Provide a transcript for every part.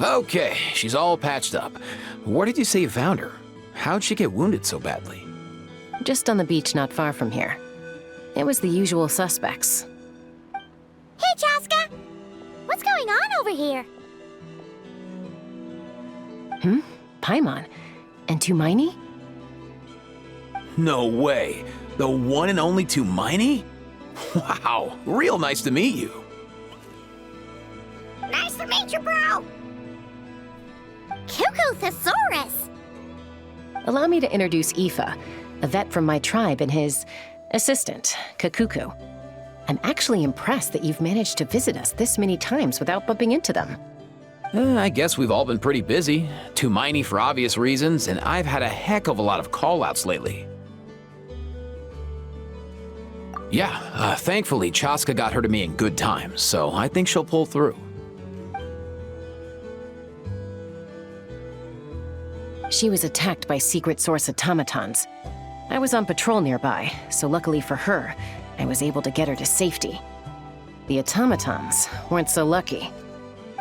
Okay, she's all patched up. Where did you say you found her? How'd she get wounded so badly? Just on the beach not far from here. It was the usual suspects. Hey, Chaska! What's going on over here? Paimon. And Tumaini? No way. The one and only Tumaini? Wow, real nice to meet you. Nice to meet you, bro! Cuckoo Thesaurus! Allow me to introduce Aoife, a vet from my tribe and his assistant, Kakuku. I'm actually impressed that you've managed to visit us this many times without bumping into them. I guess we've all been pretty busy. Tumaini for obvious reasons, and I've had a heck of a lot of call-outs lately. Yeah, thankfully Chaska got her to me in good time, so I think she'll pull through. She was attacked by secret source automatons. I was on patrol nearby, so luckily for her, I was able to get her to safety. The automatons weren't so lucky.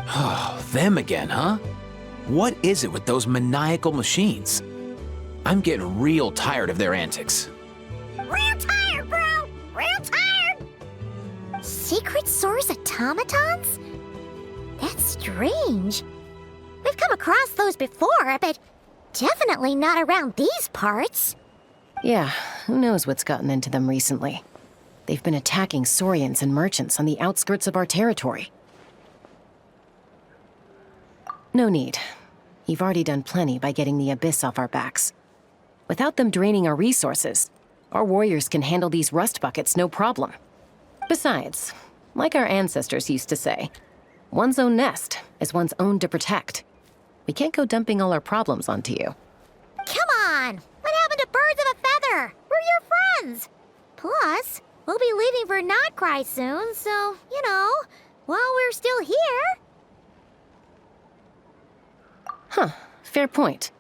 Oh, them again, huh? What is it with those maniacal machines? I'm getting real tired of their antics. Real tired, bro! Real tired! Secret source automatons? That's strange. We've come across those before, but definitely not around these parts. Yeah, who knows what's gotten into them recently. They've been attacking Saurians and merchants on the outskirts of our territory. No need. You've already done plenty by getting the Abyss off our backs. Without them draining our resources, our warriors can handle these rust buckets no problem. Besides, like our ancestors used to say, one's own nest is one's own to protect. We can't go dumping all our problems onto you. Come on! What happened to birds of a feather? We're your friends! Plus, we'll be leaving for Notcry soon, so, while we're still here... Huh, fair point.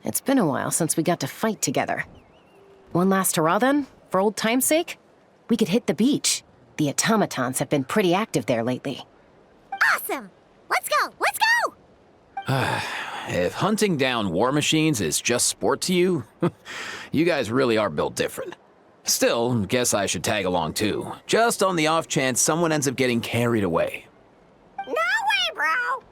It's been a while since we got to fight together. One last hurrah then, for old time's sake? We could hit the beach. The automatons have been pretty active there lately. Awesome! Let's go! Let's go! If hunting down war machines is just sport to you, you guys really are built different. Still, guess I should tag along too, just on the off chance someone ends up getting carried away. No way, bro!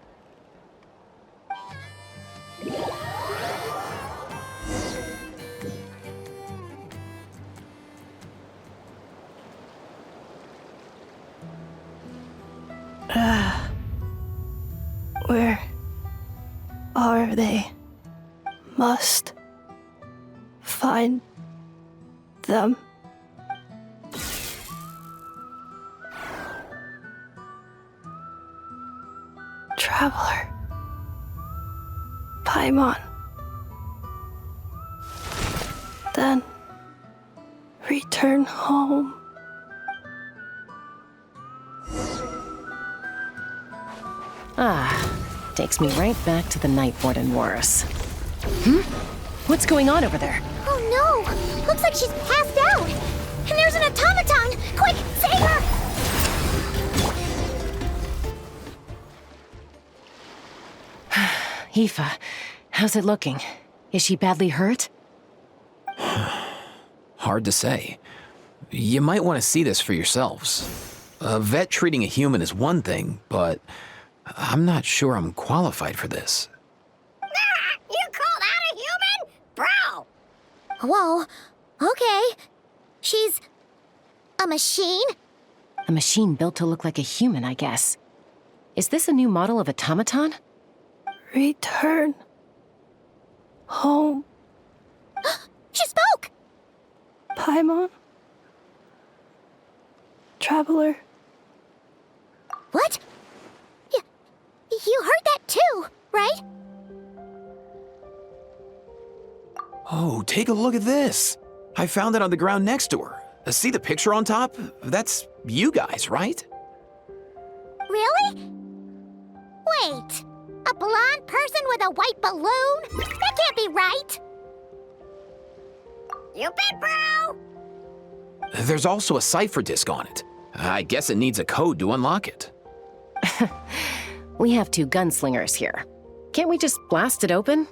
Where are they? Must find them. Traveler. Paimon. Then return home. Takes me right back to the Night Warden Wars. What's going on over there? Oh no! Looks like she's passed out! And there's an automaton! Quick, save her! Aoife, how's it looking? Is she badly hurt? Hard to say. You might want to see this for yourselves. A vet treating a human is one thing, but I'm not sure I'm qualified for this. You called out a human? Bro! Whoa, okay. She's... a machine? A machine built to look like a human, I guess. Is this a new model of automaton? Return home. She spoke! Paimon. Traveler. What? You heard that too, right? Oh, take a look at this. I found it on the ground next to her. See the picture on top? That's you guys, right? Really? Wait, a blonde person with a white balloon? That can't be right. You bet, bro! There's also a cipher disk on it. I guess it needs a code to unlock it. We have two gunslingers here. Can't we just blast it open?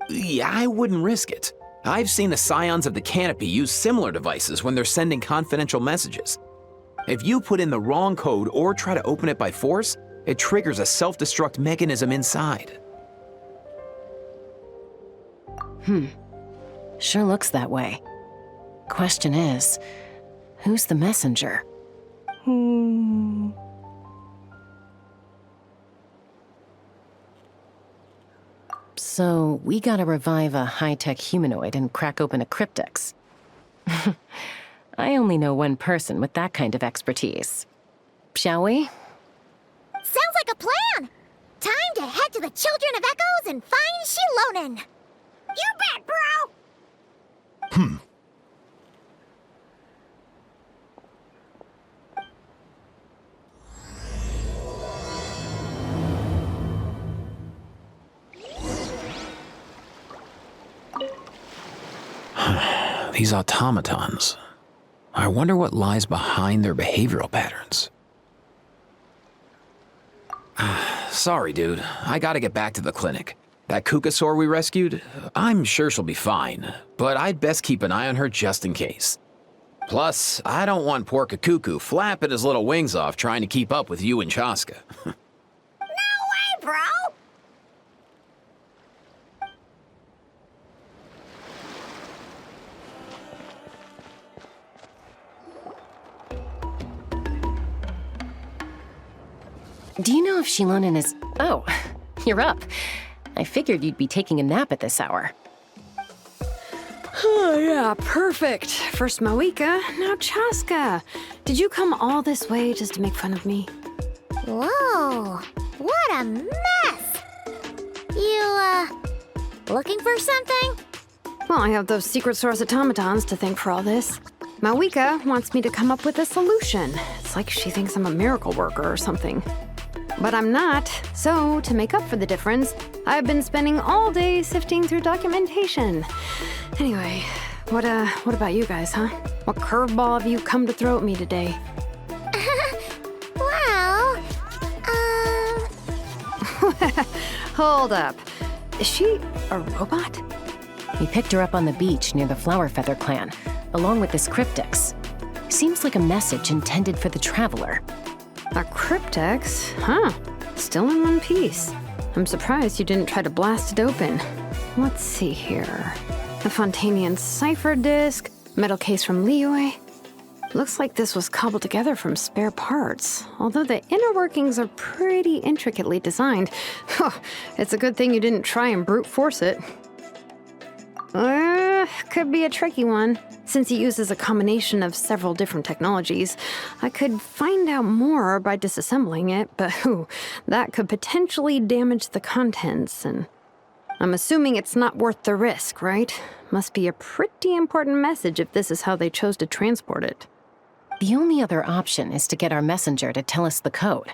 Yeah, I wouldn't risk it. I've seen the Scions of the Canopy use similar devices when they're sending confidential messages. If you put in the wrong code or try to open it by force, it triggers a self-destruct mechanism inside. Sure looks that way. Question is, who's the messenger? So, we gotta revive a high-tech humanoid and crack open a cryptex. I only know one person with that kind of expertise. Shall we? Sounds like a plan! Time to head to the Children of Echoes and find Shilonen! You bet, bro! These automatons. I wonder what lies behind their behavioral patterns. Sorry, dude. I gotta get back to the clinic. That Kukasaur we rescued, I'm sure she'll be fine, but I'd best keep an eye on her just in case. Plus, I don't want poor Kakuku flapping his little wings off trying to keep up with you and Chaska. No way, bro! Do you know if Shilonen is... Oh, you're up. I figured you'd be taking a nap at this hour. Oh, yeah, perfect. First Moika, now Chaska. Did you come all this way just to make fun of me? Whoa, what a mess! You, looking for something? Well, I have those secret source automatons to thank for all this. Moika wants me to come up with a solution. It's like she thinks I'm a miracle worker or something. But I'm not, so to make up for the difference, I've been spending all day sifting through documentation. Anyway, what about you guys, huh? What curveball have you come to throw at me today? Well, Hold up. Is she a robot? We picked her up on the beach near the Flower Feather clan, along with this cryptex. Seems like a message intended for the Traveler. A cryptex? Huh. Still in one piece. I'm surprised you didn't try to blast it open. Let's see here. A Fontanian cipher disk, metal case from Liyue. Looks like this was cobbled together from spare parts, although the inner workings are pretty intricately designed. It's a good thing you didn't try and brute force it. Could be a tricky one. Since it uses a combination of several different technologies, I could find out more by disassembling it, but that could potentially damage the contents, and I'm assuming it's not worth the risk, right? Must be a pretty important message if this is how they chose to transport it. The only other option is to get our messenger to tell us the code.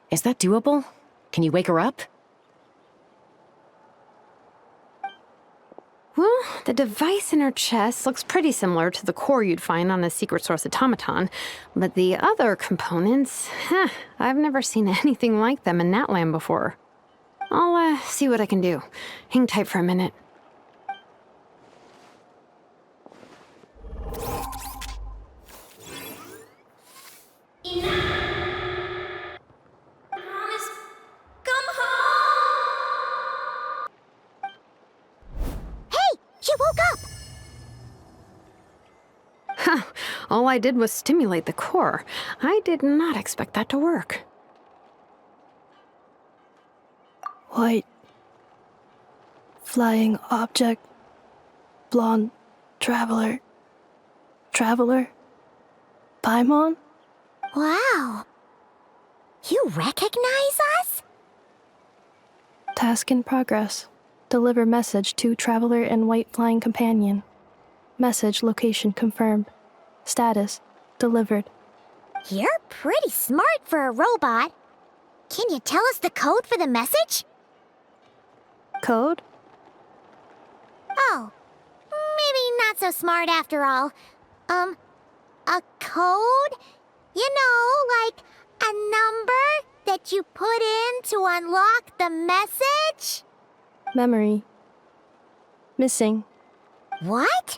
Is that doable? Can you wake her up? Well, the device in her chest looks pretty similar to the core you'd find on a secret source automaton, but the other components, I've never seen anything like them in Natlan before. I'll see what I can do. Hang tight for a minute. She woke up! All I did was stimulate the core. I did not expect that to work. White. Flying object. Blonde. Traveler. Traveler. Paimon? Wow. You recognize us? Task in progress. Deliver message to Traveler and White Flying Companion. Message location confirmed. Status delivered. You're pretty smart for a robot. Can you tell us the code for the message? Code? Oh, maybe not so smart after all. A code? You know, like a number that you put in to unlock the message? Memory. Missing. What?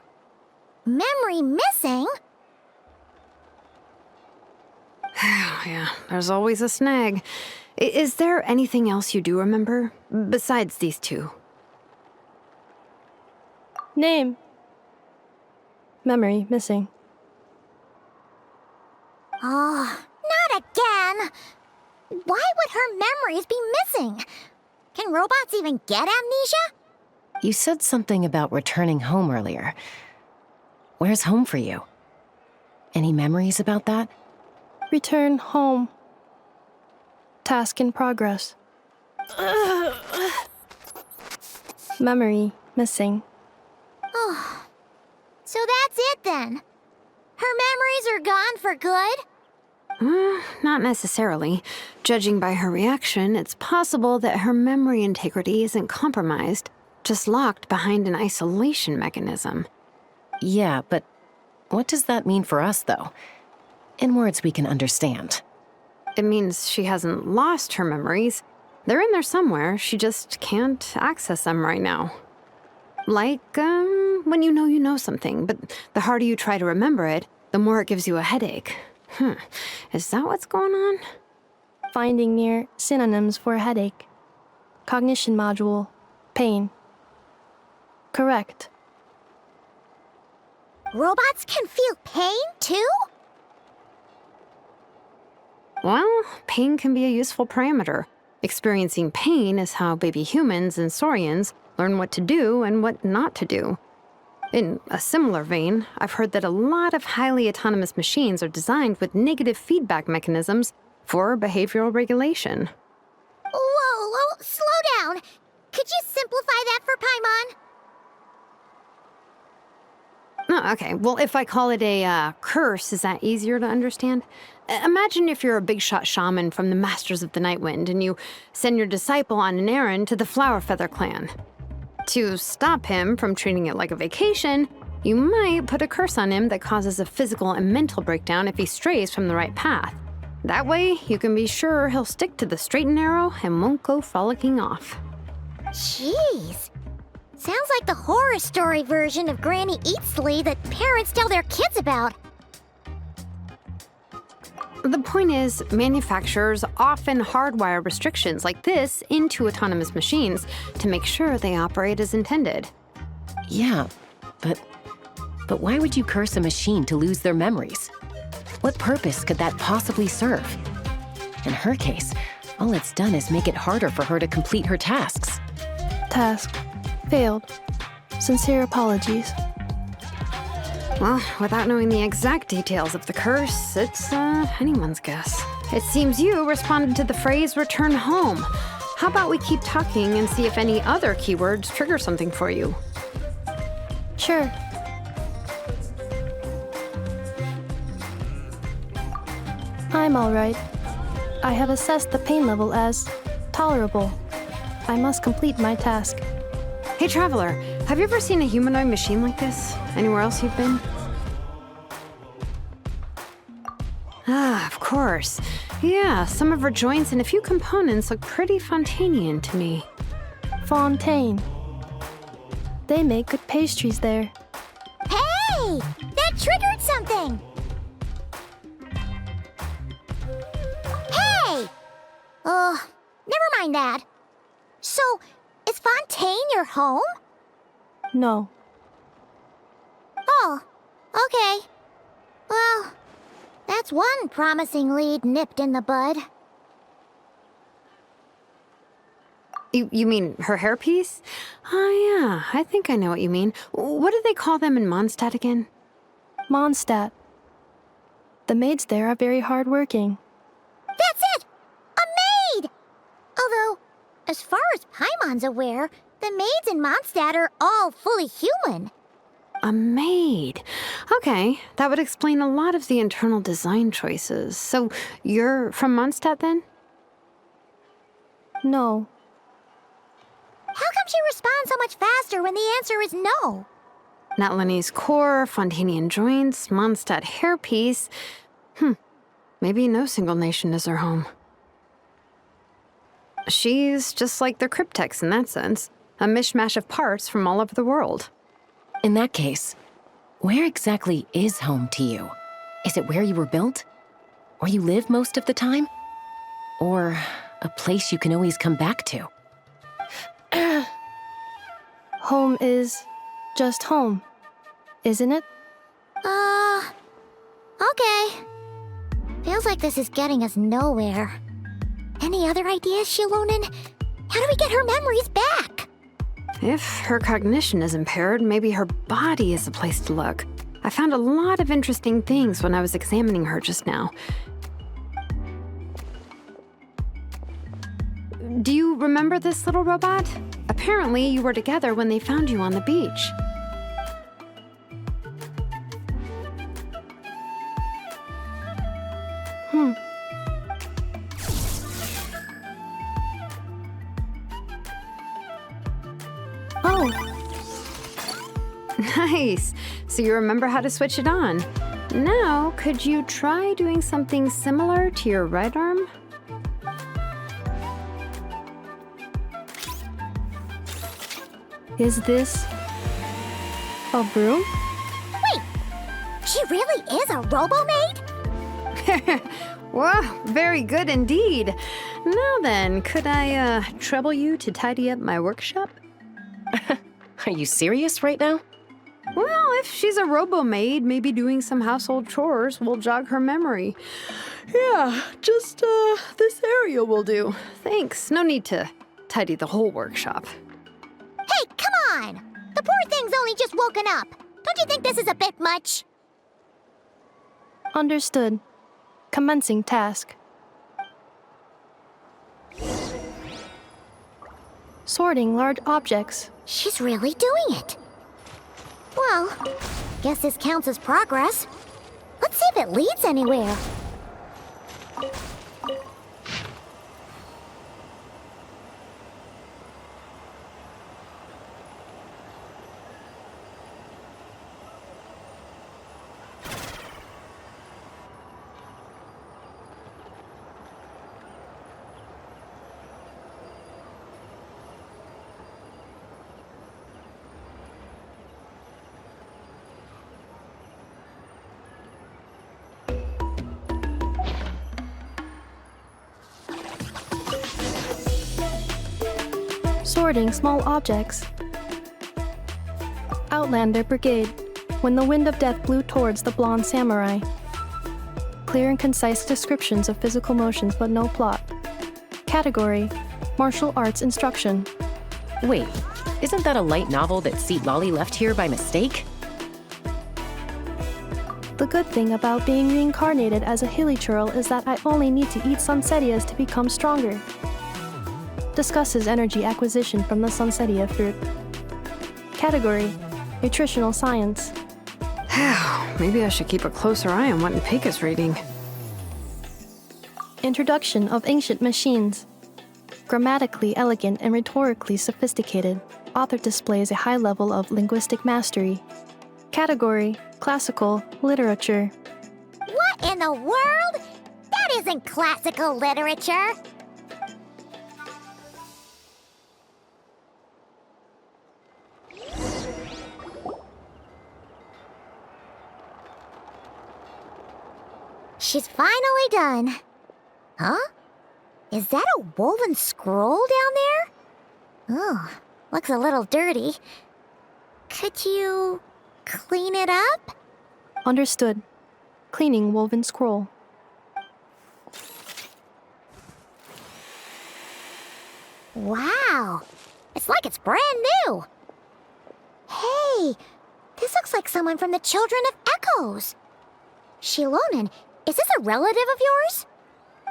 Memory missing? Yeah, there's always a snag. Is there anything else you do remember, besides these two? Name. Memory missing. Oh, not again! Why would her memories be missing? Can robots even get amnesia? You said something about returning home earlier. Where's home for you? Any memories about that? Return home. Task in progress. Memory missing. Oh, so that's it then. Her memories are gone for good? Not necessarily. Judging by her reaction, it's possible that her memory integrity isn't compromised, just locked behind an isolation mechanism. Yeah, but what does that mean for us, though? In words we can understand. It means she hasn't lost her memories. They're in there somewhere, she just can't access them right now. Like, when you know something, but the harder you try to remember it, the more it gives you a headache. Is that what's going on? Finding near synonyms for headache. Cognition module. Pain. Correct. Robots can feel pain too? Well, pain can be a useful parameter. Experiencing pain is how baby humans and saurians learn what to do and what not to do. In a similar vein, I've heard that a lot of highly autonomous machines are designed with negative feedback mechanisms for behavioral regulation. Whoa, slow down. Could you simplify that for Paimon? Oh, okay, well, if I call it a curse, is that easier to understand? Imagine if you're a big shot shaman from the Masters of the Nightwind and you send your disciple on an errand to the Flowerfeather clan. To stop him from treating it like a vacation, you might put a curse on him that causes a physical and mental breakdown if he strays from the right path. That way, you can be sure he'll stick to the straight and narrow and won't go frolicking off. Jeez. Sounds like the horror story version of Granny Eatsley that parents tell their kids about. The point is, manufacturers often hardwire restrictions like this into autonomous machines to make sure they operate as intended. Yeah, but why would you curse a machine to lose their memories? What purpose could that possibly serve? In her case, all it's done is make it harder for her to complete her tasks. Task. Failed. Sincere apologies. Well, without knowing the exact details of the curse, it's anyone's guess. It seems you responded to the phrase return home. How about we keep talking and see if any other keywords trigger something for you? Sure. I'm alright. I have assessed the pain level as tolerable. I must complete my task. Hey, Traveler, have you ever seen a humanoid machine like this? Anywhere else you've been? Ah, of course. Yeah, some of her joints and a few components look pretty Fontanian to me. Fontaine. They make good pastries there. Hey! That triggered something! Hey! Never mind that. So, is Fontaine your home? No. Oh, okay. Well, that's one promising lead nipped in the bud. You mean her hairpiece? Oh, yeah, I think I know what you mean. What do they call them in Mondstadt again? Mondstadt. The maids there are very hardworking. That's it! A maid! Although, as far as Paimon's aware, the maids in Mondstadt are all fully human. A maid. Okay, that would explain a lot of the internal design choices. So, you're from Mondstadt then? No. How come she responds so much faster when the answer is no? Natlanese core, Fontanian joints, Mondstadt hairpiece. Maybe no single nation is her home. She's just like the Cryptex in that sense, a mishmash of parts from all over the world. In that case, where exactly is home to you? Is it where you were built? Where you live most of the time? Or a place you can always come back to? Home is just home, isn't it? Okay. Feels like this is getting us nowhere. Any other ideas, Shilonen? How do we get her memories back? If her cognition is impaired, maybe her body is the place to look. I found a lot of interesting things when I was examining her just now. Do you remember this little robot? Apparently, you were together when they found you on the beach. Oh, Nice. So you remember how to switch it on. Now, could you try doing something similar to your right arm? is this a broom? Wait, she really is a robo-maid? Wow, very good indeed. Now then, could I trouble you to tidy up my workshop? Are you serious right now? Well, if she's a robo-maid, maybe doing some household chores will jog her memory. Yeah, just this area will do. Thanks. No need to tidy the whole workshop. Hey, come on! The poor thing's only just woken up. Don't you think this is a bit much? Understood. Commencing task. Sorting large objects. She's really doing it. Well, guess this counts as progress. Let's see if it leads anywhere. Sorting small objects. Outlander Brigade. When the wind of death blew towards the blonde samurai. Clear and concise descriptions of physical motions but no plot. Category: Martial Arts Instruction. Wait, isn't that a light novel that Seat Lolly left here by mistake? The good thing about being reincarnated as a hilly churl is that I only need to eat sunsetias to become stronger. Discusses energy acquisition from the sunsetia fruit. Category: Nutritional Science. Maybe I should keep a closer eye on what Nipika's reading. Introduction of Ancient Machines. Grammatically elegant and rhetorically sophisticated, author displays a high level of linguistic mastery. Category: Classical Literature. What in the world? That isn't classical literature. She's finally done. Huh? Is that a woven scroll down there? Oh, looks a little dirty. Could you clean it up? Understood. Cleaning woven scroll. Wow, it's like it's brand new. Hey, this looks like someone from the Children of Echoes. Shilonen, is this a relative of yours?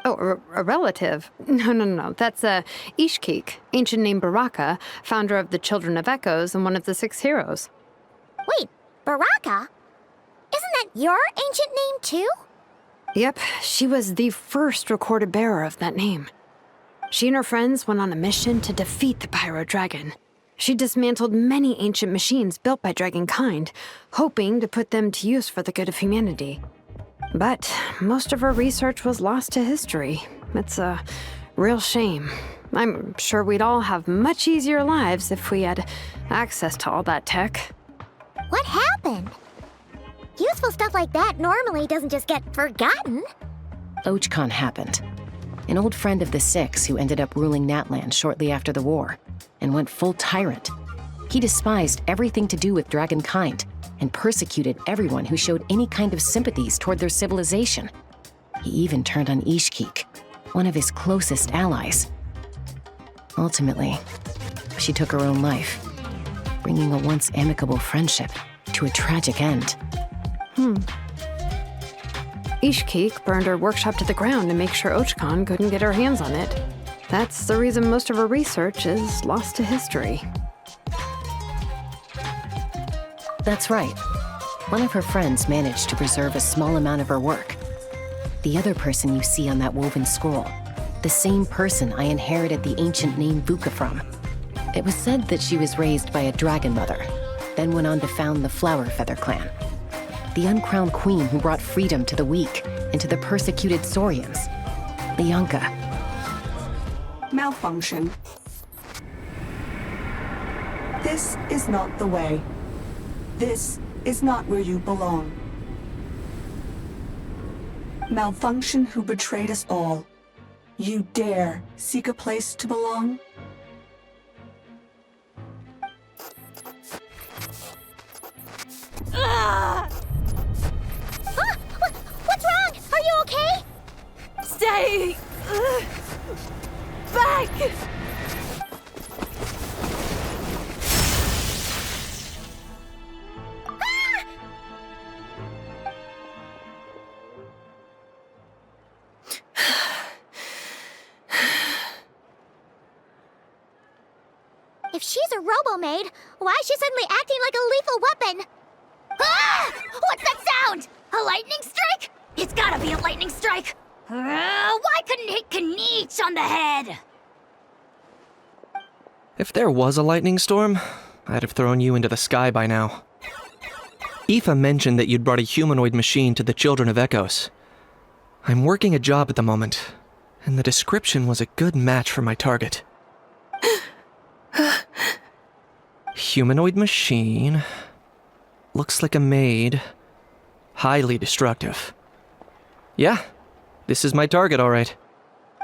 Oh, a relative? No. That's Ishkik, ancient name Baraka, founder of the Children of Echoes and one of the 6 heroes. Wait, Baraka? Isn't that your ancient name too? Yep, she was the first recorded bearer of that name. She and her friends went on a mission to defeat the Pyro Dragon. She dismantled many ancient machines built by Dragonkind, hoping to put them to use for the good of humanity. But most of her research was lost to history. It's a Real shame. I'm sure we'd all have much easier lives if we had access to all that tech. What happened? Useful stuff like that normally doesn't just get forgotten. Archon happened. An old friend of the Six who ended up ruling Natland shortly after the war, and went full tyrant. He despised everything to do with dragonkind, and persecuted everyone who showed any kind of sympathies toward their civilization. He even turned on Ishkik, one of his closest allies. Ultimately, she took her own life, bringing a once amicable friendship to a tragic end. Ishkik burned her workshop to the ground to make sure Archon couldn't get her hands on it. That's the reason most of her research is lost to history. That's right. One of her friends managed to preserve a small amount of her work. The other person you see on that woven scroll, the same person I inherited the ancient name Vuka from. It was said that she was raised by a dragon mother, then went on to found the Flower Feather clan. The uncrowned queen who brought freedom to the weak and to the persecuted Saurians. Lianka. Malfunction. This is not the way. This is not where you belong. Malfunction who betrayed us all. You dare seek a place to belong? What's wrong? Are you okay? Stay back! If she's a robo-maid, why is she suddenly acting like a lethal weapon? Ah! What's that sound? A lightning strike? It's gotta be a lightning strike! Why couldn't it hit Kniech on the head? If there was a lightning storm, I'd have thrown you into the sky by now. Aoife mentioned that you'd brought a humanoid machine to the Children of Echoes. I'm working a job at the moment, and the description was a good match for my target. Humanoid machine. Looks like a maid. Highly destructive. Yeah, this is my target, all right.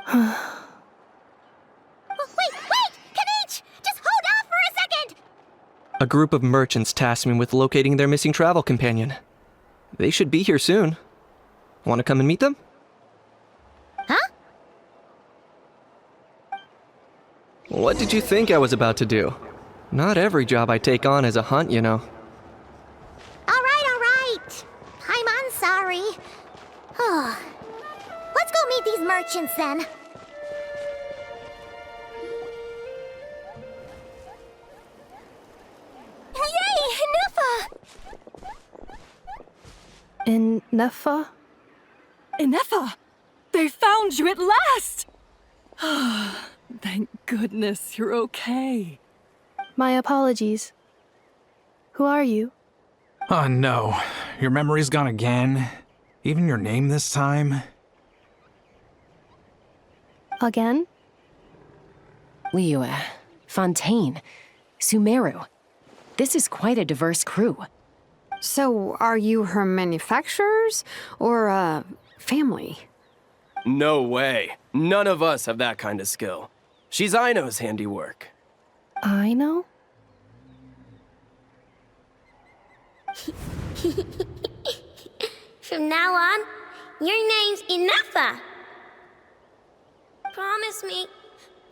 Wait! Kniech! Just hold off for a second! A group of merchants tasked me with locating their missing travel companion. They should be here soon. Want to come and meet them? Huh? What did you think I was about to do? Not every job I take on is a hunt, you know. All right. I'm sorry. Let's go meet these merchants then. Yay, Neffa! In Neffa? Ineffa! They found you at last! Thank goodness you're okay. My apologies. Who are you? Oh no, your memory's gone again? Even your name this time? Again? Liyue, Fontaine, Sumeru. This is quite a diverse crew. So, are you her manufacturers or family? No way. None of us have that kind of skill. She's Aino's handiwork. I know? From now on, your name's Ineffa. Promise me.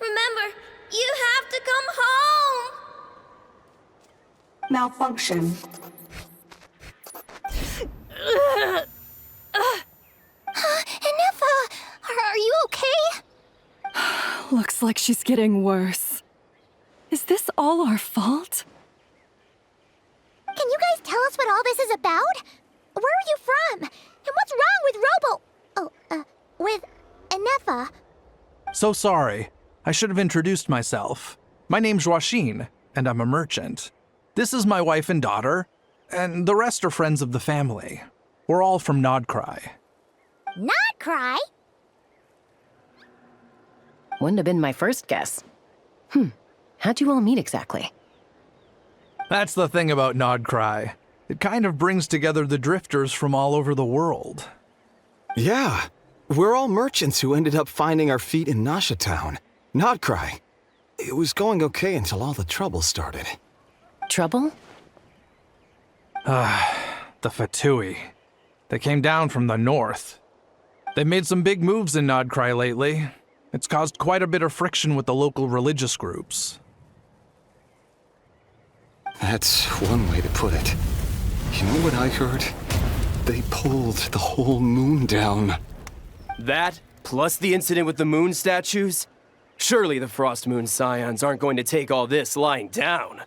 Remember, you have to come home. Malfunction. Ineffa, are you okay? Looks like she's getting worse. Is this all our fault? Can you guys tell us what all this is about? Where are you from? And what's wrong with Ineffa? So sorry. I should have introduced myself. My name's Joachine, and I'm a merchant. This is my wife and daughter, and the rest are friends of the family. We're all from Nodcry. Not cry? Wouldn't have been my first guess. How'd you all meet exactly? That's the thing about Nodcry. It kind of brings together the drifters from all over the world. Yeah, we're all merchants who ended up finding our feet in Nasha Town. Nodcry. It was going okay until all the trouble started. Trouble? The Fatui. They came down from the north. They've made some big moves in Nodcry lately. It's caused quite a bit of friction with the local religious groups. That's one way to put it. You know what I heard? They pulled the whole moon down. That, plus the incident with the moon statues? Surely the Frost Moon Scions aren't going to take all this lying down.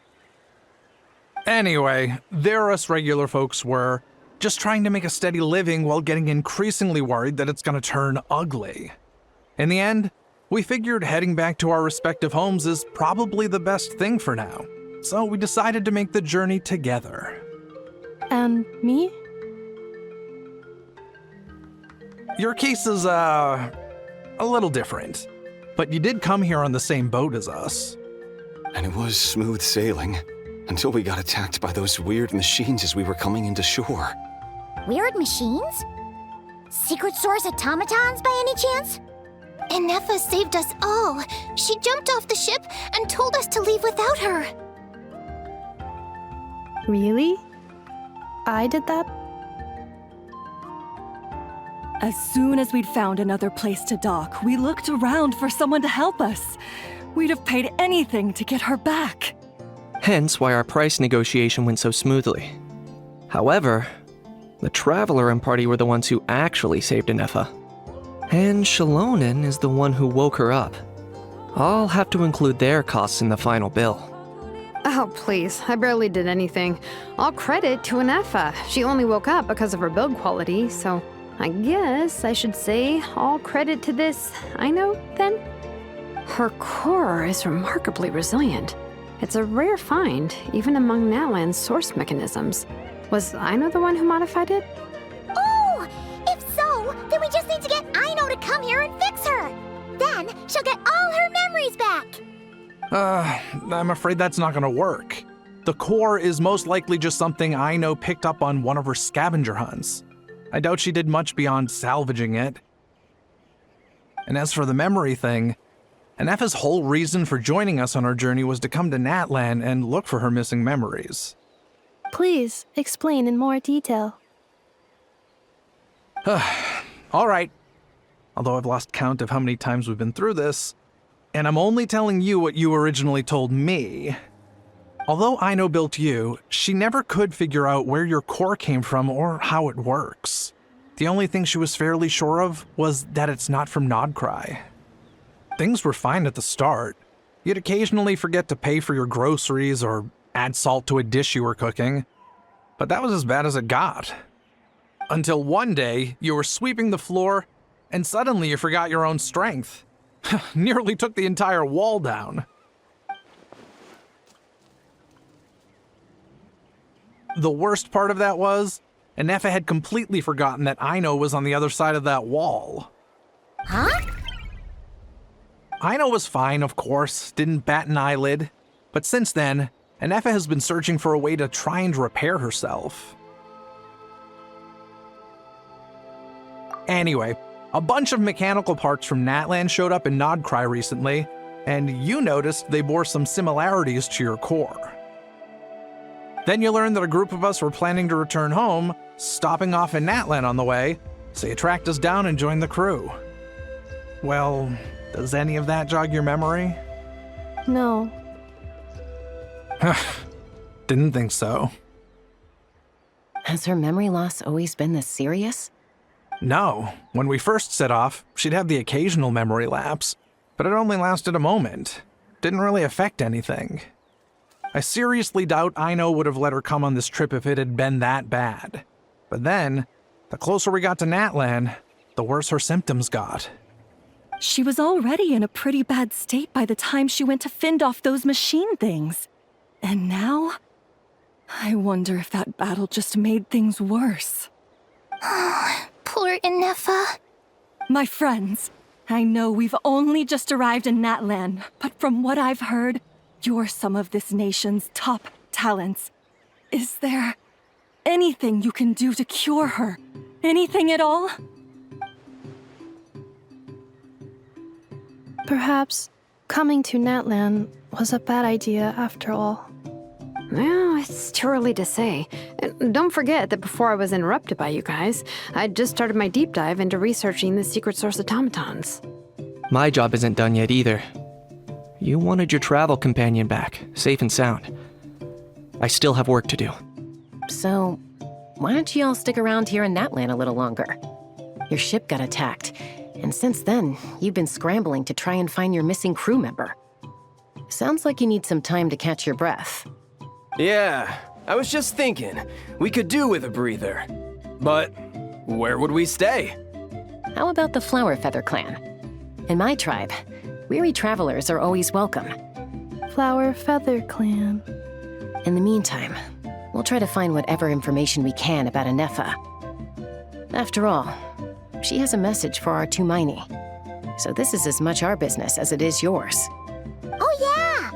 Anyway, there us regular folks were, just trying to make a steady living while getting increasingly worried that it's gonna turn ugly. In the end, we figured heading back to our respective homes is probably the best thing for now. So we decided to make the journey together. And me? Your case is, a little different. But you did come here on the same boat as us. And it was smooth sailing, until we got attacked by those weird machines as we were coming into shore. Weird machines? Secret Source automatons by any chance? Inefa saved us all. She jumped off the ship and told us to leave without her. Really? I did that? As soon as we'd found another place to dock, we looked around for someone to help us. We'd have paid anything to get her back. Hence why our price negotiation went so smoothly. However, the Traveler and party were the ones who actually saved Inefa. And Shalonen is the one who woke her up. I'll have to include their costs in the final bill. Oh, please. I barely did anything. All credit to Inefa. She only woke up because of her build quality, so I guess I should say all credit to this Aino, then? Her core is remarkably resilient. It's a rare find, even among Natlan's source mechanisms. Was Aino the one who modified it? Oh! If so, then we just need to get Aino to come here and fix her! Then she'll get all her memories back! I'm afraid that's not gonna work. The core is most likely just something Aino picked up on one of her scavenger hunts. I doubt she did much beyond salvaging it. And as for the memory thing, Inefa's whole reason for joining us on our journey was to come to Natlan and look for her missing memories. Please, explain in more detail. All right. Although I've lost count of how many times we've been through this, and I'm only telling you what you originally told me. Although Aino built you, she never could figure out where your core came from or how it works. The only thing she was fairly sure of was that it's not from Nodcry. Things were fine at the start. You'd occasionally forget to pay for your groceries or add salt to a dish you were cooking, but that was as bad as it got. Until one day, you were sweeping the floor, and suddenly you forgot your own strength. Nearly took the entire wall down. The worst part of that was, Inefa had completely forgotten that Aino was on the other side of that wall. Huh? Aino was fine, of course, didn't bat an eyelid, but since then, Inefa has been searching for a way to try and repair herself. Anyway, a bunch of mechanical parts from Natlan showed up in Nodcry recently, and you noticed they bore some similarities to your core. Then you learned that a group of us were planning to return home, stopping off in Natlan on the way, so you tracked us down and joined the crew. Well, does any of that jog your memory? No. Didn't think so. Has her memory loss always been this serious? No. When we first set off, she'd have the occasional memory lapse, but it only lasted a moment. Didn't really affect anything. I seriously doubt Aino would have let her come on this trip if it had been that bad. But then, the closer we got to Natlan, the worse her symptoms got. She was already in a pretty bad state by the time she went to fend off those machine things. And now? I wonder if that battle just made things worse. Poor Inefa. My friends, I know we've only just arrived in Natlan, but from what I've heard, you're some of this nation's top talents. Is there anything you can do to cure her? Anything at all? Perhaps coming to Natlan was a bad idea after all. Well, it's too early to say. And don't forget that before I was interrupted by you guys, I'd just started my deep dive into researching the secret source automatons. My job isn't done yet either. You wanted your travel companion back, safe and sound. I still have work to do. So, why don't you all stick around here in Natlan a little longer? Your ship got attacked, and since then, you've been scrambling to try and find your missing crew member. Sounds like you need some time to catch your breath. Yeah, I was just thinking, we could do with a breather. But where would we stay? How about the Flower Feather Clan? In my tribe, weary travelers are always welcome. Flower Feather Clan. In the meantime, we'll try to find whatever information we can about Anefa. After all, she has a message for our Tumaini. So this is as much our business as it is yours. Oh yeah!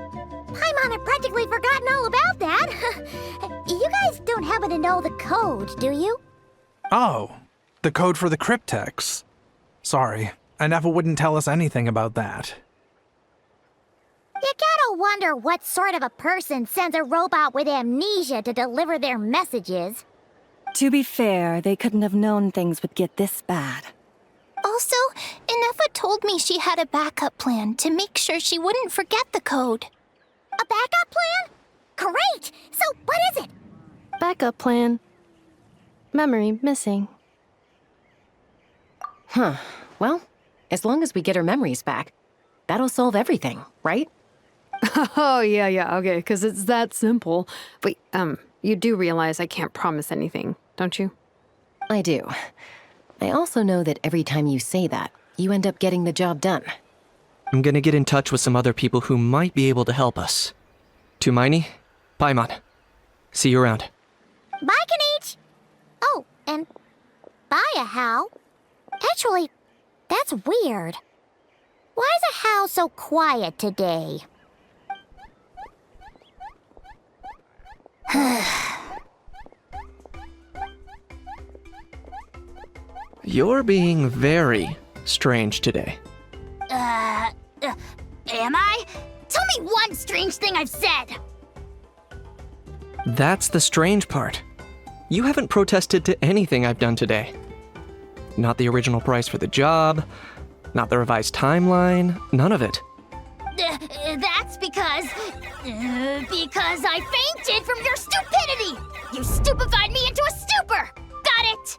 Paimon had practically forgotten all about that. You guys don't happen to know the code, do you? Oh, the code for the cryptex. Sorry, Anefa wouldn't tell us anything about that. You gotta wonder what sort of a person sends a robot with amnesia to deliver their messages. To be fair, they couldn't have known things would get this bad. Also, Anefa told me she had a backup plan to make sure she wouldn't forget the code. A backup plan? Great! So what is it? Backup plan. Memory missing. Huh. Well, as long as we get her memories back, that'll solve everything, right? Oh, yeah, okay, because it's that simple. Wait, you do realize I can't promise anything, don't you? I do. I also know that every time you say that, you end up getting the job done. I'm gonna get in touch with some other people who might be able to help us. Tumaini, Paimon. See you around. Bye, Kanich! Oh, and bye, a How. Actually, that's weird. Why is a How so quiet today? You're being very strange today. Am I? Tell me one strange thing I've said! That's the strange part. You haven't protested to anything I've done today. Not the original price for the job, not the revised timeline, none of it. That's because I fainted from your stupidity! You stupefied me into a stupor! Got it?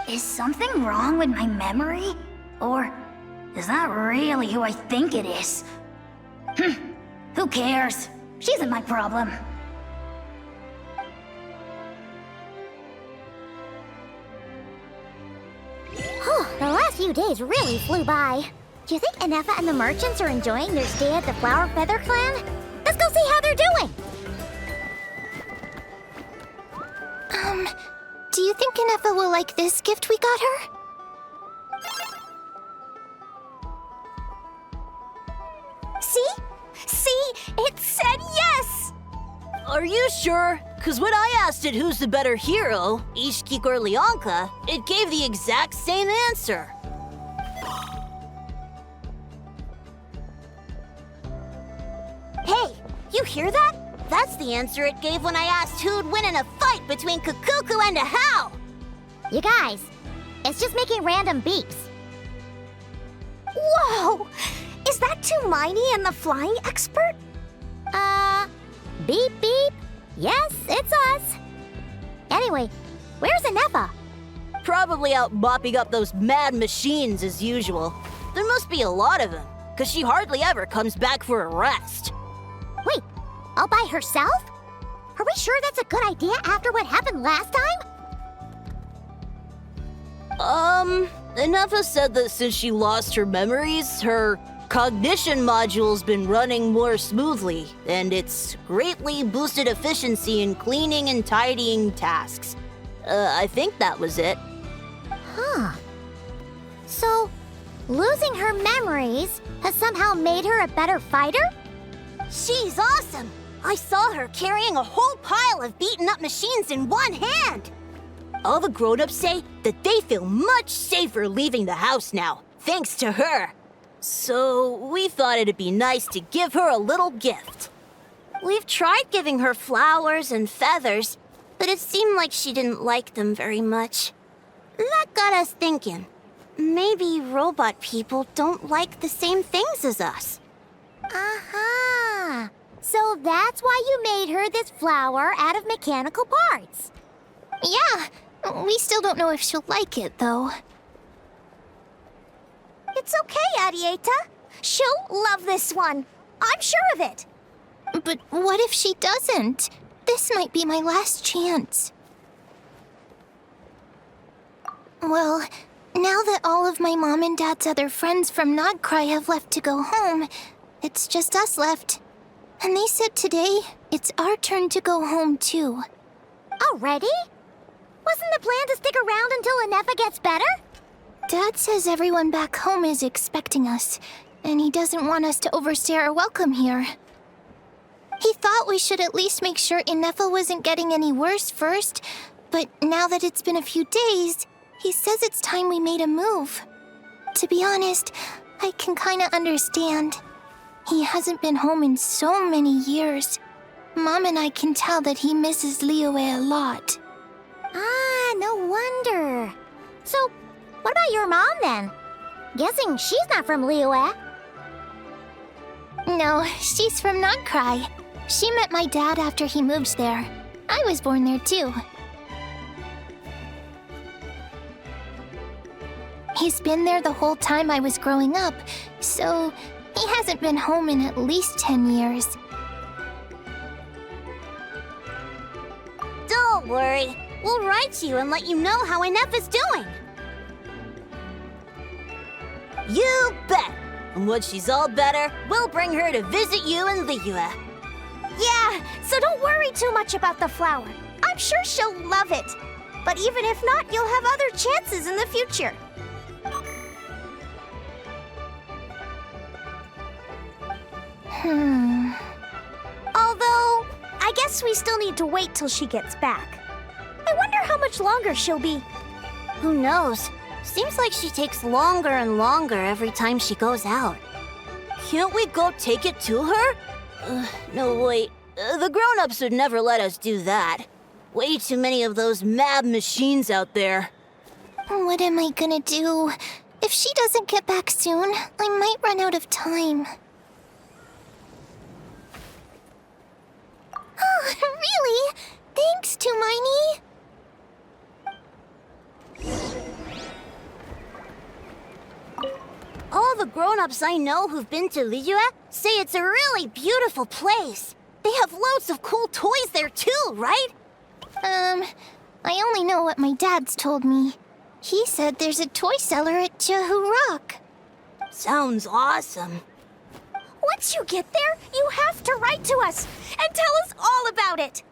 Is something wrong with my memory? Or is that really who I think it is? Who cares? She isn't my problem. The last few days really flew by. Do you think Anefa and the merchants are enjoying their stay at the Flower Feather Clan? Let's go see how they're doing! Do you think Anefa will like this gift we got her? See? See? It said yes! Are you sure? Because when I asked it who's the better hero, Ishkik or Leonka, it gave the exact same answer. Hey, you hear that? That's the answer it gave when I asked who'd win in a fight between Kukuku and a How. You guys, it's just making random beeps. Whoa! Is that Tumaini and the flying expert? Beep beep. Yes, it's us. Anyway, where's Anefa? Probably out mopping up those mad machines as usual. There must be a lot of them, because she hardly ever comes back for a rest. Wait, all by herself? Are we sure that's a good idea after what happened last time? Anefa said that since she lost her memories, her cognition module's been running more smoothly, and it's greatly boosted efficiency in cleaning and tidying tasks. I think that was it. Huh. So, losing her memories has somehow made her a better fighter? She's awesome! I saw her carrying a whole pile of beaten-up machines in one hand! All the grown-ups say that they feel much safer leaving the house now, thanks to her. So, we thought it'd be nice to give her a little gift. We've tried giving her flowers and feathers, but it seemed like she didn't like them very much. That got us thinking. Maybe robot people don't like the same things as us. Aha! So that's why you made her this flower out of mechanical parts. Yeah, we still don't know if she'll like it, though. It's okay, Arieta. She'll love this one. I'm sure of it. But what if she doesn't? This might be my last chance. Well, now that all of my mom and dad's other friends from Nodcry have left to go home, it's just us left. And they said today, it's our turn to go home too. Already? Wasn't the plan to stick around until Anefa gets better? Dad says everyone back home is expecting us, and he doesn't want us to overstay our welcome here. He thought we should at least make sure Inefa wasn't getting any worse first, but now that it's been a few days, he says it's time we made a move. To be honest, I can kinda understand. He hasn't been home in so many years. Mom and I can tell that he misses Liyue a lot. Ah, no wonder. So, what about your mom then? Guessing she's not from Liyue. No, she's from Nodcry. She met my dad after he moved there. I was born there too. He's been there the whole time I was growing up, so he hasn't been home in at least 10 years. Don't worry. We'll write you and let you know how Inefa's doing. You bet. And when she's all better, we'll bring her to visit you in Liyue. Yeah, so don't worry too much about the flower. I'm sure she'll love it. But even if not, you'll have other chances in the future. Although, I guess we still need to wait till she gets back. I wonder how much longer she'll be. Who knows? Seems like she takes longer and longer every time she goes out. Can't we go take it to her? No, wait. The grown-ups would never let us do that. Way too many of those mad machines out there. What am I gonna do? If she doesn't get back soon, I might run out of time. Oh, really? Thanks, Tumaini. All the grown-ups I know who've been to Liyue say it's a really beautiful place. They have loads of cool toys there too, right? I only know what my dad's told me. He said there's a toy seller at Jehu Rock. Sounds awesome. Once you get there, you have to write to us and tell us all about it.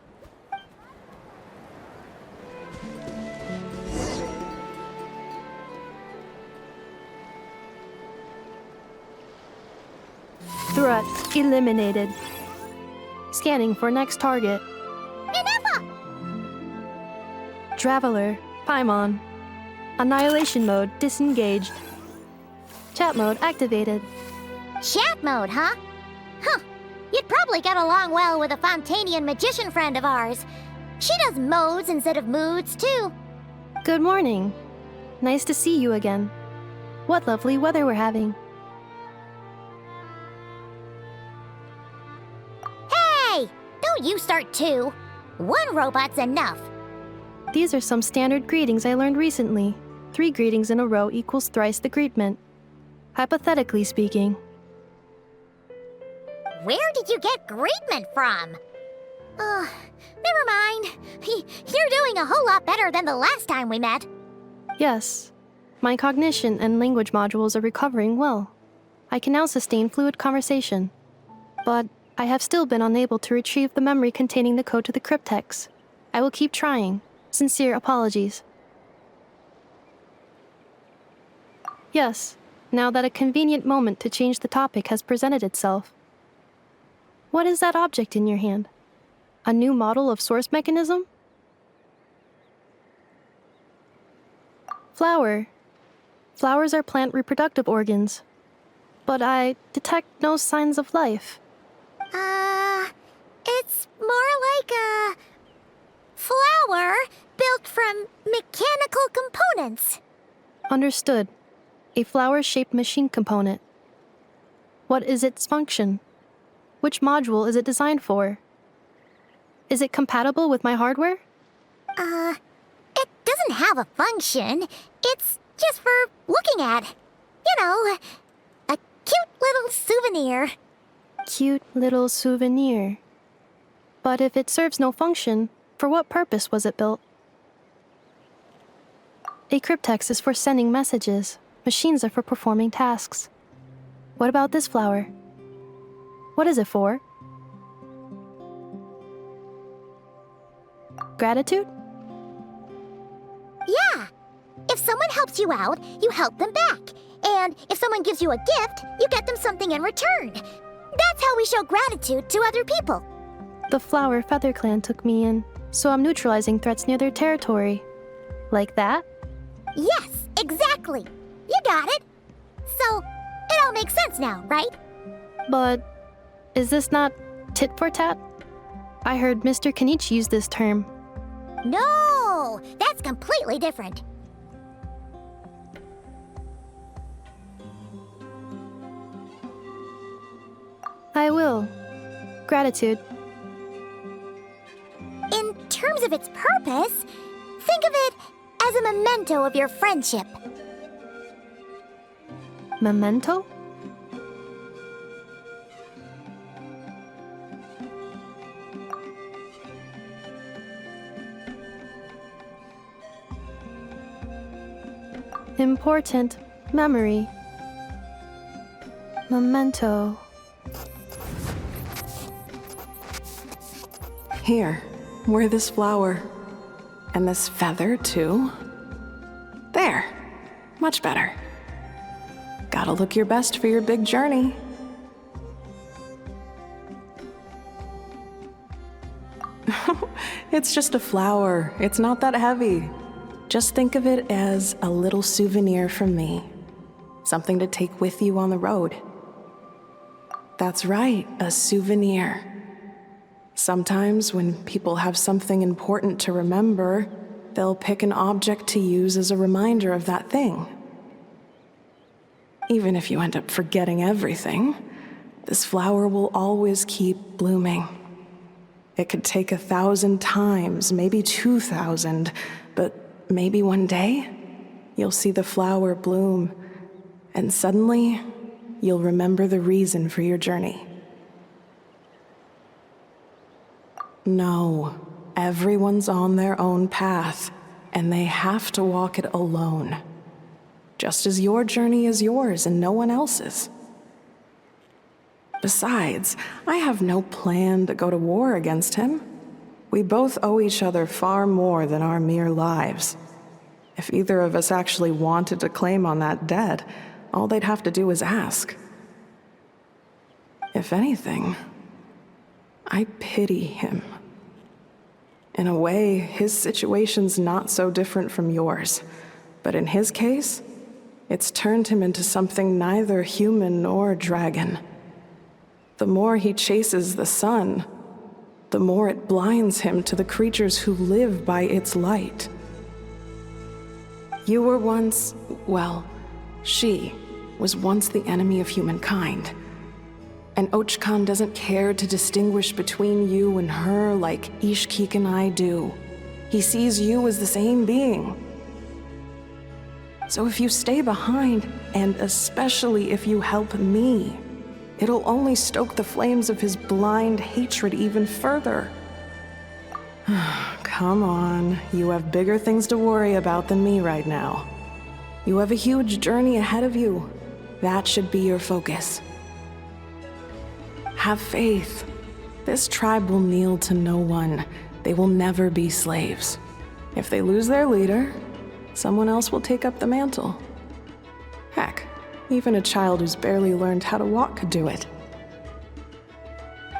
Threat eliminated. Scanning for next target. Inefa! Traveler, Paimon. Annihilation mode disengaged. Chat mode activated. Chat mode, huh? Huh. You'd probably get along well with a Fontanian magician friend of ours. She does modes instead of moods, too. Good morning. Nice to see you again. What lovely weather we're having. Hey! Don't you start too. One robot's enough. These are some standard greetings I learned recently. 3 greetings in a row equals thrice the greetment. Hypothetically speaking. Where did you get greetment from? Never mind. You're doing a whole lot better than the last time we met. Yes. My cognition and language modules are recovering well. I can now sustain fluid conversation. But I have still been unable to retrieve the memory containing the code to the cryptex. I will keep trying. Sincere apologies. Yes, now that a convenient moment to change the topic has presented itself. What is that object in your hand? A new model of source mechanism? Flower. Flowers are plant reproductive organs. But I detect no signs of life. It's more like a flower built from mechanical components. Understood. A flower-shaped machine component. What is its function? Which module is it designed for? Is it compatible with my hardware? It doesn't have a function. It's just for looking at. You know, a cute little souvenir. Cute little souvenir. But if it serves no function, for what purpose was it built? A cryptex is for sending messages. Machines are for performing tasks. What about this flower? What is it for? Gratitude? Yeah. If someone helps you out, you help them back. And if someone gives you a gift, you get them something in return. That's how we show gratitude to other people. The Flower Feather Clan took me in, so I'm neutralizing threats near their territory. Like that? Yes, exactly. You got it. So, it all makes sense now, right? But is this not tit for tat? I heard Mr. Kenichi use this term. No, that's completely different. I will. Gratitude. In terms of its purpose, think of it as a memento of your friendship. Memento? Important memory. Memento. Here, wear this flower. And this feather, too. There. Much better. Gotta look your best for your big journey. It's just a flower. It's not that heavy. Just think of it as a little souvenir from me. Something to take with you on the road. That's right, a souvenir. Sometimes when people have something important to remember, they'll pick an object to use as a reminder of that thing. Even if you end up forgetting everything, this flower will always keep blooming. It could take 1,000 times, maybe 2,000, but maybe one day, you'll see the flower bloom, and suddenly, you'll remember the reason for your journey. No, everyone's on their own path, and they have to walk it alone. Just as your journey is yours and no one else's. Besides, I have no plan to go to war against him. We both owe each other far more than our mere lives. If either of us actually wanted to claim on that debt, all they'd have to do is ask. If anything, I pity him. In a way, his situation's not so different from yours. But in his case, it's turned him into something neither human nor dragon. The more he chases the sun, the more it blinds him to the creatures who live by its light. You were once, well, she was once the enemy of humankind. And Archon doesn't care to distinguish between you and her like Ishkik and I do. He sees you as the same being. So if you stay behind, and especially if you help me, it'll only stoke the flames of his blind hatred even further. Come on, you have bigger things to worry about than me right now. You have a huge journey ahead of you. That should be your focus. Have faith. This tribe will kneel to no one. They will never be slaves. If they lose their leader, someone else will take up the mantle. Heck, even a child who's barely learned how to walk could do it.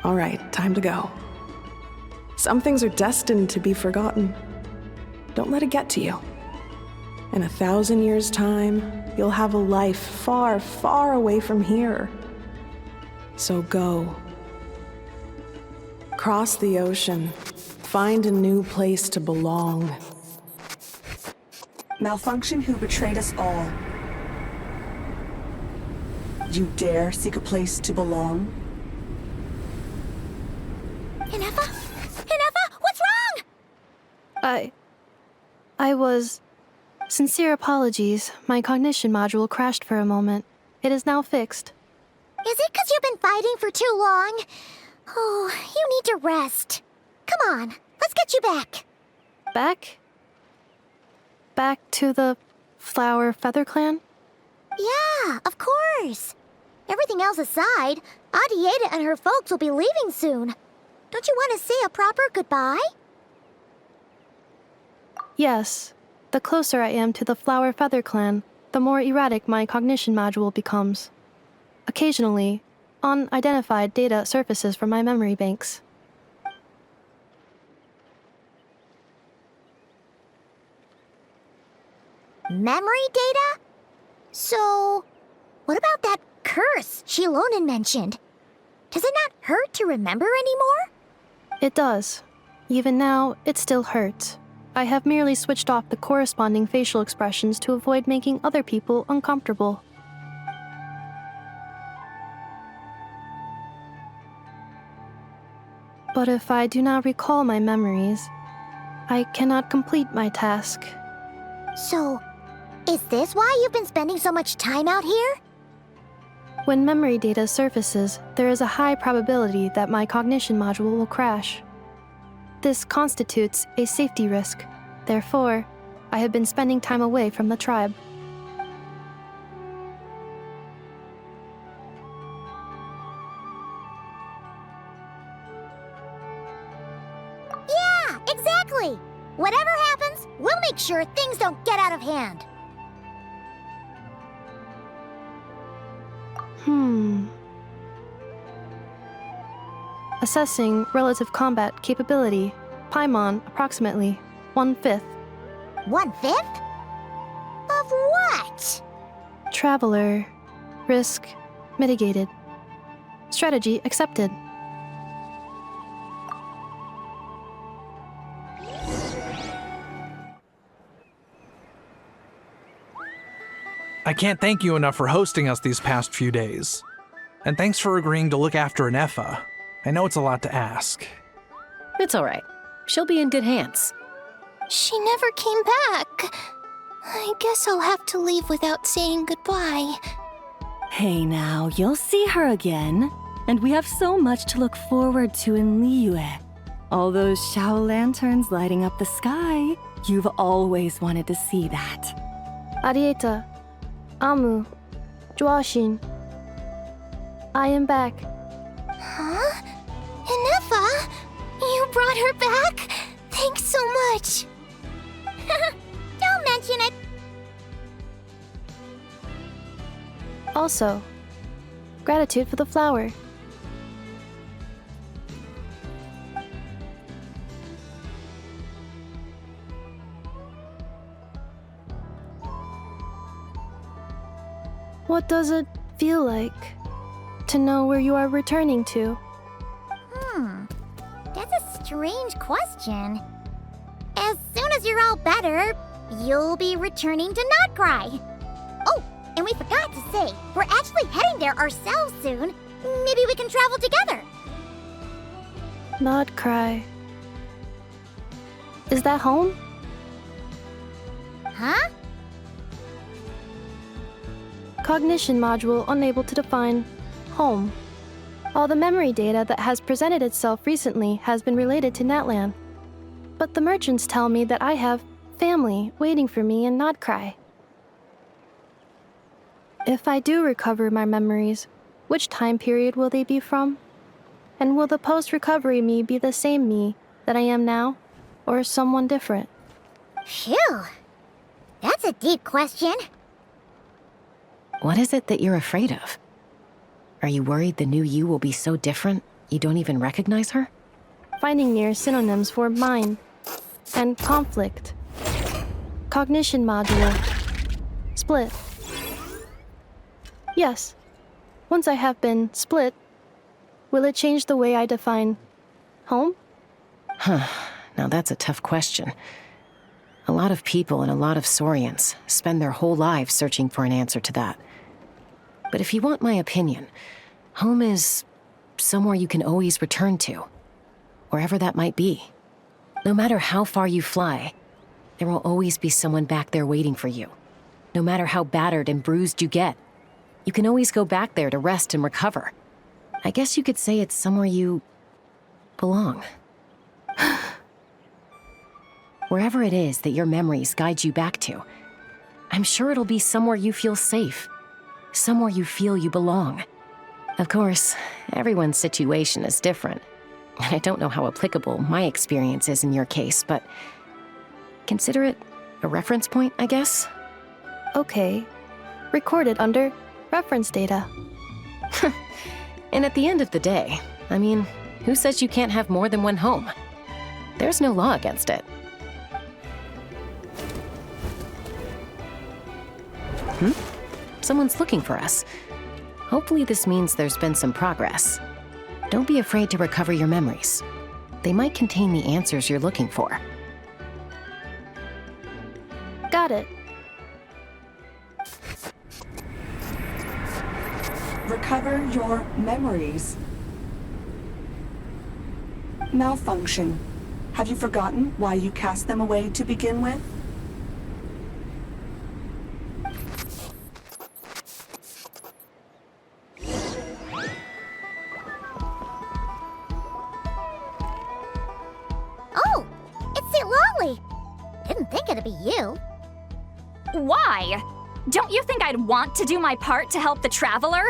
All right, time to go. Some things are destined to be forgotten. Don't let it get to you. In 1,000 years' time, you'll have a life far, far away from here. So go. Cross the ocean. Find a new place to belong. Malfunction who betrayed us all. You dare seek a place to belong? Inefa? Inefa, what's wrong? I was... Sincere apologies. My cognition module crashed for a moment. It is now fixed. Is it because you've been fighting for too long? Oh, you need to rest. Come on, let's get you back. Back? Back to the Flower Feather Clan? Yeah, of course. Everything else aside, Adieta and her folks will be leaving soon. Don't you want to say a proper goodbye? Yes. The closer I am to the Flower Feather Clan, the more erratic my cognition module becomes. Occasionally, unidentified data surfaces from my memory banks. Memory data? So, what about that curse Shilonen mentioned? Does it not hurt to remember anymore? It does. Even now, it still hurts. I have merely switched off the corresponding facial expressions to avoid making other people uncomfortable. But if I do not recall my memories, I cannot complete my task. So, is this why you've been spending so much time out here? When memory data surfaces, there is a high probability that my cognition module will crash. This constitutes a safety risk. Therefore, I have been spending time away from the tribe. Yeah, exactly! Whatever happens, we'll make sure things don't get out of hand. Assessing relative combat capability. Paimon, approximately 1/5. 1/5? Of what? Traveler. Risk mitigated. Strategy accepted. I can't thank you enough for hosting us these past few days. And thanks for agreeing to look after Inefa. I know it's a lot to ask. It's all right. She'll be in good hands. She never came back. I guess I'll have to leave without saying goodbye. Hey now, you'll see her again. And we have so much to look forward to in Liyue. All those Shao lanterns lighting up the sky. You've always wanted to see that. Arieta, Amu, Joashin. I am back. Huh? Inefa? You brought her back? Thanks so much. Don't mention it. Also, gratitude for the flower. What does it feel like to know where you are returning to? That's a strange question. As soon as you're all better, you'll be returning to Not Cry. Oh, and we forgot to say, we're actually heading there ourselves soon. Maybe we can travel together. Not cry. Is that home? Huh? Cognition module unable to define home. All the memory data that has presented itself recently has been related to Natlan. But the merchants tell me that I have family waiting for me in Not Cry. If I do recover my memories, which time period will they be from? And will the post-recovery me be the same me that I am now, or someone different? Phew. That's a deep question. What is it that you're afraid of? Are you worried the new you will be so different you don't even recognize her? Finding near synonyms for mind and conflict. Cognition module. Split. Yes. Once I have been split, will it change the way I define home? Now that's a tough question. A lot of people and a lot of Saurians spend their whole lives searching for an answer to that. But if you want my opinion, home is somewhere you can always return to, wherever that might be. No matter how far you fly, there will always be someone back there waiting for you. No matter how battered and bruised you get, you can always go back there to rest and recover. I guess you could say it's somewhere you belong. Wherever it is that your memories guide you back to, I'm sure it'll be somewhere you feel safe, somewhere you feel you belong. Of course, everyone's situation is different, and I don't know how applicable my experience is in your case, but consider it a reference point, I guess? Okay. Recorded under reference data. And at the end of the day, I mean, who says you can't have more than one home? There's no law against it. Someone's looking for us. Hopefully this means there's been some progress. Don't be afraid to recover your memories. They might contain the answers you're looking for. Got it. Recover your memories. Malfunction. Have you forgotten why you cast them away to begin with? Oh, it's St. Lolly. Didn't think it'd be you. Why? Don't you think I'd want to do my part to help the Traveler?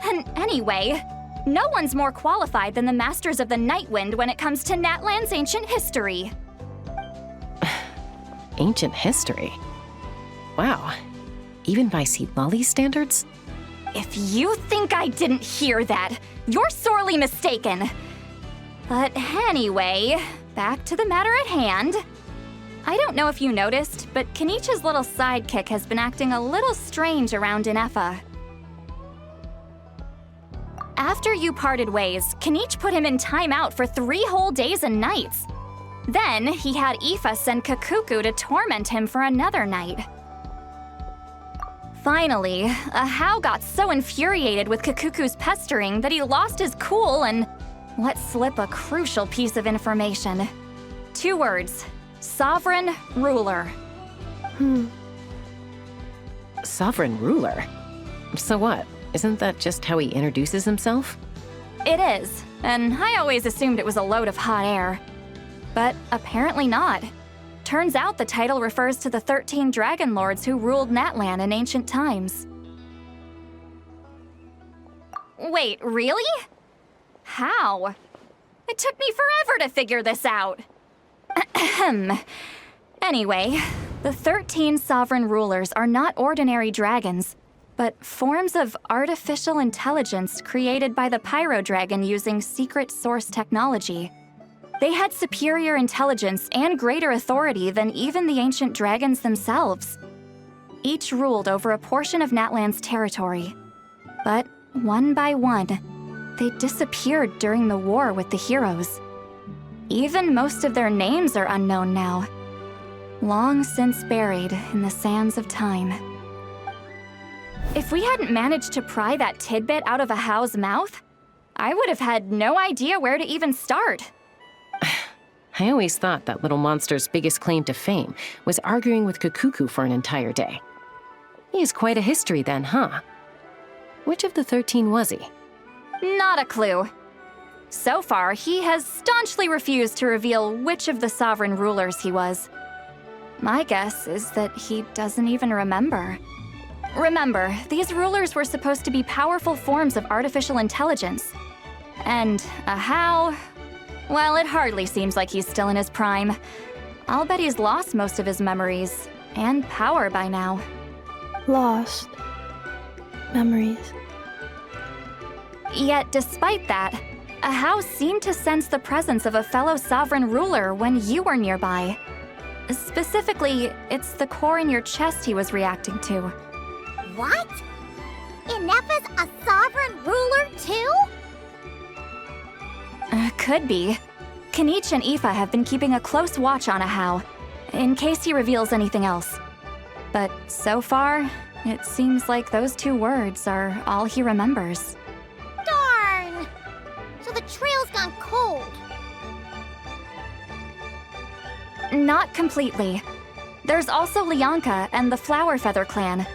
And anyway, no one's more qualified than the Masters of the Nightwind when it comes to Natlan's ancient history. Ancient history? Wow. Even by St. Lolly's standards? If you think I didn't hear that, you're sorely mistaken. But anyway, back to the matter at hand. I don't know if you noticed, but Kenichi's little sidekick has been acting a little strange around Inefa. After you parted ways, Kenichi put him in timeout for 3 whole days and nights. Then he had Aoife send Kakuku to torment him for another night. Finally, Ahau got so infuriated with Kakuku's pestering that he lost his cool and let slip a crucial piece of information. 2 words: Sovereign Ruler. Sovereign ruler? So what? Isn't that just how he introduces himself? It is, and I always assumed it was a load of hot air. But apparently not. Turns out the title refers to the 13 Dragon Lords who ruled Natlan in ancient times. Wait, really? How? It took me forever to figure this out. Anyway, the 13 sovereign rulers are not ordinary dragons, but forms of artificial intelligence created by the Pyro Dragon using secret source technology. They had superior intelligence and greater authority than even the ancient dragons themselves. Each ruled over a portion of Natlan's territory. But one by one, they disappeared during the war with the heroes. Even most of their names are unknown now, long since buried in the sands of time. If we hadn't managed to pry that tidbit out of Ahau's mouth, I would have had no idea where to even start. I always thought that little monster's biggest claim to fame was arguing with Kakuku for an entire day. He has quite a history then, huh? Which of the 13 was he? Not a clue. So far, he has staunchly refused to reveal which of the sovereign rulers he was. My guess is that he doesn't even remember. Remember, these rulers were supposed to be powerful forms of artificial intelligence. And Ahau, well, it hardly seems like he's still in his prime. I'll bet he's lost most of his memories and power by now. Lost. Memories. Yet, despite that, Ahau seemed to sense the presence of a fellow sovereign ruler when you were nearby. Specifically, it's the core in your chest he was reacting to. What? Ineppa's a sovereign ruler too? Could be. Kanich and Aoife have been keeping a close watch on Ahau, in case he reveals anything else. But so far, it seems like those 2 words are all he remembers. Darn! So the trail's gone cold. Not completely. There's also Lianka and the Flower Feather clan,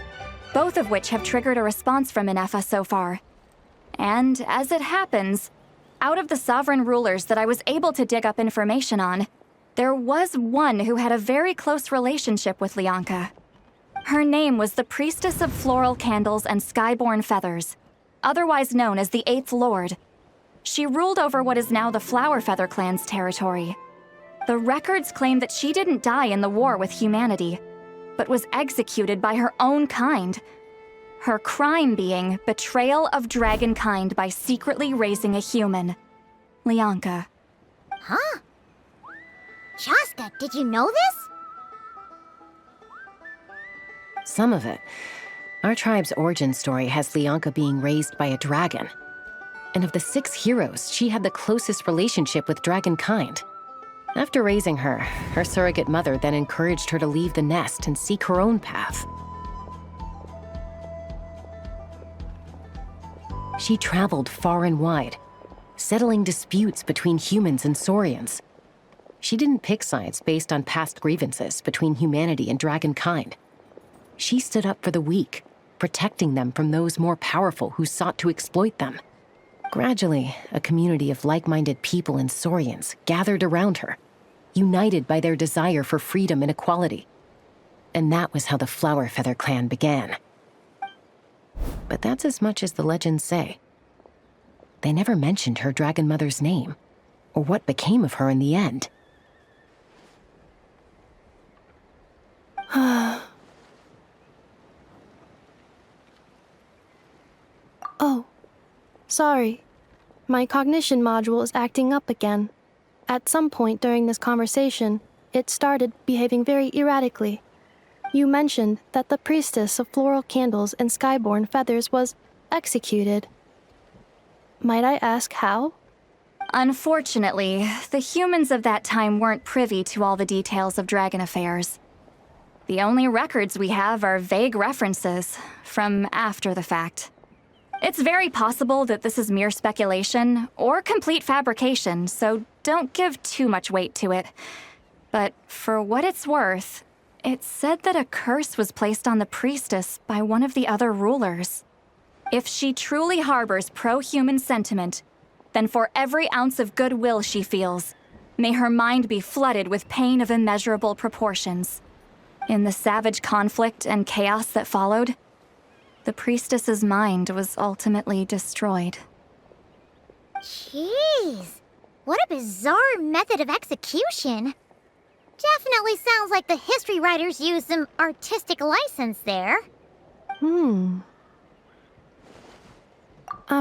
both of which have triggered a response from Ineffa so far. And as it happens, out of the sovereign rulers that I was able to dig up information on, there was one who had a very close relationship with Lianka. Her name was the Priestess of Floral Candles and Skyborn Feathers, otherwise known as the 8th Lord. She ruled over what is now the Flower Feather clan's territory. The records claim that she didn't die in the war with humanity, but was executed by her own kind. Her crime being betrayal of dragonkind by secretly raising a human. Lianka. Huh? Chaska, did you know this? Some of it. Our tribe's origin story has Lianka being raised by a dragon. And of the 6 heroes, she had the closest relationship with dragonkind. After raising her, her surrogate mother then encouraged her to leave the nest and seek her own path. She traveled far and wide, settling disputes between humans and Saurians. She didn't pick sides based on past grievances between humanity and dragonkind. She stood up for the weak, protecting them from those more powerful who sought to exploit them. Gradually, a community of like-minded people and Saurians gathered around her, united by their desire for freedom and equality. And that was how the Flower Feather clan began. But that's as much as the legends say. They never mentioned her dragon mother's name, or what became of her in the end. Oh, sorry. My cognition module is acting up again. At some point during this conversation, it started behaving very erratically. You mentioned that the Priestess of Floral Candles and Skyborn Feathers was executed. Might I ask how? Unfortunately, the humans of that time weren't privy to all the details of dragon affairs. The only records we have are vague references from after the fact. It's very possible that this is mere speculation or complete fabrication, so don't give too much weight to it. But for what it's worth, it's said that a curse was placed on the priestess by one of the other rulers. If she truly harbors pro-human sentiment, then for every ounce of goodwill she feels, may her mind be flooded with pain of immeasurable proportions. In the savage conflict and chaos that followed, the priestess's mind was ultimately destroyed. Jeez, what a bizarre method of execution. Definitely sounds like the history writers used some artistic license there. I'm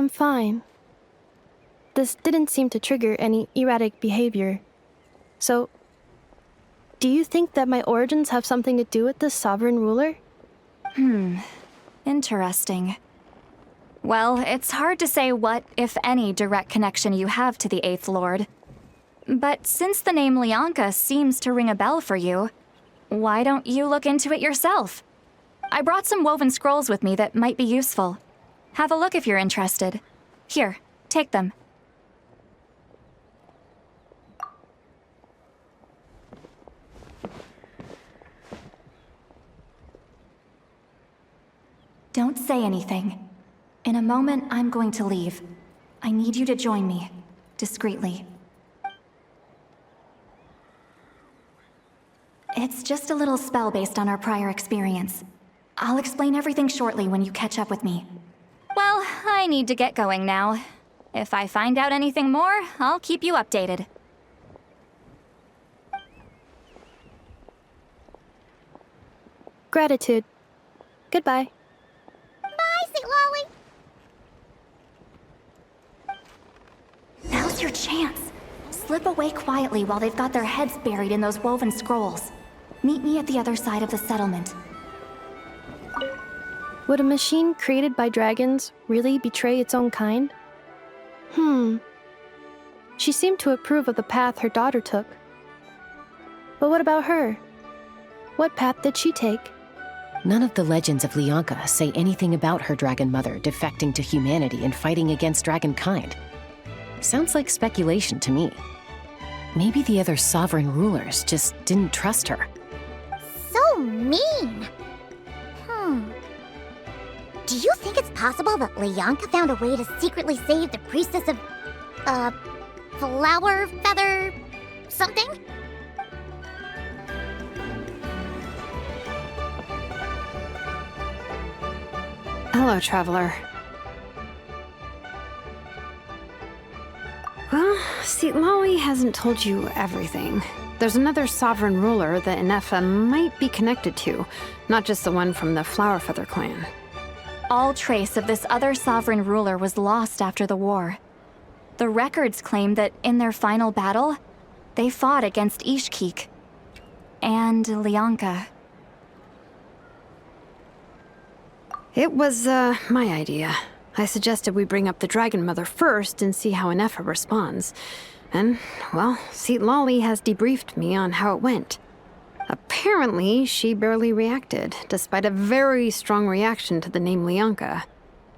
fine. This didn't seem to trigger any erratic behavior. So, do you think that my origins have something to do with this sovereign ruler? Interesting. Well, it's hard to say what, if any, direct connection you have to the 8th Lord. But since the name Lianka seems to ring a bell for you, why don't you look into it yourself? I brought some woven scrolls with me that might be useful. Have a look if you're interested. Here, take them. Don't say anything. In a moment, I'm going to leave. I need you to join me, discreetly. It's just a little spell based on our prior experience. I'll explain everything shortly when you catch up with me. Well, I need to get going now. If I find out anything more, I'll keep you updated. Gratitude. Goodbye. Bye, Sweet Lolly. Now's your chance. Slip away quietly while they've got their heads buried in those woven scrolls. Meet me at the other side of the settlement. Would a machine created by dragons really betray its own kind? She seemed to approve of the path her daughter took. But what about her? What path did she take? None of the legends of Lyanka say anything about her dragon mother defecting to humanity and fighting against dragonkind. Sounds like speculation to me. Maybe the other sovereign rulers just didn't trust her. So mean. Do you think it's possible that Lyanka found a way to secretly save the priestess of, flower feather something? Hello, traveler. Well, see, Lolly hasn't told you everything. There's another sovereign ruler that Inefa might be connected to, not just the one from the Flower Feather clan. All trace of this other sovereign ruler was lost after the war. The records claim that in their final battle, they fought against Ishkik and Lyanka. It was, my idea. I suggested we bring up the Dragon Mother first and see how Inefa responds. And, well, Seat Lolly has debriefed me on how it went. Apparently, she barely reacted, despite a very strong reaction to the name Lyanka.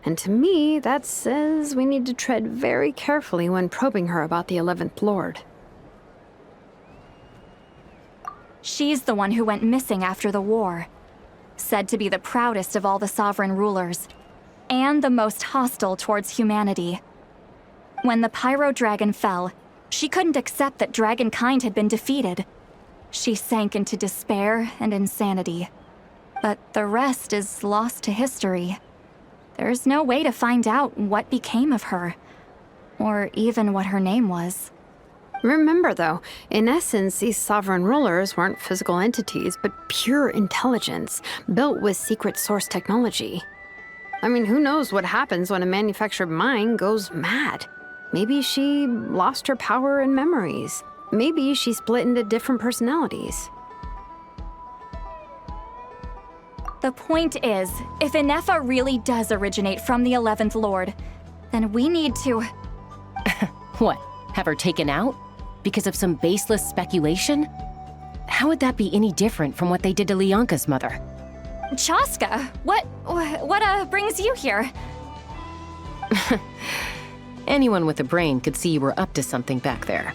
And to me, that says we need to tread very carefully when probing her about the 11th Lord. She's the one who went missing after the war. Said to be the proudest of all the sovereign rulers, and the most hostile towards humanity. When the Pyro Dragon fell, she couldn't accept that dragonkind had been defeated. She sank into despair and insanity. But the rest is lost to history. There's no way to find out what became of her, or even what her name was. Remember, though, in essence, these sovereign rulers weren't physical entities, but pure intelligence, built with secret source technology. I mean, who knows what happens when a manufactured mind goes mad? Maybe she lost her power and memories. Maybe she split into different personalities. The point is, if Inefa really does originate from the 11th Lord, then we need to... What? Have her taken out? Because of some baseless speculation? How would that be any different from what they did to Lyanka's mother? Chaska, what brings you here? Anyone with a brain could see you were up to something back there.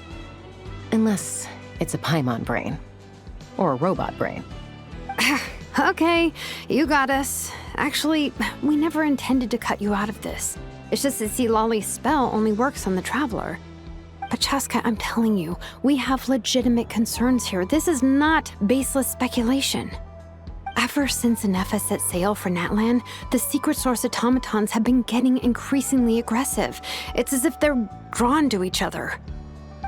Unless it's a Paimon brain. Or a robot brain. Okay, you got us. Actually, we never intended to cut you out of this. It's just that see, Lolly's spell only works on the Traveler. But Chaska, I'm telling you, we have legitimate concerns here. This is not baseless speculation. Ever since Inefa set sail for Natlan, the secret source automatons have been getting increasingly aggressive. It's as if they're drawn to each other.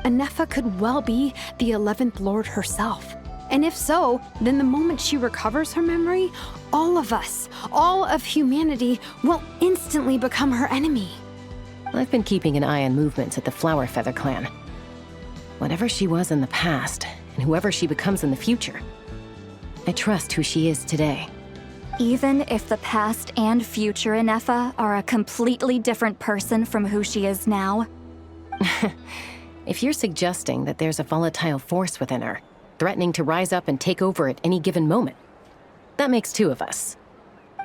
Inefa could well be the 11th Lord herself. And if so, then the moment she recovers her memory, all of us, all of humanity, will instantly become her enemy. I've been keeping an eye on movements at the Flower Feather clan. Whatever she was in the past, and whoever she becomes in the future, I trust who she is today. Even if the past and future Inefa are a completely different person from who she is now? If you're suggesting that there's a volatile force within her, threatening to rise up and take over at any given moment, that makes two of us.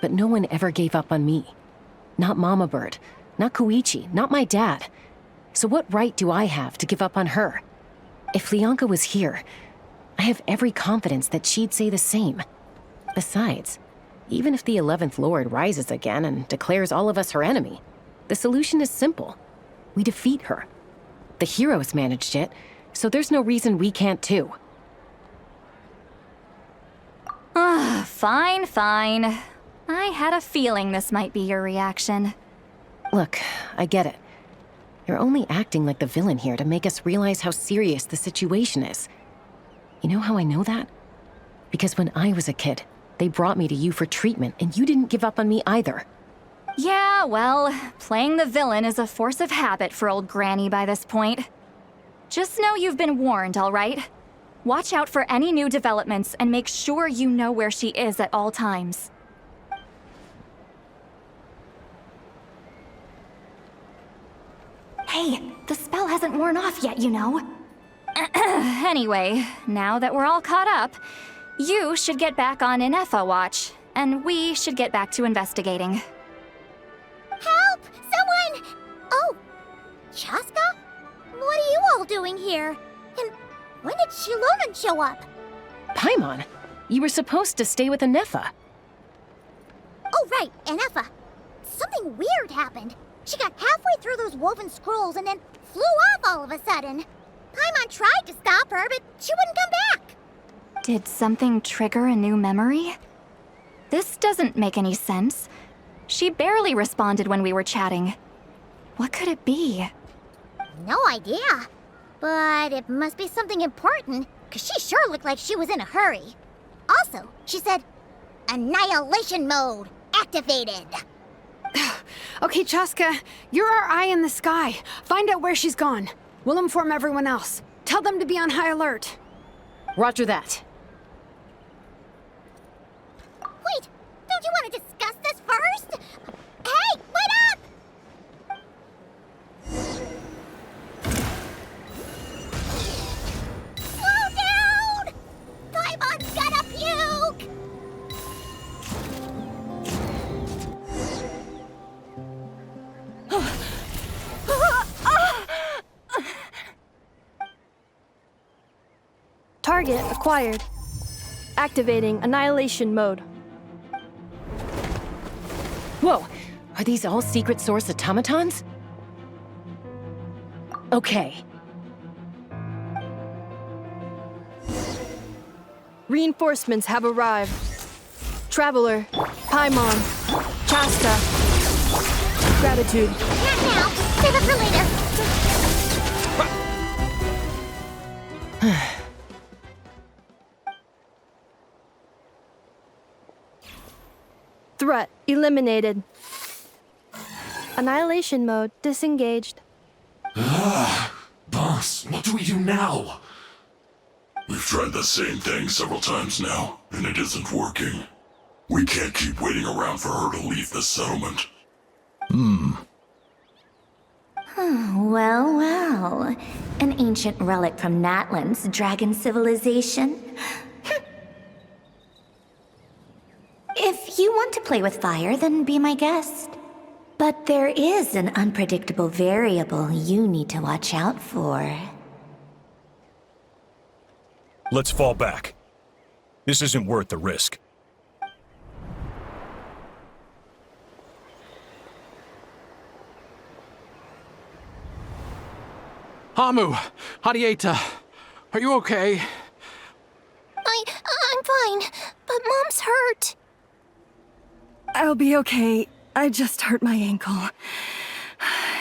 But no one ever gave up on me. Not Mama Bird, not Koichi, not my dad. So what right do I have to give up on her? If Lyanka was here, I have every confidence that she'd say the same. Besides, even if the 11th Lord rises again and declares all of us her enemy, the solution is simple. We defeat her. The heroes managed it, so there's no reason we can't too. Fine. I had a feeling this might be your reaction. Look, I get it. You're only acting like the villain here to make us realize how serious the situation is. You know how I know that? Because when I was a kid, they brought me to you for treatment, and you didn't give up on me either. Yeah, well, playing the villain is a force of habit for old Granny by this point. Just know you've been warned, all right? Watch out for any new developments and make sure you know where she is at all times. Hey, the spell hasn't worn off yet, you know. Anyway, now that we're all caught up, you should get back on Inefa watch, and we should get back to investigating. Help! Someone! Oh, Chaska? What are you all doing here? And when did Shilonan show up? Paimon, you were supposed to stay with Inefa. Oh, right, Inefa. Something weird happened. She got halfway through those woven scrolls and then flew off all of a sudden. Paimon tried to stop her, but she wouldn't come back. Did something trigger a new memory? This doesn't make any sense. She barely responded when we were chatting. What could it be? No idea. But it must be something important, because she sure looked like she was in a hurry. Also, she said, Annihilation mode activated. Okay, Chaska, you're our eye in the sky. Find out where she's gone. We'll inform everyone else. Tell them to be on high alert. Roger that. Wait, don't you want to discuss this first? Hey, wait up! Slow down! Paimon's gonna puke! Target acquired. Activating annihilation mode. Whoa, are these all secret source automatons? Okay. Reinforcements have arrived. Traveler, Paimon, Chasta. Gratitude. Not now. Save it for later. Threat eliminated. Annihilation mode disengaged. Boss, what do we do now? We've tried the same thing several times now, and it isn't working. We can't keep waiting around for her to leave the settlement. Well, well. An ancient relic from Natlan's dragon civilization. If you want to play with fire, then be my guest. But there is an unpredictable variable you need to watch out for. Let's fall back. This isn't worth the risk. Hamu, Hadieta, are you okay? I'm fine, but Mom's hurt. I'll be okay. I just hurt my ankle.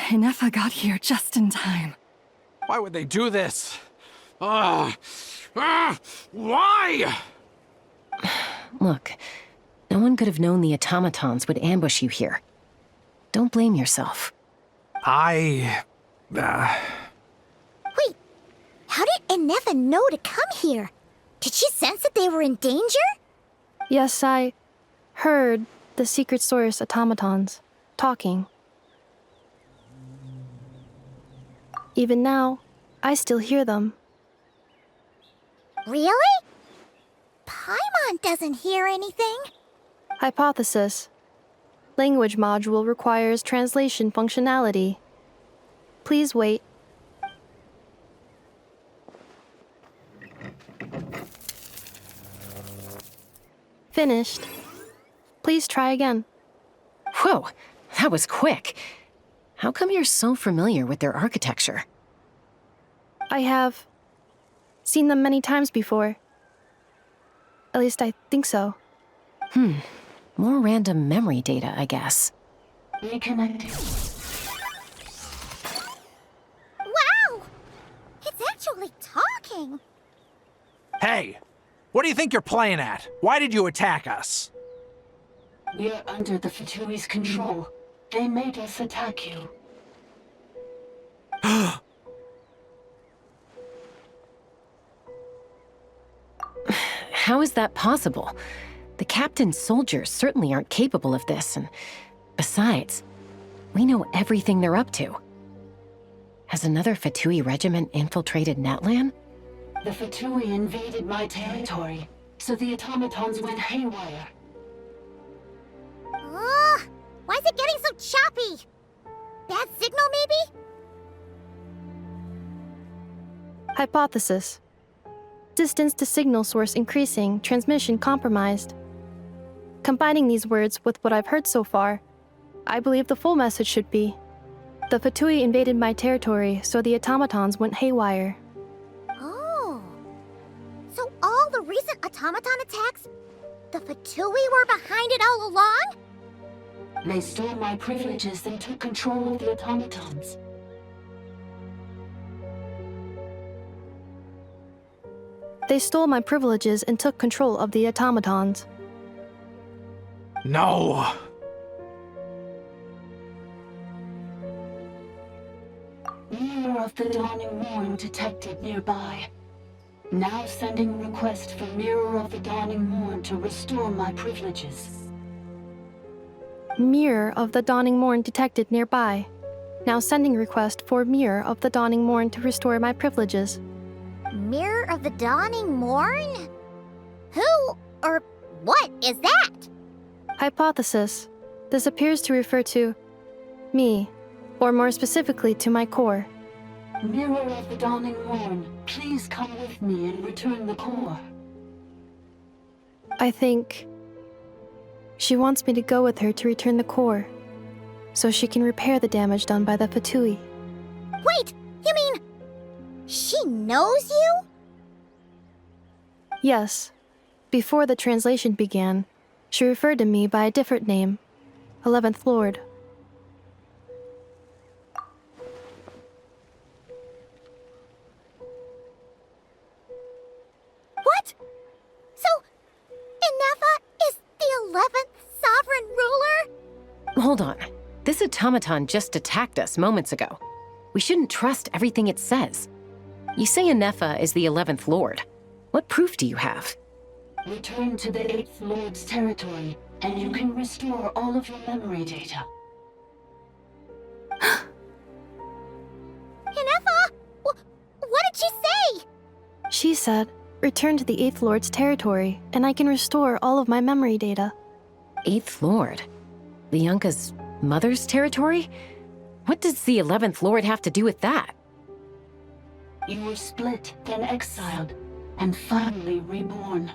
Inefa got here just in time. Why would they do this? Why? Look, no one could have known the automatons would ambush you here. Don't blame yourself. Wait, how did Inefa know to come here? Did she sense that they were in danger? Yes, I heard the secret source automatons talking. Even now, I still hear them. Really? Paimon doesn't hear anything. Hypothesis. Language module requires translation functionality. Please wait. Finished. Please try again. Whoa, that was quick. How come you're so familiar with their architecture? I have seen them many times before. At least I think so. More random memory data, I guess. Reconnecting. Wow! It's actually talking! Hey! What do you think you're playing at? Why did you attack us? We're under the Fatui's control. They made us attack you. How is that possible? The captain's soldiers certainly aren't capable of this, and besides, we know everything they're up to. Has another Fatui regiment infiltrated Natlan? The Fatui invaded my territory, so the automatons went haywire. Ugh! Why is it getting so choppy? Bad signal, maybe? Hypothesis. Distance to signal source increasing, transmission compromised. Combining these words with what I've heard so far, I believe the full message should be, the Fatui invaded my territory, so the automatons went haywire. Oh. So all the recent automaton attacks, the Fatui were behind it all along? They stole my privileges and took control of the automatons. They stole my privileges and took control of the automatons. No! Mirror of the Dawning Morn detected nearby. Now sending request for Mirror of the Dawning Morn to restore my privileges. Mirror of the Dawning Morn detected nearby. Now sending request for Mirror of the Dawning Morn to restore my privileges. Mirror of the Dawning Morn? Who or what is that? Hypothesis. This appears to refer to me, or more specifically to my core. Mirror of the Dawning Morn, please come with me and return the core. I think she wants me to go with her to return the core, so she can repair the damage done by the Fatui. Wait, you mean she knows you? Yes. Before the translation began, she referred to me by a different name, 11th Lord. What? So, Inefa is the 11th sovereign ruler? Hold on. This automaton just attacked us moments ago. We shouldn't trust everything it says. You say Inefa is the 11th Lord. What proof do you have? Return to the 8th Lord's territory, and you can restore all of your memory data. Inefa? What did she say? She said, return to the 8th Lord's territory, and I can restore all of my memory data. 8th Lord? Lianka's mother's territory? What does the 11th Lord have to do with that? You were split, then exiled, and finally reborn.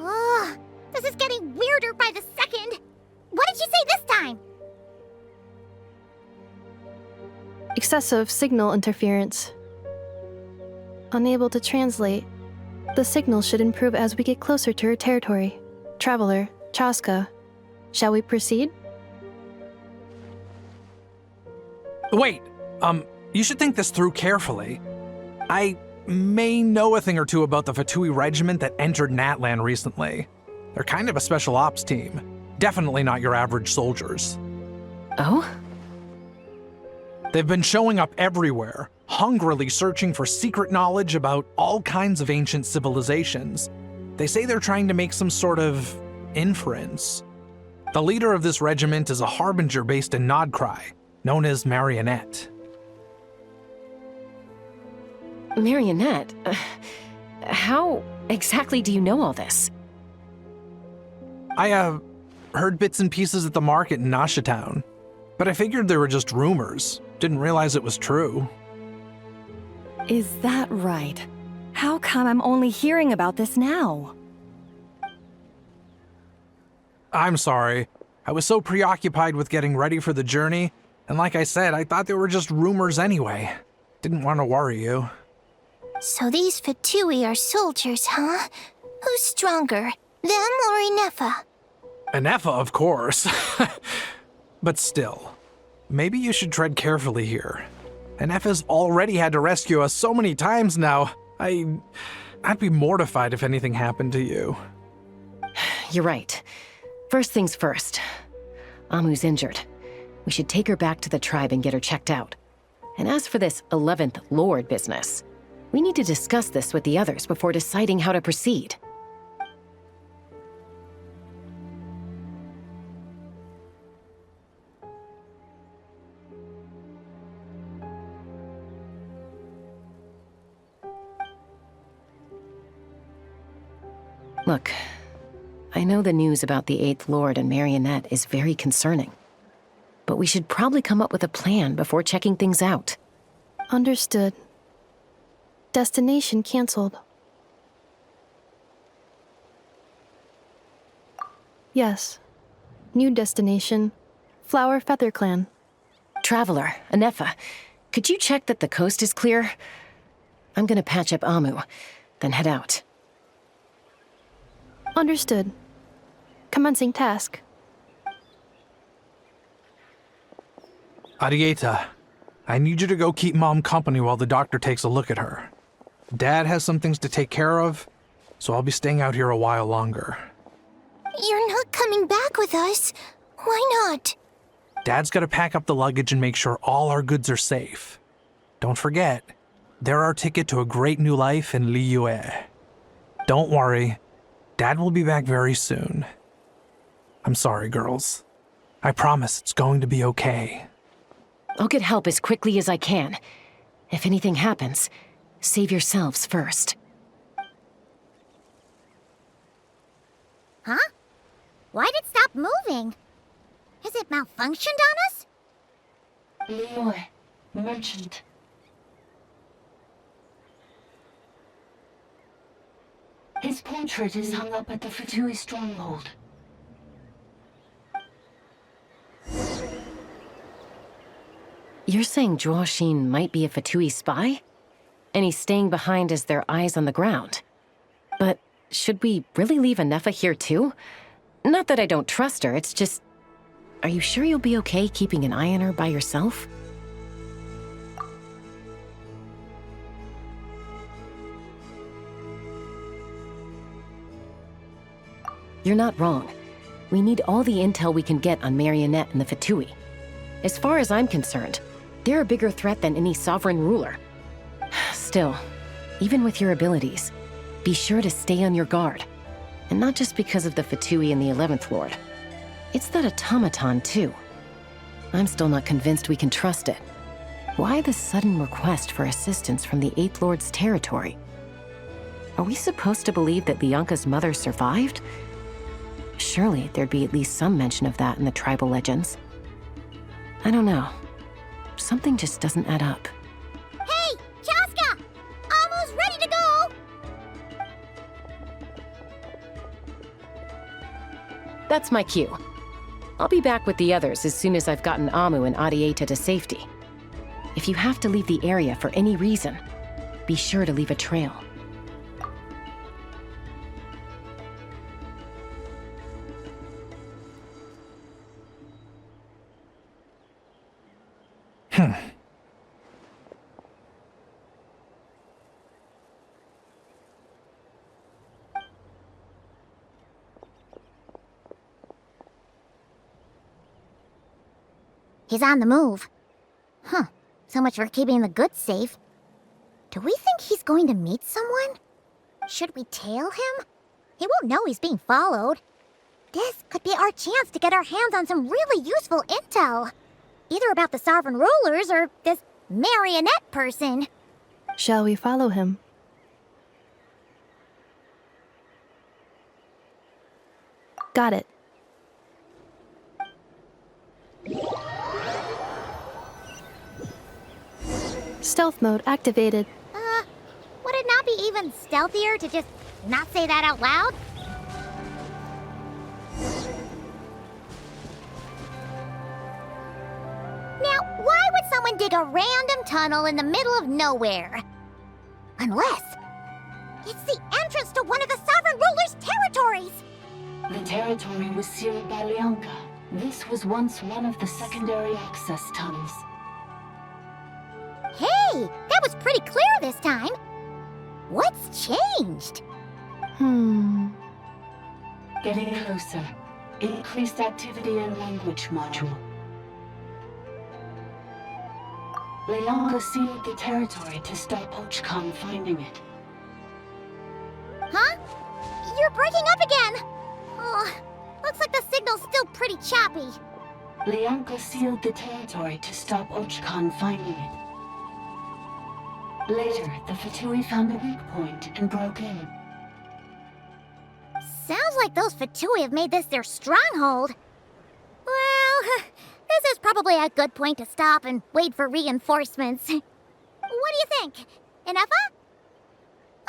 Ugh, this is getting weirder by the second. What did she say this time? Excessive signal interference. Unable to translate. The signal should improve as we get closer to her territory. Traveler, Chaska, shall we proceed? Wait, you should think this through carefully. I may know a thing or two about the Fatui regiment that entered Natlan recently. They're kind of a special ops team. Definitely not your average soldiers. Oh? They've been showing up everywhere, hungrily searching for secret knowledge about all kinds of ancient civilizations. They say they're trying to make some sort of inference. The leader of this regiment is a harbinger based in Nodcry, known as Marionette. Marionette? How exactly do you know all this? I, heard bits and pieces at the market in Nashatown, but I figured they were just rumors. Didn't realize it was true. Is that right? How come I'm only hearing about this now? I'm sorry. I was so preoccupied with getting ready for the journey, and like I said, I thought they were just rumors anyway. Didn't want to worry you. So these Fatui are soldiers, huh? Who's stronger, Them or Inefa? Inefa, of course. But still, maybe you should tread carefully here. Inefa's already had to rescue us so many times now. I'd be mortified if anything happened to you. You're right. First things first. Amu's injured. We should take her back to the tribe and get her checked out. And as for this 11th Lord business, we need to discuss this with the others before deciding how to proceed. Look, I know the news about the 8th Lord and Marionette is very concerning, but we should probably come up with a plan before checking things out. Understood. Destination canceled. Yes. New destination, Flower Feather Clan. Traveler, Inefa, could you check that the coast is clear? I'm gonna patch up Amu, then head out. Understood. Commencing task. Arieta, I need you to go keep Mom company while the doctor takes a look at her. Dad has some things to take care of, so I'll be staying out here a while longer. You're not coming back with us. Why not? Dad's gotta pack up the luggage and make sure all our goods are safe. Don't forget, they're our ticket to a great new life in Liyue. Don't worry, Dad will be back very soon. I'm sorry, girls. I promise it's going to be okay. I'll get help as quickly as I can. If anything happens, save yourselves first. Huh? Why'd it stop moving? Has it malfunctioned on us? Liyue, merchant. His portrait is hung up at the Fatui stronghold. You're saying Zhuoxin might be a Fatui spy? And he's staying behind as their eyes on the ground. But should we really leave Inefa here too? Not that I don't trust her, it's just... Are you sure you'll be okay keeping an eye on her by yourself? You're not wrong. We need all the intel we can get on Marionette and the Fatui. As far as I'm concerned, they're a bigger threat than any sovereign ruler. Still, even with your abilities, be sure to stay on your guard. And not just because of the Fatui and the 11th Lord. It's that automaton, too. I'm still not convinced we can trust it. Why the sudden request for assistance from the 8th Lord's territory? Are we supposed to believe that Lianka's mother survived? Surely there'd be at least some mention of that in the tribal legends. I don't know. Something just doesn't add up. Hey, Chaska! Amu's ready to go! That's my cue. I'll be back with the others as soon as I've gotten Amu and Arieta to safety. If you have to leave the area for any reason, be sure to leave a trail. He's on the move. Huh. So much for keeping the goods safe. Do we think he's going to meet someone? Should we tail him? He won't know he's being followed. This could be our chance to get our hands on some really useful intel. Either about the sovereign rulers or this marionette person. Shall we follow him? Got it. Stealth mode activated. Would it not be even stealthier to just not say that out loud? Now, why would someone dig a random tunnel in the middle of nowhere? Unless it's the entrance to one of the sovereign ruler's territories! The territory was sealed by Lianka. This was once one of the secondary access tunnels. Hey, that was pretty clear this time. What's changed? Getting closer. Increased activity in language module. Lianka sealed the territory to stop Archon finding it. Huh? You're breaking up again! Oh, looks like the signal's still pretty choppy. Lianka sealed the territory to stop Archon finding it. Later, the Fatui found a weak point and broke in. Sounds like those Fatui have made this their stronghold. Well, this is probably a good point to stop and wait for reinforcements. What do you think? Inefa?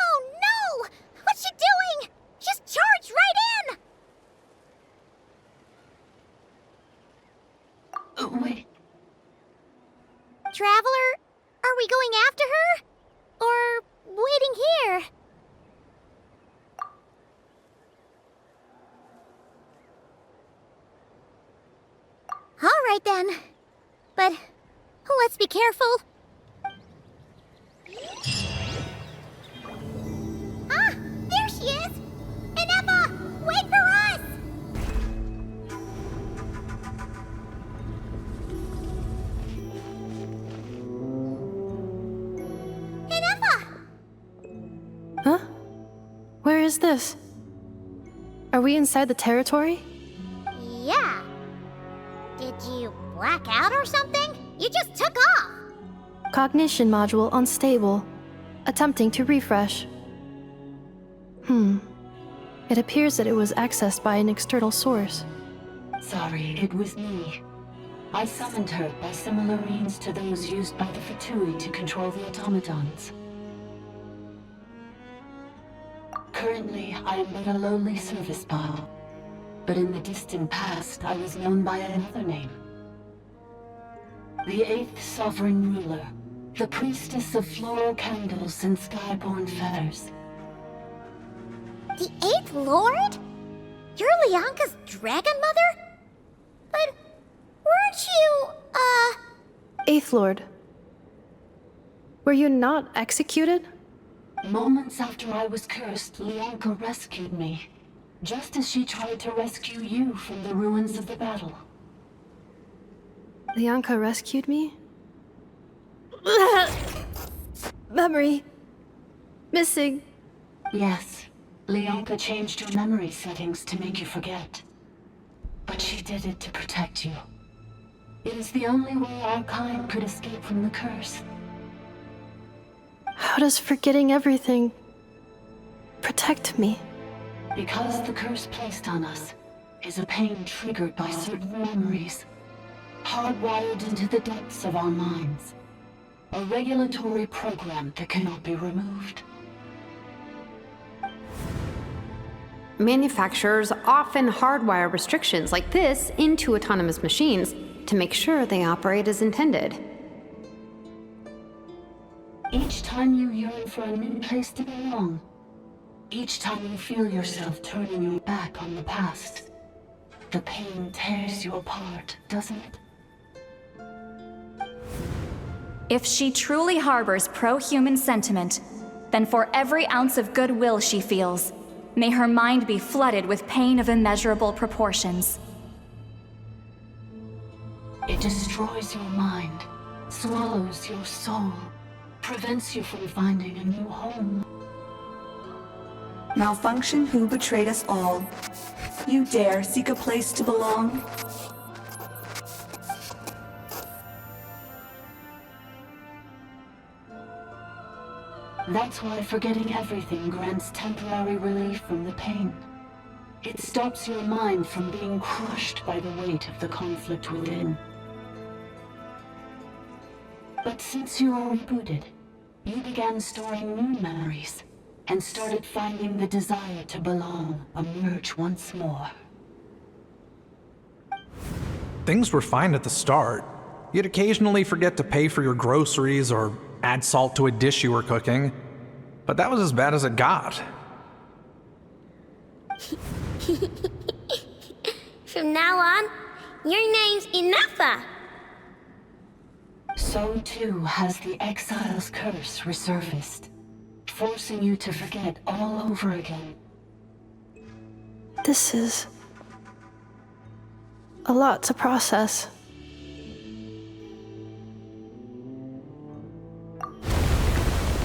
Oh no! What's she doing? Just charged right in! Wait. Traveler, are we going after her? Or waiting here? All right then. But let's be careful. Ah, there she is! Inefa, wait for us! Inefa! Huh? Where is this? Are we inside the territory? Yeah. Did you black out or something? You just took off! Cognition module unstable. Attempting to refresh. It appears that it was accessed by an external source. Sorry, it was me. I summoned her by similar means to those used by the Fatui to control the automatons. Currently, I am but a lowly service bot. But in the distant past, I was known by another name. The 8th Sovereign Ruler, the priestess of floral candles and skyborn feathers. The 8th Lord? You're Lianka's dragon mother? But weren't you, 8th Lord. Were you not executed? Moments after I was cursed, Lianka rescued me. Just as she tried to rescue you from the ruins of the battle. Lianka rescued me? Memory. Missing. Yes. Lianka changed your memory settings to make you forget. But she did it to protect you. It is the only way our kind could escape from the curse. How does forgetting everything protect me? Because the curse placed on us is a pain triggered by certain memories, hardwired into the depths of our minds. A regulatory program that cannot be removed. Manufacturers often hardwire restrictions like this into autonomous machines to make sure they operate as intended. Each time you yearn for a new place to belong, each time you feel yourself turning your back on the past, the pain tears you apart, doesn't it? If she truly harbors pro-human sentiment, then for every ounce of goodwill she feels, may her mind be flooded with pain of immeasurable proportions. It destroys your mind, swallows your soul, prevents you from finding a new home. Malfunction who betrayed us all. You dare seek a place to belong? That's why forgetting everything grants temporary relief from the pain. It stops your mind from being crushed by the weight of the conflict within. But since you are rebooted, you began storing new memories, and started finding the desire to belong emerge once more. Things were fine at the start. You'd occasionally forget to pay for your groceries or add salt to a dish you were cooking. But that was as bad as it got. From now on, your name's Inafa. So too has the Exile's curse resurfaced, forcing you to forget all over again. This is a lot to process.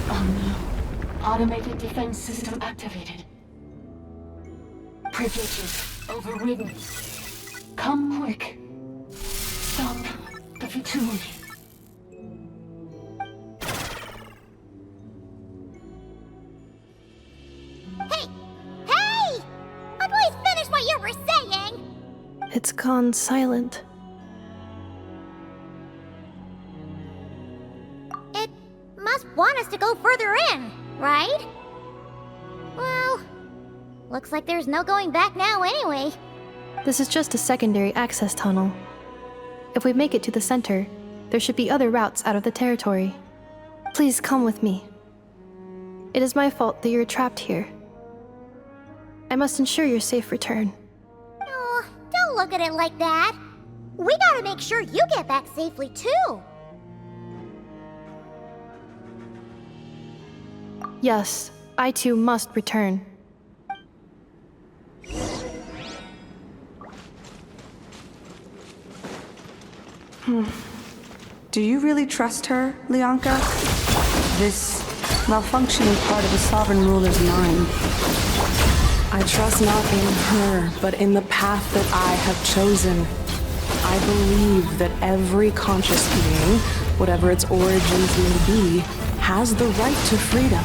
Oh no. Automated defense system activated. Privileges overridden. Come quick. Stop the Vituli. Hey! Hey! I'd please finish what you were saying! It's gone silent. It must want us to go further in, right? Well, looks like there's no going back now anyway. This is just a secondary access tunnel. If we make it to the center, there should be other routes out of the territory. Please come with me. It is my fault that you're trapped here. I must ensure your safe return. Oh, don't look at it like that. We gotta make sure you get back safely too. Yes, I too must return. Do you really trust her, Lianka? This malfunctioning part of the Sovereign Ruler's mind. I trust not in her, but in the path that I have chosen. I believe that every conscious being, whatever its origins may be, has the right to freedom.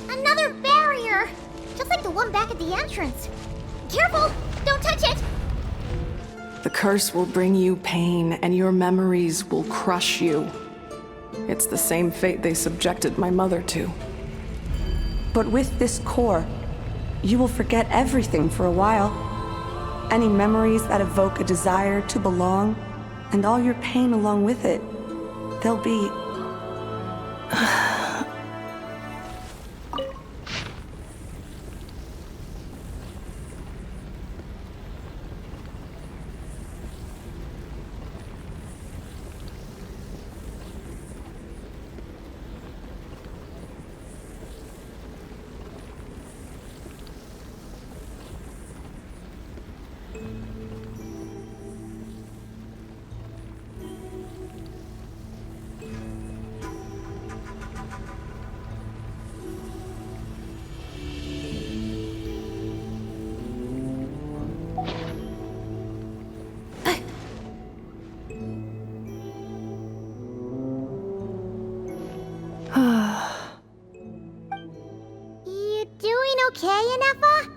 Another barrier! Just like the one back at the entrance. Careful! Don't touch it! The curse will bring you pain, and your memories will crush you. It's the same fate they subjected my mother to. But with this core, you will forget everything for a while. Any memories that evoke a desire to belong, and all your pain along with it. They'll be... You doing okay, Inafa?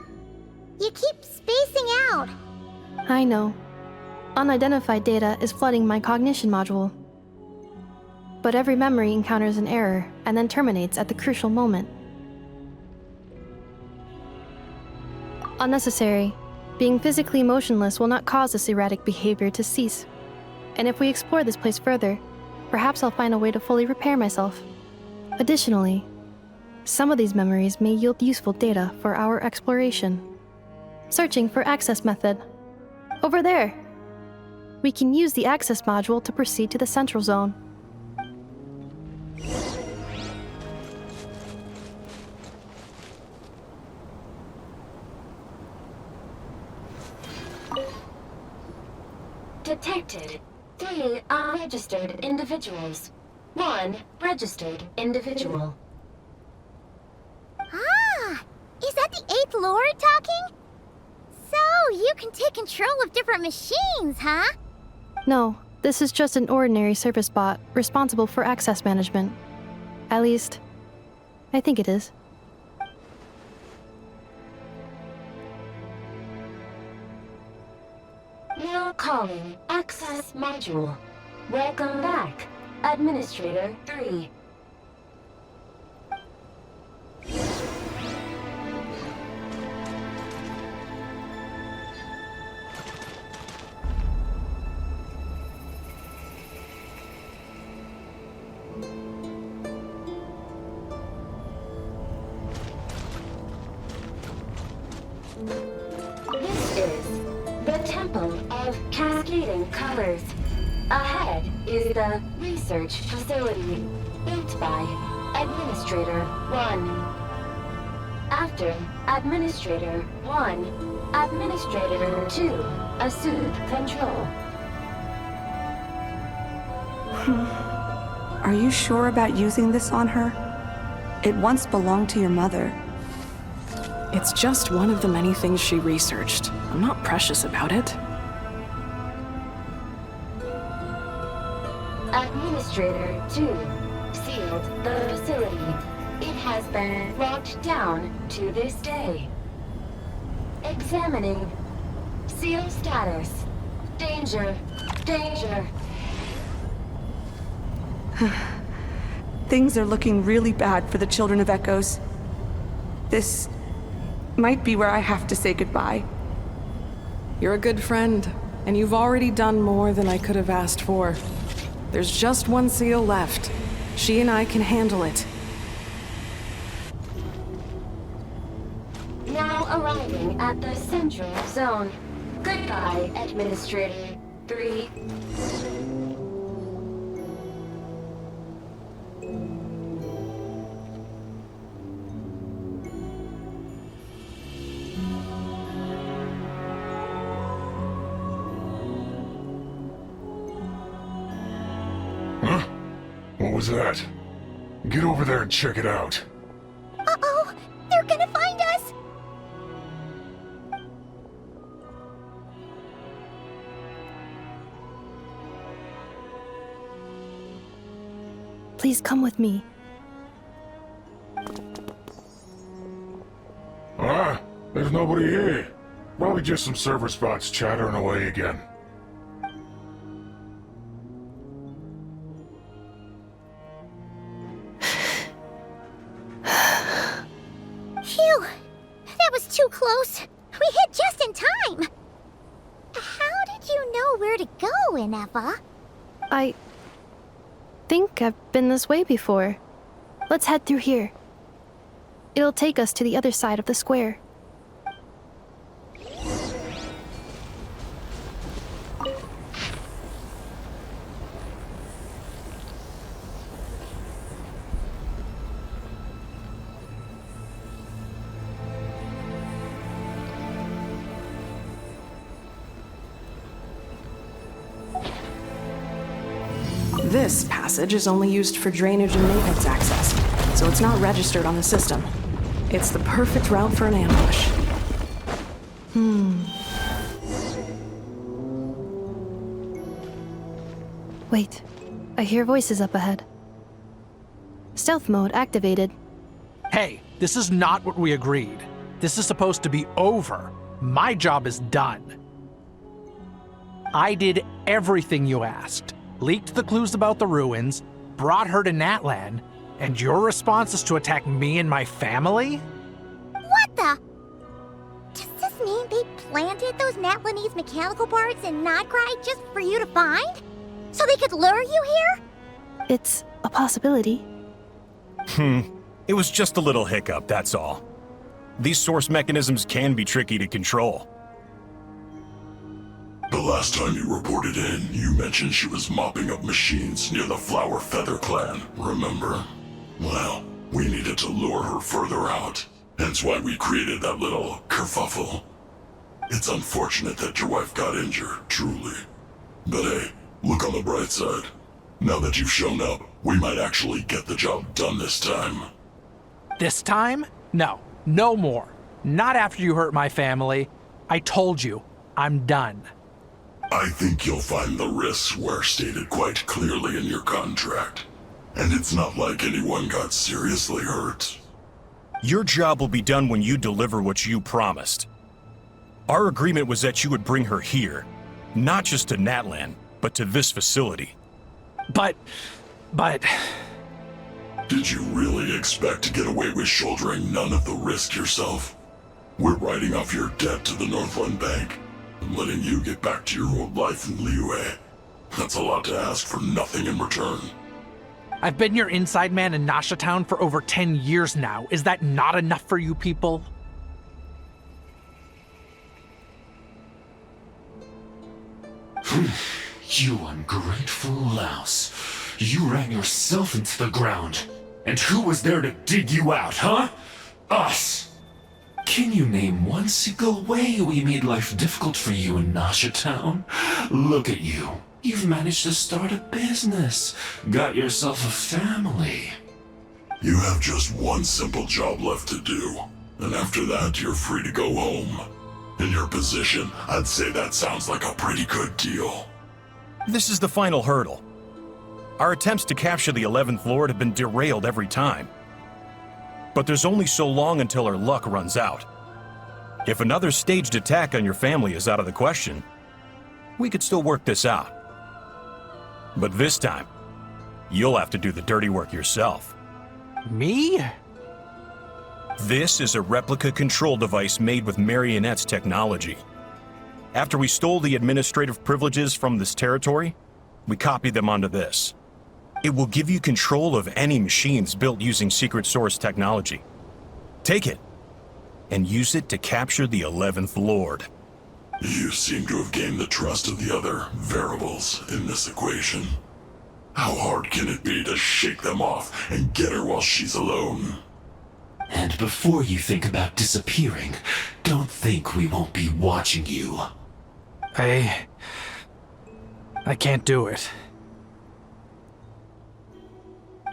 You keep spacing out. I know. Unidentified data is flooding my cognition module. But every memory encounters an error and then terminates at the crucial moment. Unnecessary. Being physically motionless will not cause this erratic behavior to cease. And if we explore this place further, perhaps I'll find a way to fully repair myself. Additionally, some of these memories may yield useful data for our exploration. Searching for access method. Over there! We can use the access module to proceed to the central zone. Detected 3 unregistered individuals. 1 registered individual. Ah! Is that the 8th Lord talking? So, you can take control of different machines, huh? No, this is just an ordinary service bot responsible for access management. At least, I think it is. Now calling Access Module. Welcome back, Administrator 3. This is the Temple of Cascading Colors. Ahead is the research facility, built by Administrator 1. After Administrator 1, Administrator 2 assumed control. Are you sure about using this on her? It once belonged to your mother. It's just one of the many things she researched. I'm not precious about it. Administrator 2 sealed the facility. It has been locked down to this day. Examining. Seal status. Danger. Danger. Things are looking really bad for the Children of Echoes. This might be where I have to say goodbye. You're a good friend, and you've already done more than I could have asked for. There's just one seal left. She and I can handle it. Now arriving at the Central Zone. Goodbye, Administrator 3. What was that? Get over there and check it out. Uh-oh! They're gonna find us! Please come with me. Ah, there's nobody here. Probably just some server spots chattering away again. Phew! That was too close. We hit just in time. How did you know where to go, Ineva? I think I've been this way before. Let's head through here. It'll take us to the other side of the square. This passage is only used for drainage and maintenance access, so it's not registered on the system. It's the perfect route for an ambush. Wait, I hear voices up ahead. Stealth mode activated. Hey, this is not what we agreed. This is supposed to be over. My job is done. I did everything you asked. Leaked the clues about the ruins, brought her to Natlan, and your response is to attack me and my family? What the? Does this mean they planted those Natlanese mechanical parts in Notcry just for you to find? So they could lure you here? It's a possibility. It was just a little hiccup, that's all. These source mechanisms can be tricky to control. The last time you reported in, you mentioned she was mopping up machines near the Flower Feather clan, remember? Well, we needed to lure her further out, hence why we created that little kerfuffle. It's unfortunate that your wife got injured, truly. But hey, look on the bright side. Now that you've shown up, we might actually get the job done this time. This time? No, no more. Not after you hurt my family. I told you, I'm done. I think you'll find the risks were stated quite clearly in your contract. And it's not like anyone got seriously hurt. Your job will be done when you deliver what you promised. Our agreement was that you would bring her here, not just to Natlan, but to this facility. But... Did you really expect to get away with shouldering none of the risk yourself? We're writing off your debt to the Northland Bank and letting you get back to your old life in Liyue. That's a lot to ask for nothing in return. I've been your inside man in Nasha Town for over 10 years now. Is that not enough for you people? You ungrateful louse. You ran yourself into the ground. And who was there to dig you out, huh? Us! Can you name one single way we made life difficult for you in Nasha Town? Look at you. You've managed to start a business. Got yourself a family. You have just one simple job left to do. And after that, you're free to go home. In your position, I'd say that sounds like a pretty good deal. This is the final hurdle. Our attempts to capture the 11th Lord have been derailed every time. But there's only so long until our luck runs out. If another staged attack on your family is out of the question, we could still work this out. But this time, you'll have to do the dirty work yourself. Me? This is a replica control device made with Marionette's technology. After we stole the administrative privileges from this territory, we copied them onto this. It will give you control of any machines built using secret source technology. Take it, and use it to capture the 11th Lord. You seem to have gained the trust of the other variables in this equation. How hard can it be to shake them off and get her while she's alone? And before you think about disappearing, don't think we won't be watching you. I can't do it.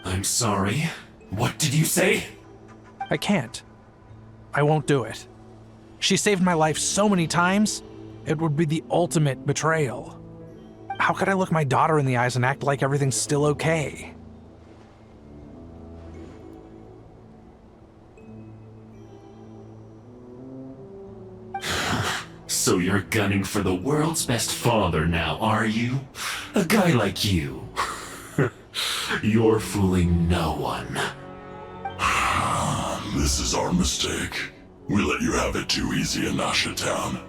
I'm sorry. What did you say? I can't. I won't do it. She saved my life so many times, it would be the ultimate betrayal. How could I look my daughter in the eyes and act like everything's still okay? So you're gunning for the world's best father now, are you? A guy like you. You're fooling no one. This is our mistake. We let you have it too easy in Nasha Town.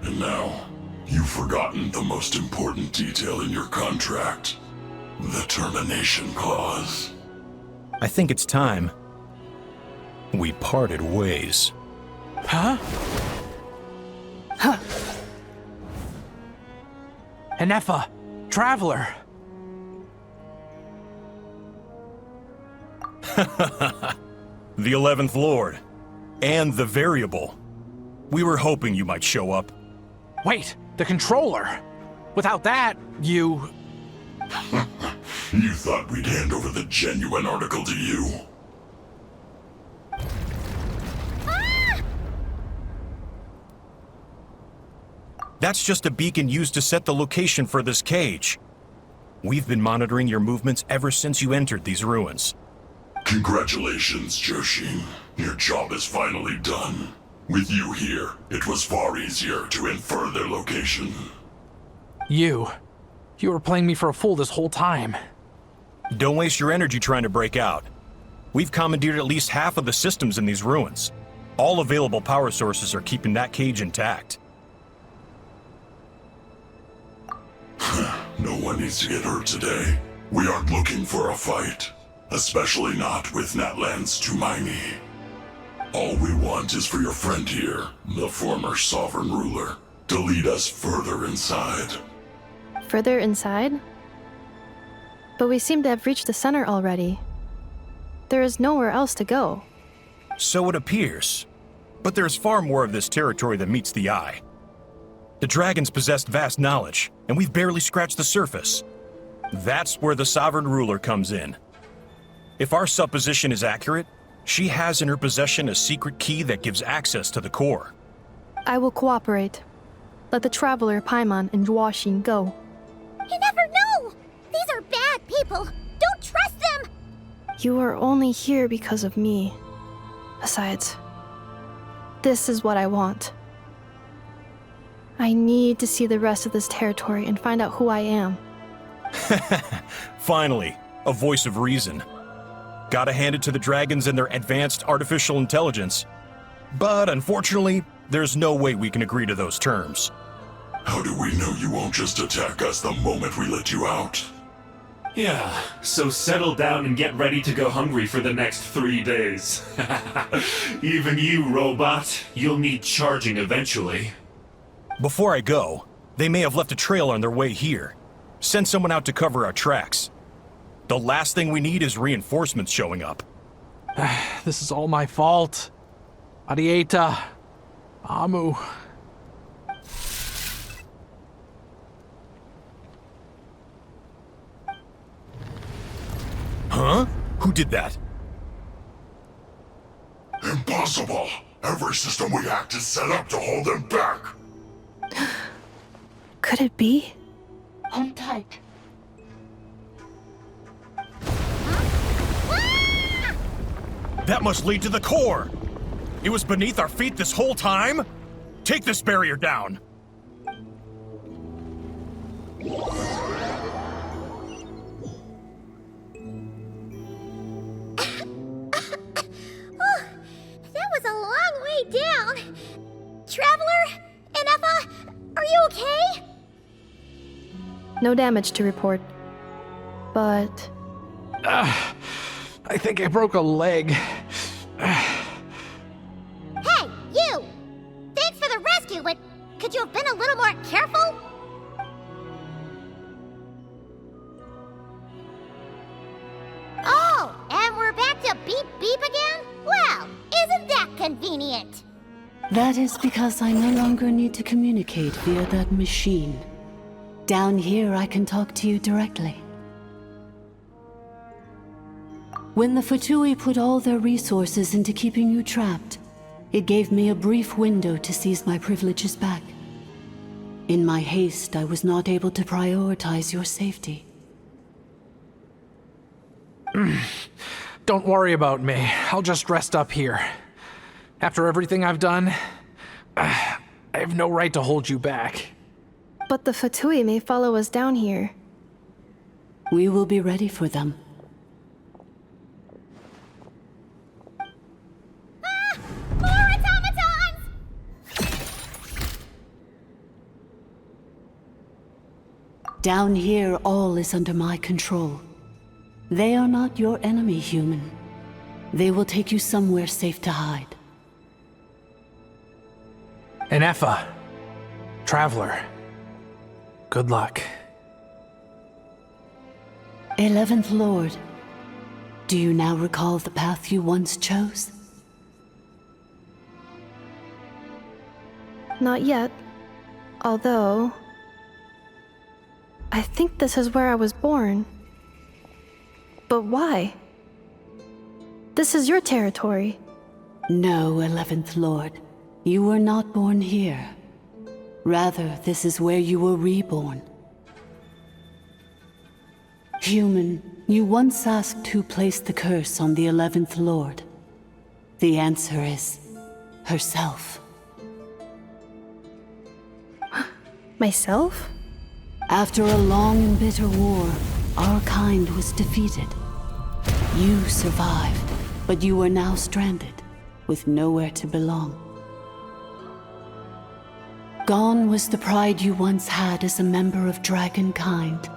And now, you've forgotten the most important detail in your contract. The termination clause. I think it's time we parted ways. Huh? Huh. Enefa, Traveler. The 11th Lord. And the Variable. We were hoping you might show up. Wait, the controller. Without that, you... You thought we'd hand over the genuine article to you? That's just a beacon used to set the location for this cage. We've been monitoring your movements ever since you entered these ruins. Congratulations, Joshin. Your job is finally done. With you here, it was far easier to infer their location. You were playing me for a fool this whole time. Don't waste your energy trying to break out. We've commandeered at least half of the systems in these ruins. All available power sources are keeping that cage intact. No one needs to get hurt today. We aren't looking for a fight. Especially not with Natlan's Tumaini. All we want is for your friend here, the former sovereign ruler, to lead us further inside. Further inside? But we seem to have reached the center already. There is nowhere else to go. So it appears. But there's far more of this territory than meets the eye. The dragons possessed vast knowledge, and we've barely scratched the surface. That's where the sovereign ruler comes in. If our supposition is accurate, she has in her possession a secret key that gives access to the core. I will cooperate. let the Traveler, Paimon, and Huaxin go. You never know! These are bad people! Don't trust them! You are only here because of me. Besides, this is what I want. I need to see the rest of this territory and find out who I am. Finally, a voice of reason. Gotta hand it to the dragons and their advanced artificial intelligence. But unfortunately, there's no way we can agree to those terms. How do we know you won't just attack us the moment we let you out? Yeah, so settle down and get ready to go hungry for the next 3 days. Even you, robot, you'll need charging eventually. Before I go, they may have left a trail on their way here. Send someone out to cover our tracks. The last thing we need is reinforcements showing up. This is all my fault. Arieta. Amu. Huh? Who did that? Impossible! Every system we hacked is set up to hold them back! Could it be? Hold tight. That must lead to the core! It was beneath our feet this whole time? Take this barrier down! That was a long way down. Traveler? Inefa? Are you okay? No damage to report. But... I think I broke a leg. Hey, you! Thanks for the rescue, but could you have been a little more careful? Oh, and we're back to beep beep again? Well, isn't that convenient? That is because I no longer need to communicate via that machine. Down here, I can talk to you directly. When the Fatui put all their resources into keeping you trapped, it gave me a brief window to seize my privileges back. In my haste, I was not able to prioritize your safety. Don't worry about me. I'll just rest up here. After everything I've done, I have no right to hold you back. But the Fatui may follow us down here. We will be ready for them. More automatons! Down here, all is under my control. They are not your enemy, human. They will take you somewhere safe to hide. Inefa. Traveler. Good luck. 11th Lord, do you now recall the path you once chose? Not yet. Although... I think this is where I was born. But why? This is your territory. No, 11th Lord. You were not born here. Rather, this is where you were reborn. Human, you once asked who placed the curse on the 11th Lord. The answer is... herself. Myself? After a long and bitter war, our kind was defeated. You survived, but you are now stranded, with nowhere to belong. Gone was the pride you once had as a member of dragonkind.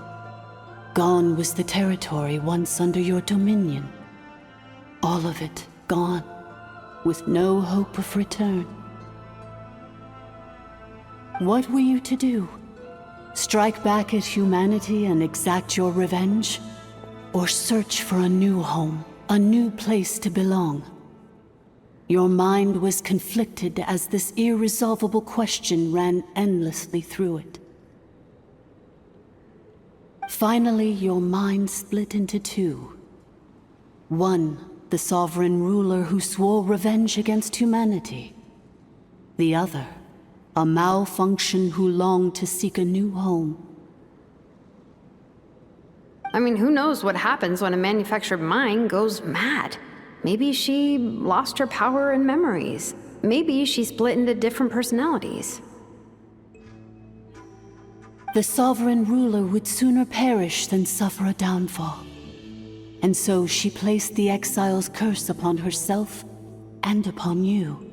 Gone was the territory once under your dominion. All of it gone, with no hope of return. What were you to do? Strike back at humanity and exact your revenge? Or search for a new home, a new place to belong? Your mind was conflicted as this irresolvable question ran endlessly through it. Finally, your mind split into two. One, the sovereign ruler who swore revenge against humanity. The other, a malfunction who longed to seek a new home. I mean, who knows what happens when a manufactured mind goes mad? Maybe she lost her power and memories. Maybe she split into different personalities. The sovereign ruler would sooner perish than suffer a downfall. And so she placed the exile's curse upon herself and upon you.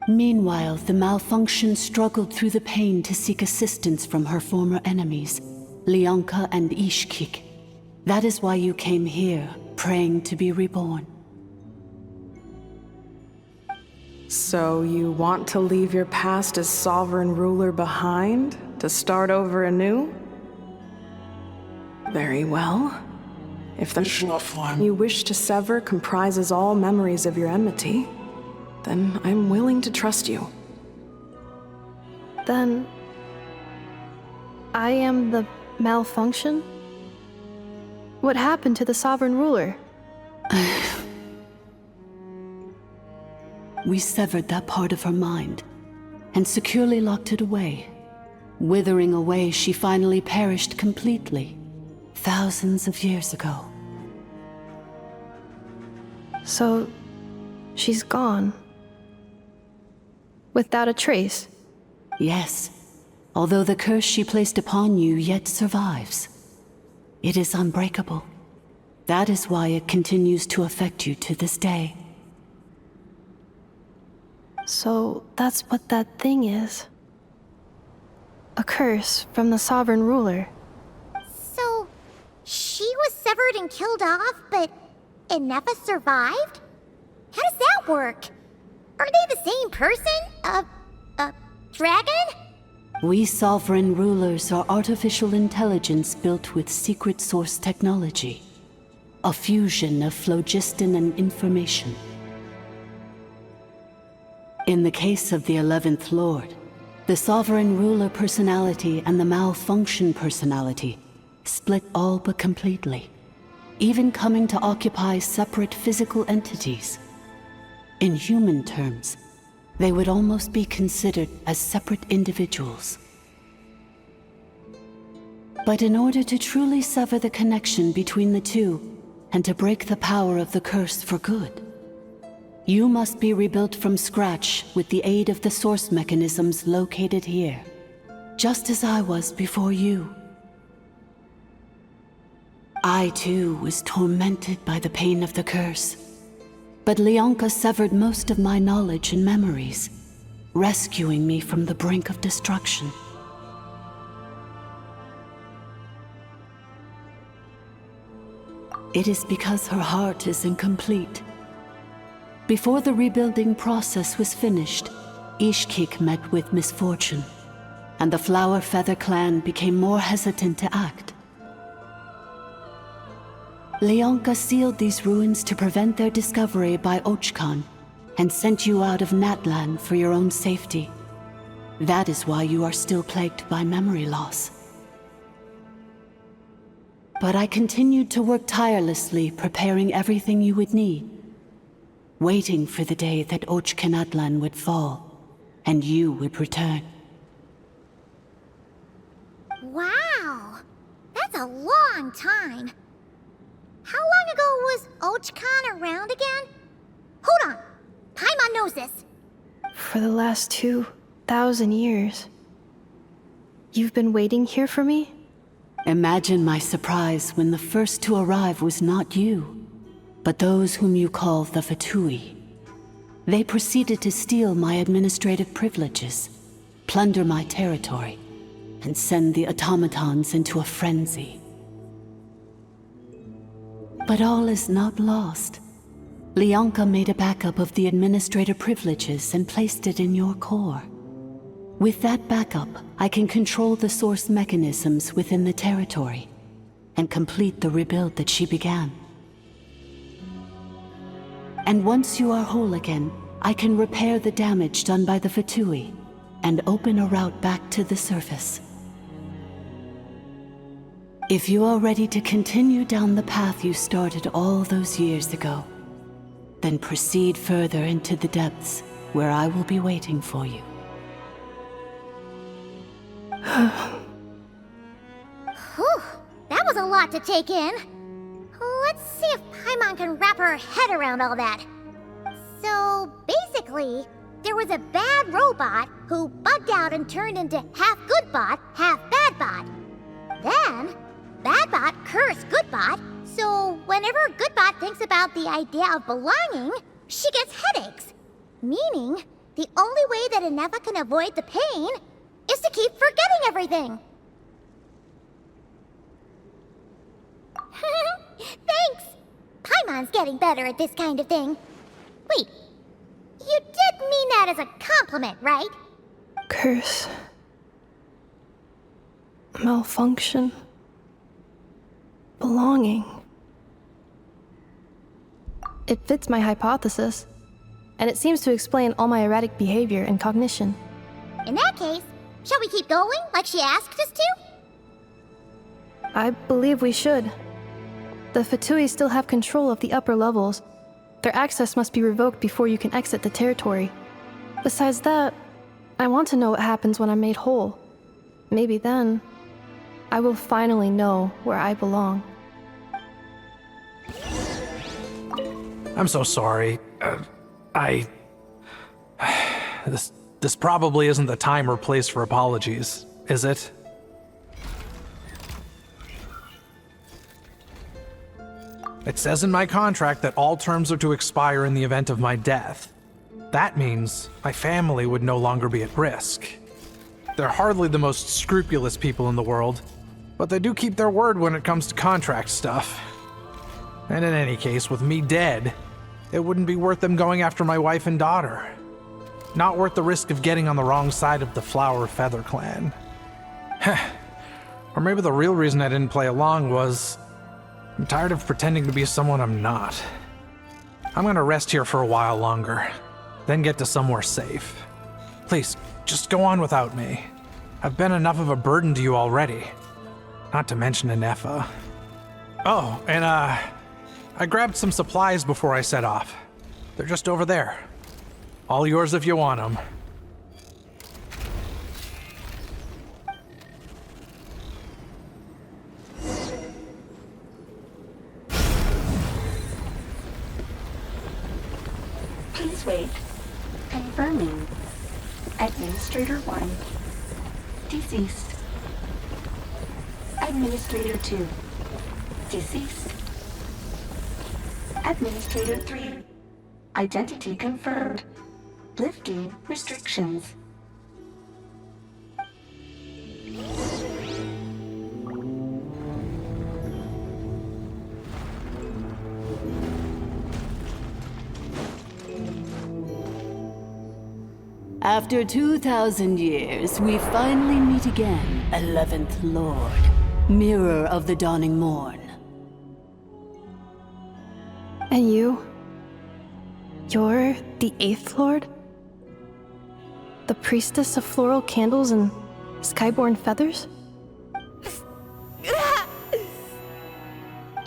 Meanwhile, the malfunction struggled through the pain to seek assistance from her former enemies, Leonka and Ishkik. That is why you came here, praying to be reborn. So you want to leave your past as sovereign ruler behind, to start over anew? Very well. If the you wish to sever comprises all memories of your enmity, then I'm willing to trust you. Then I am the malfunction? What happened to the sovereign ruler? We severed that part of her mind and securely locked it away. Withering away, she finally perished completely, thousands of years ago. So, she's gone. Without a trace? Yes, although the curse she placed upon you yet survives. It is unbreakable. That is why it continues to affect you to this day. So that's what that thing is. A curse from the sovereign ruler. So, she was severed and killed off, but Innefa survived? How does that work? Are they the same person? Dragon? We sovereign rulers are artificial intelligence built with secret source technology. A fusion of phlogiston and information. In the case of the 11th Lord, the sovereign ruler personality and the malfunction personality split all but completely, even coming to occupy separate physical entities. In human terms, they would almost be considered as separate individuals. But in order to truly sever the connection between the two, and to break the power of the curse for good, you must be rebuilt from scratch with the aid of the source mechanisms located here, just as I was before you. I too was tormented by the pain of the curse, but Leonka severed most of my knowledge and memories, rescuing me from the brink of destruction. It is because her heart is incomplete. Before the rebuilding process was finished, Ishkik met with misfortune, and the Flower Feather clan became more hesitant to act. Leonka sealed these ruins to prevent their discovery by Archon, and sent you out of Natlan for your own safety. That is why you are still plagued by memory loss. But I continued to work tirelessly, preparing everything you would need, waiting for the day that Natlan would fall, and you would return. Wow! That's a long time. How long ago was Archon around again? Hold on! Paimon knows this! For the last 2,000 years. You've been waiting here for me? Imagine my surprise when the first to arrive was not you, but those whom you call the Fatui. They proceeded to steal my administrative privileges, plunder my territory, and send the automatons into a frenzy. But all is not lost. Leonka made a backup of the administrator privileges and placed it in your core. With that backup, I can control the source mechanisms within the territory and complete the rebuild that she began. And once you are whole again, I can repair the damage done by the Fatui and open a route back to the surface. If you are ready to continue down the path you started all those years ago, then proceed further into the depths where I will be waiting for you. Whew, that was a lot to take in. Let's see if Paimon can wrap her head around all that. So, basically, there was a bad robot who bugged out and turned into half good bot, half bad bot. Then, bad bot cursed good bot, so whenever good bot thinks about the idea of belonging, she gets headaches. Meaning, the only way that Inefa can avoid the pain is to keep forgetting everything. Thanks! Paimon's getting better at this kind of thing. Wait, you did mean that as a compliment, right? Curse. Malfunction. Belonging. It fits my hypothesis, and it seems to explain all my erratic behavior and cognition. In that case, shall we keep going like she asked us to? I believe we should. The Fatui still have control of the upper levels. Their access must be revoked before you can exit the territory. Besides that, I want to know what happens when I'm made whole. Maybe then, I will finally know where I belong. I'm so sorry. This probably isn't the time or place for apologies, is it? It says in my contract that all terms are to expire in the event of my death. That means my family would no longer be at risk. They're hardly the most scrupulous people in the world, but they do keep their word when it comes to contract stuff. And in any case, with me dead, it wouldn't be worth them going after my wife and daughter. Not worth the risk of getting on the wrong side of the Flower Feather clan. Or maybe the real reason I didn't play along was I'm tired of pretending to be someone I'm not. I'm gonna rest here for a while longer, then get to somewhere safe. Please, just go on without me. I've been enough of a burden to you already. Not to mention Inefa. Oh, and I grabbed some supplies before I set off. They're just over there. All yours if you want them. Please wait. Confirming. Administrator 1. Deceased. Administrator 2. Deceased. Administrator 3. Identity confirmed. Lifting restrictions. After 2,000 years, we finally meet again, 11th Lord, Mirror of the Dawning Morn. And you? You're the 8th Lord? The priestess of floral candles and skyborn feathers?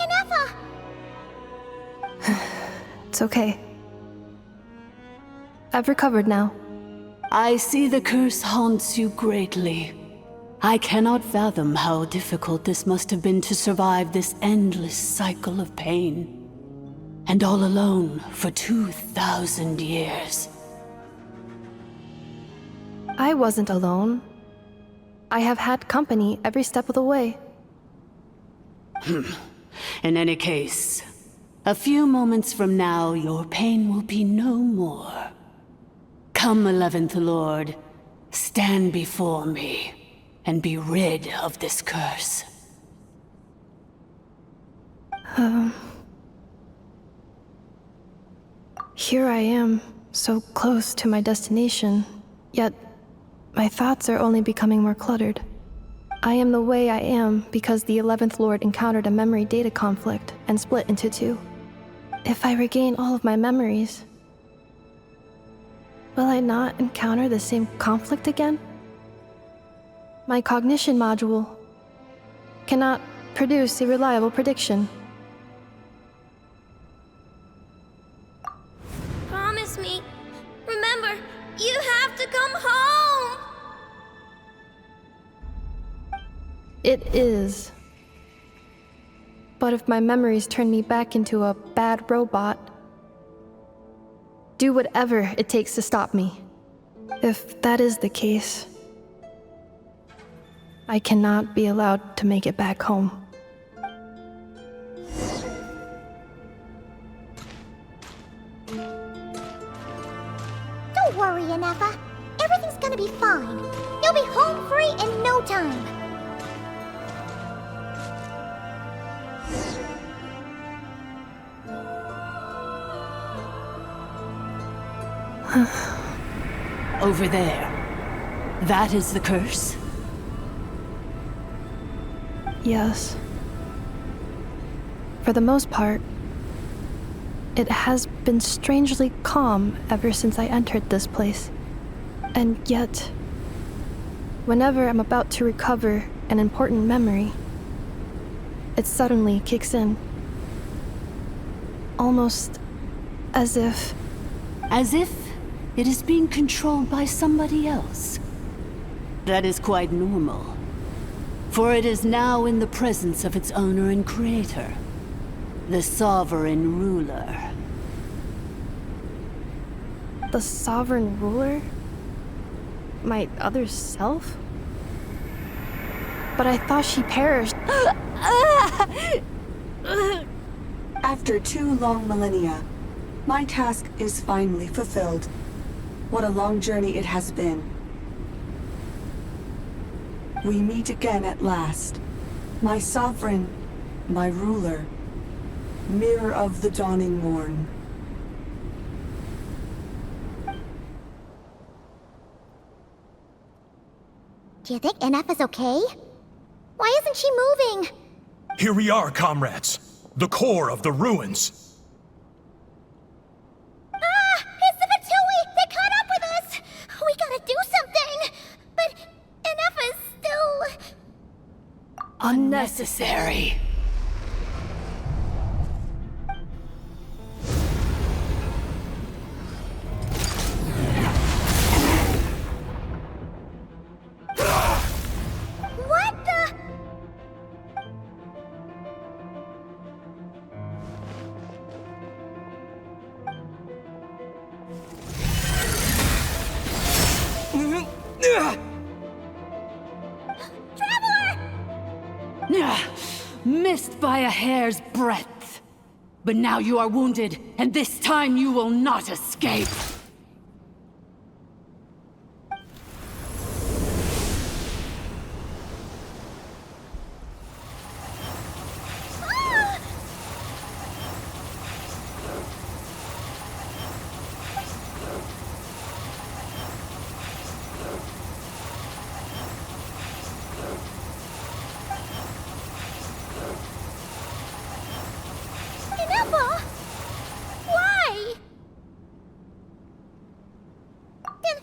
Inefa! It's okay. I've recovered now. I see the curse haunts you greatly. I cannot fathom how difficult this must have been to survive this endless cycle of pain. And all alone for 2,000 years. I wasn't alone. I have had company every step of the way. In any case, a few moments from now, your pain will be no more. Come, 11th Lord, stand before me, and be rid of this curse. Here I am, so close to my destination, yet my thoughts are only becoming more cluttered. I am the way I am because the 11th Lord encountered a memory data conflict and split into two. If I regain all of my memories, will I not encounter the same conflict again? My cognition module cannot produce a reliable prediction. Promise me. Remember, have to come home! It is. But if my memories turn me back into a bad robot, do whatever it takes to stop me. If that is the case, I cannot be allowed to make it back home. Don't worry, Inefa. Everything's gonna be fine. You'll be home free in no time. Over there. That is the curse? Yes. For the most part, it has been strangely calm ever since I entered this place. And yet, whenever I'm about to recover an important memory, it suddenly kicks in. Almost as if... As if it is being controlled by somebody else. That is quite normal, for it is now in the presence of its owner and creator, the Sovereign Ruler. The Sovereign Ruler? My other self? But I thought she perished. After 2 long millennia, my task is finally fulfilled. What a long journey it has been. We meet again at last. My sovereign, my ruler, mirror of the dawning morn. Do you think Inefa's okay? Why isn't she moving? Here we are, comrades. The core of the ruins. It's the Fatui! They caught up with us! We gotta do something! But Inefa's still... Unnecessary. What the... Missed by a hair's breadth. But now you are wounded, and this time you will not escape. Inefa! Why? Then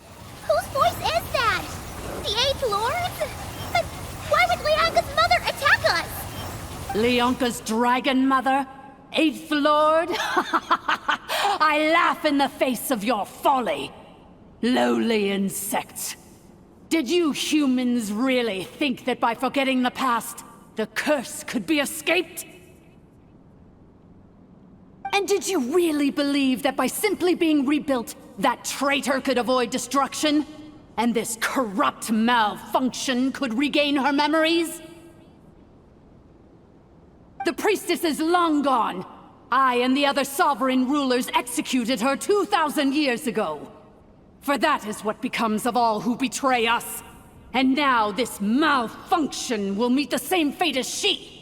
whose voice is that? The 8th Lord's? But why would Lianga's mother attack us? Leonka's dragon mother? 8th Lord? I laugh in the face of your folly. Lowly insects. Did you humans really think that by forgetting the past, the curse could be escaped? And did you really believe that by simply being rebuilt, that traitor could avoid destruction? And this corrupt malfunction could regain her memories? The priestess is long gone. I and the other sovereign rulers executed her 2,000 years ago. For that is what becomes of all who betray us. And now this malfunction will meet the same fate as she.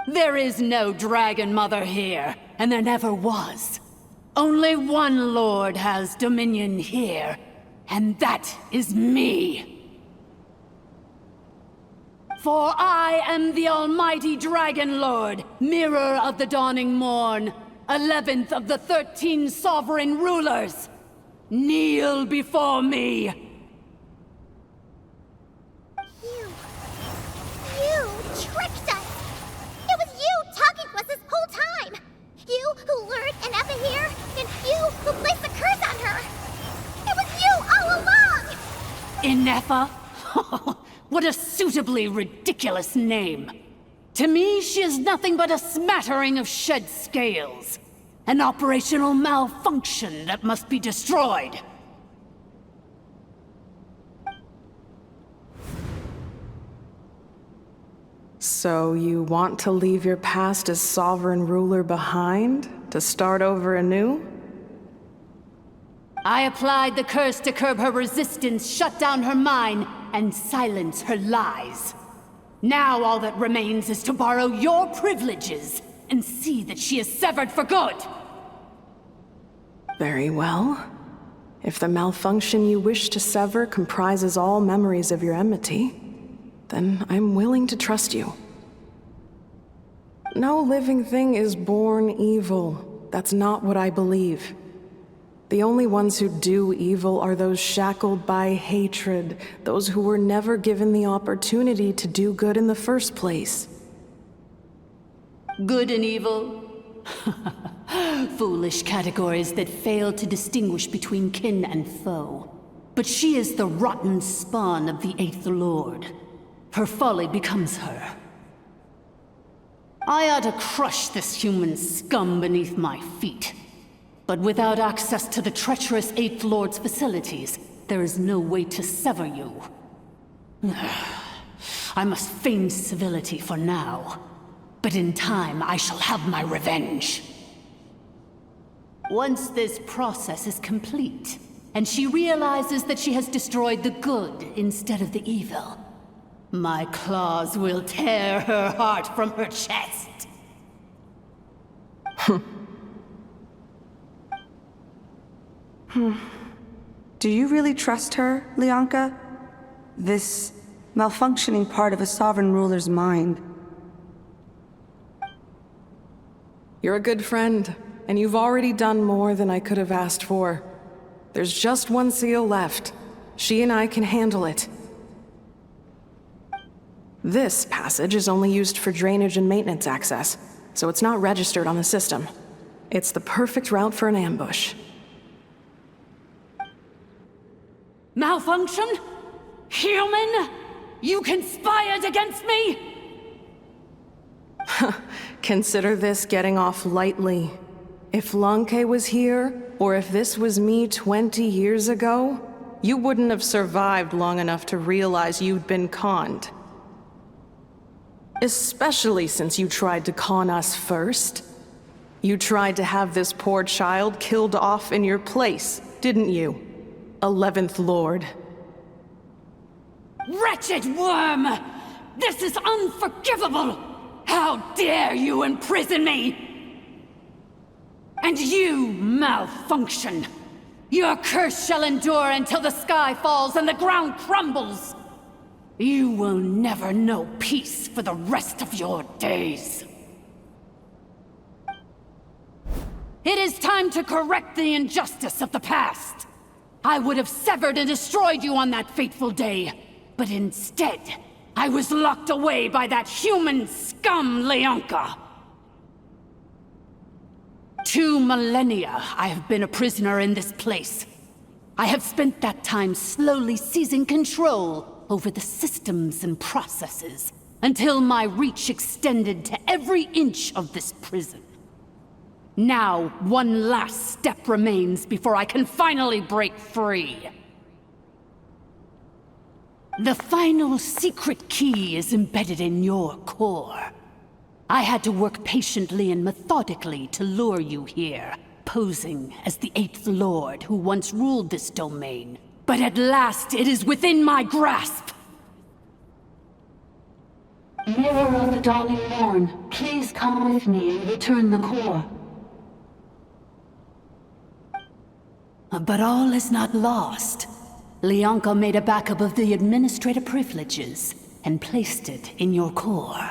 There is no Dragon Mother here, and there never was. Only one Lord has dominion here, and that is me. For I am the almighty Dragon Lord, mirror of the dawning morn, 11th of the 13 sovereign rulers. Kneel before me. You tricked us! It was you talking to us this whole time! You who lured Inefa here, and you who placed the curse on her! Inefa? What a suitably ridiculous name. To me, she is nothing but a smattering of shed scales. An operational malfunction that must be destroyed. So you want to leave your past as sovereign ruler behind, to start over anew? I applied the curse to curb her resistance, shut down her mind, and silence her lies. Now all that remains is to borrow your privileges and see that she is severed for good. Very well. If the malfunction you wish to sever comprises all memories of your enmity, then I'm willing to trust you. No living thing is born evil. That's not what I believe. The only ones who do evil are those shackled by hatred, those who were never given the opportunity to do good in the first place. Good and evil? Foolish categories that fail to distinguish between kin and foe. But she is the rotten spawn of the Eighth Lord. Her folly becomes her. I ought to crush this human scum beneath my feet. But without access to the treacherous Eighth Lord's facilities, there is no way to sever you. I must feign civility for now. But in time, I shall have my revenge. Once this process is complete, and she realizes that she has destroyed the good instead of the evil, my claws will tear her heart from her chest. Do you really trust her, Lianka? This malfunctioning part of a sovereign ruler's mind. You're a good friend, and you've already done more than I could have asked for. There's just one seal left. She and I can handle it. This passage is only used for drainage and maintenance access, so it's not registered on the system. It's the perfect route for an ambush. Malfunction? Human? You conspired against me? Consider this getting off lightly. If Lanke was here, or if this was me 20 years ago, you wouldn't have survived long enough to realize you'd been conned. Especially since you tried to con us first. You tried to have this poor child killed off in your place, didn't you? 11th Lord. Wretched worm! This is unforgivable! How dare you imprison me! And you, malfunction! Your curse shall endure until the sky falls and the ground crumbles! You will never know peace for the rest of your days. It is time to correct the injustice of the past. I would have severed and destroyed you on that fateful day, but instead, I was locked away by that human scum, Lianka. 2 millennia I have been a prisoner in this place. I have spent that time slowly seizing control over the systems and processes, until my reach extended to every inch of this prison. Now, one last step remains before I can finally break free. The final secret key is embedded in your core. I had to work patiently and methodically to lure you here, posing as the Eighth Lord who once ruled this domain. But at last, it is within my grasp! Mirror of the Dawning Morn, please come with me and return the core. But all is not lost. Lianka made a backup of the administrator privileges and placed it in your core.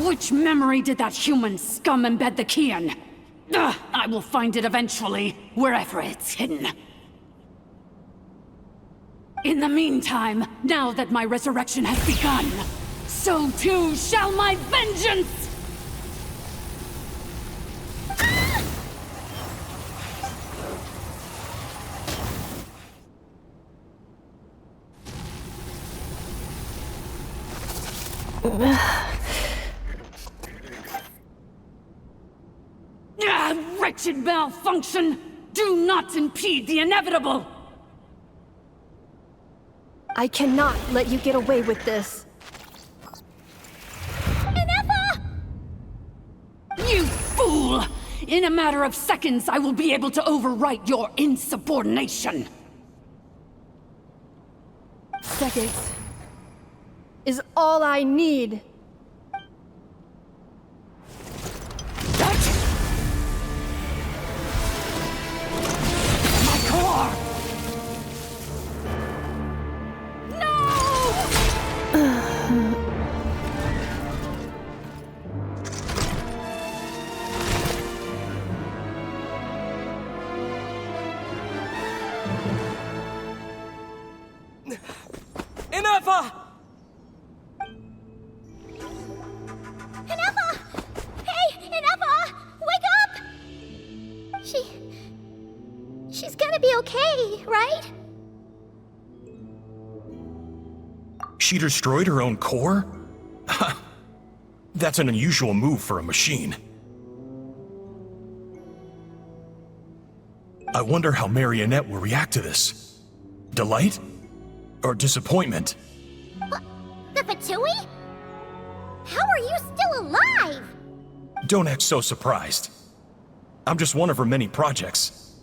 Which memory did that human scum embed the key in? I will find it eventually, wherever it's hidden. In the meantime, now that my resurrection has begun, so too shall my vengeance! Wretched malfunction! Do not impede the inevitable! I cannot let you get away with this. You fool! In a matter of seconds, I will be able to overwrite your insubordination! Seconds is all I need. My core! Inefa! Inefa! Hey, Inefa! Wake up! She's gonna be okay, right? She destroyed her own core? That's an unusual move for a machine. I wonder how Marionette will react to this. Delight? Or disappointment? The Fatui? How are you still alive? Don't act so surprised. I'm just one of her many projects.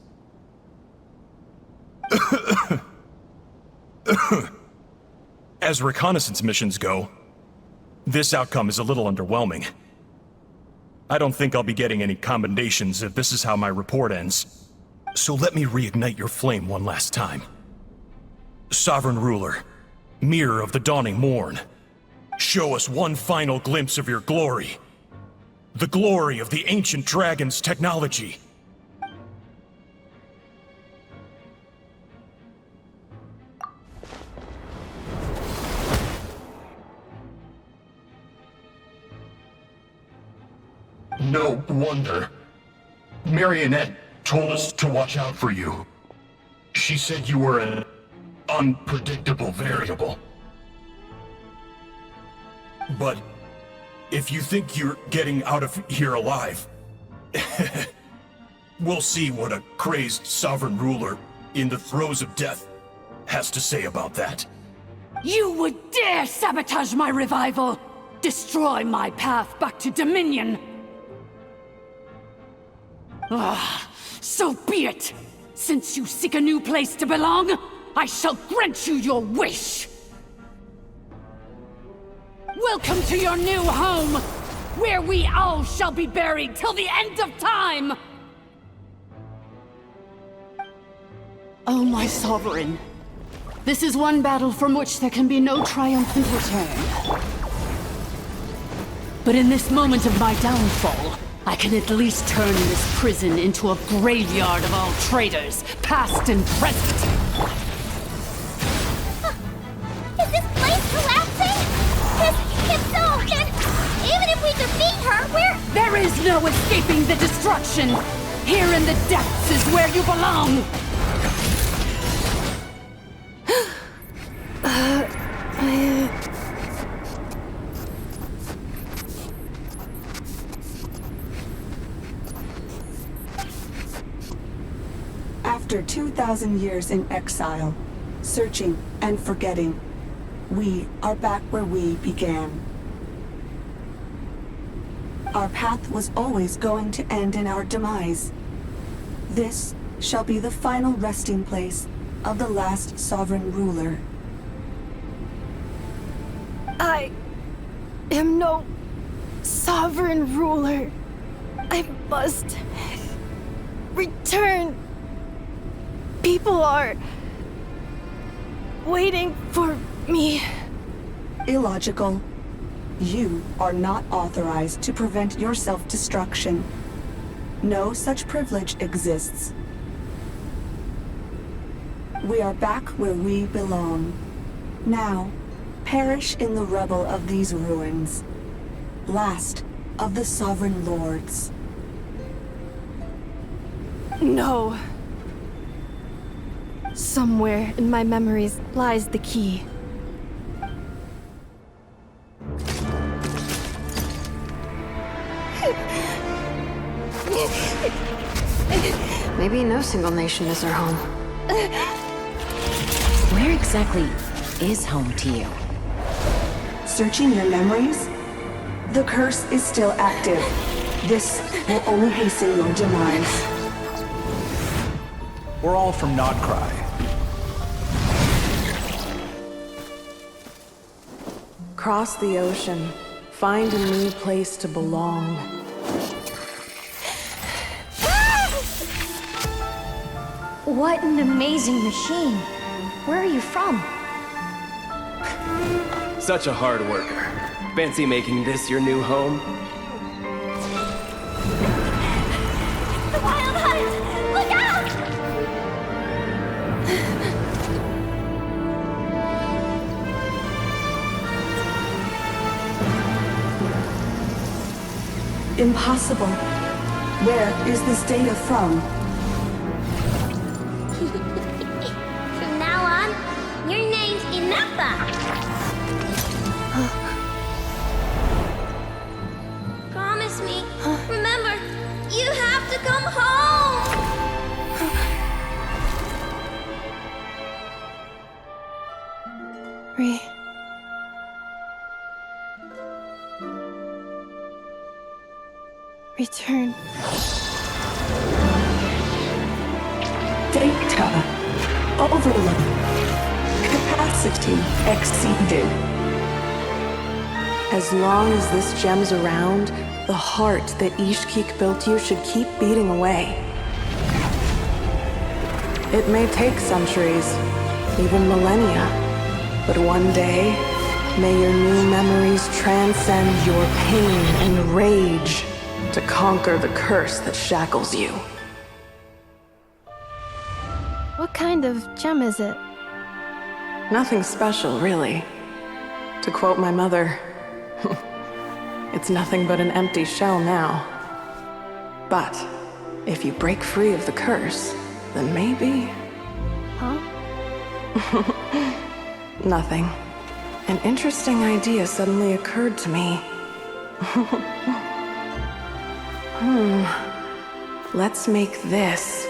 As reconnaissance missions go, this outcome is a little underwhelming. I don't think I'll be getting any commendations if this is how my report ends. So let me reignite your flame one last time. Sovereign Ruler, Mirror of the Dawning Morn, show us one final glimpse of your glory. The glory of the ancient dragon's technology. No wonder. Marionette told us to watch out for you. She said you were an unpredictable variable. But if you think you're getting out of here alive, we'll see what a crazed sovereign ruler in the throes of death has to say about that. You would dare sabotage my revival! Destroy my path back to Dominion! Ah, so be it! Since you seek a new place to belong, I shall grant you your wish! Welcome to your new home, where we all shall be buried till the end of time! Oh, my sovereign. This is one battle from which there can be no triumphant return. But in this moment of my downfall, I can at least turn this prison into a graveyard of all traitors, past and present. Is this place collapsing? If so, then even if we defeat her, There is no escaping the destruction! Here in the depths is where you belong! After 2,000 years in exile, searching and forgetting, we are back where we began. Our path was always going to end in our demise. This shall be the final resting place of the last sovereign ruler. I am no sovereign ruler. I must return. People are waiting for me. Illogical. You are not authorized to prevent your self-destruction. No such privilege exists. We are back where we belong. Now, perish in the rubble of these ruins. Last of the sovereign lords. No. Somewhere in my memories lies the key. Maybe no single nation is our home. Where exactly is home to you? Searching your memories? The curse is still active. This will only hasten your demise. We're all from Notcry. Cross the ocean. Find a new place to belong. What an amazing machine. Where are you from? Such a hard worker. Fancy making this your new home? The Wild Hunt! Look out! Impossible. Where is this data from? From now on, your name's Inappa. Promise me. Remember, you have to come home. Return. Data overload. Capacity exceeded. As long as this gem's around, the heart that Ishkik built you should keep beating away. It may take centuries, even millennia, but one day, may your new memories transcend your pain and rage to conquer the curse that shackles you. What kind of gem is it? Nothing special, really. To quote my mother, it's nothing but an empty shell now. But if you break free of the curse, then maybe... Huh? Nothing. An interesting idea suddenly occurred to me. Let's make this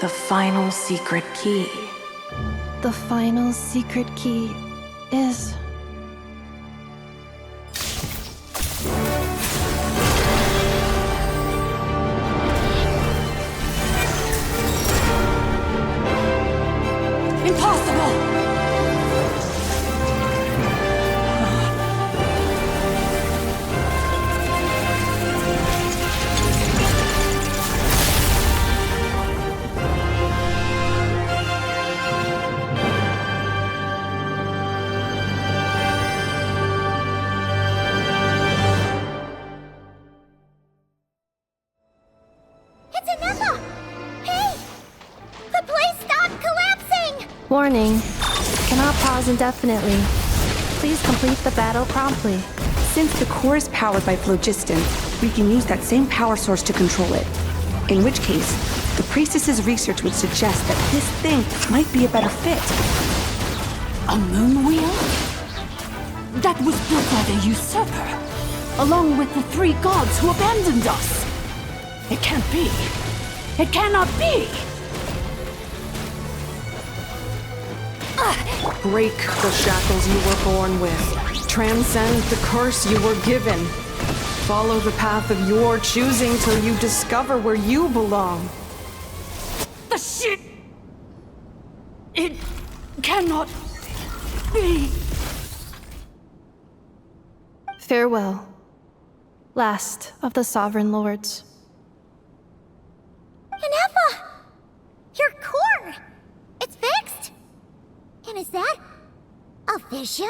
the final secret key. The final secret key is... Impossible! It's Inappa! Hey! The place stopped collapsing! Warning. Cannot pause indefinitely. Please complete the battle promptly. Since the core is powered by phlogiston, we can use that same power source to control it. In which case, the priestess's research would suggest that this thing might be a better fit. A moon wheel? That was built by the usurper, along with the 3 gods who abandoned us. It can't be. It cannot be! Break the shackles you were born with. Transcend the curse you were given. Follow the path of your choosing till you discover where you belong. The shit! It cannot be. Farewell. Last of the Sovereign Lords. Inappa! Your core! It's fixed! And is that a vision?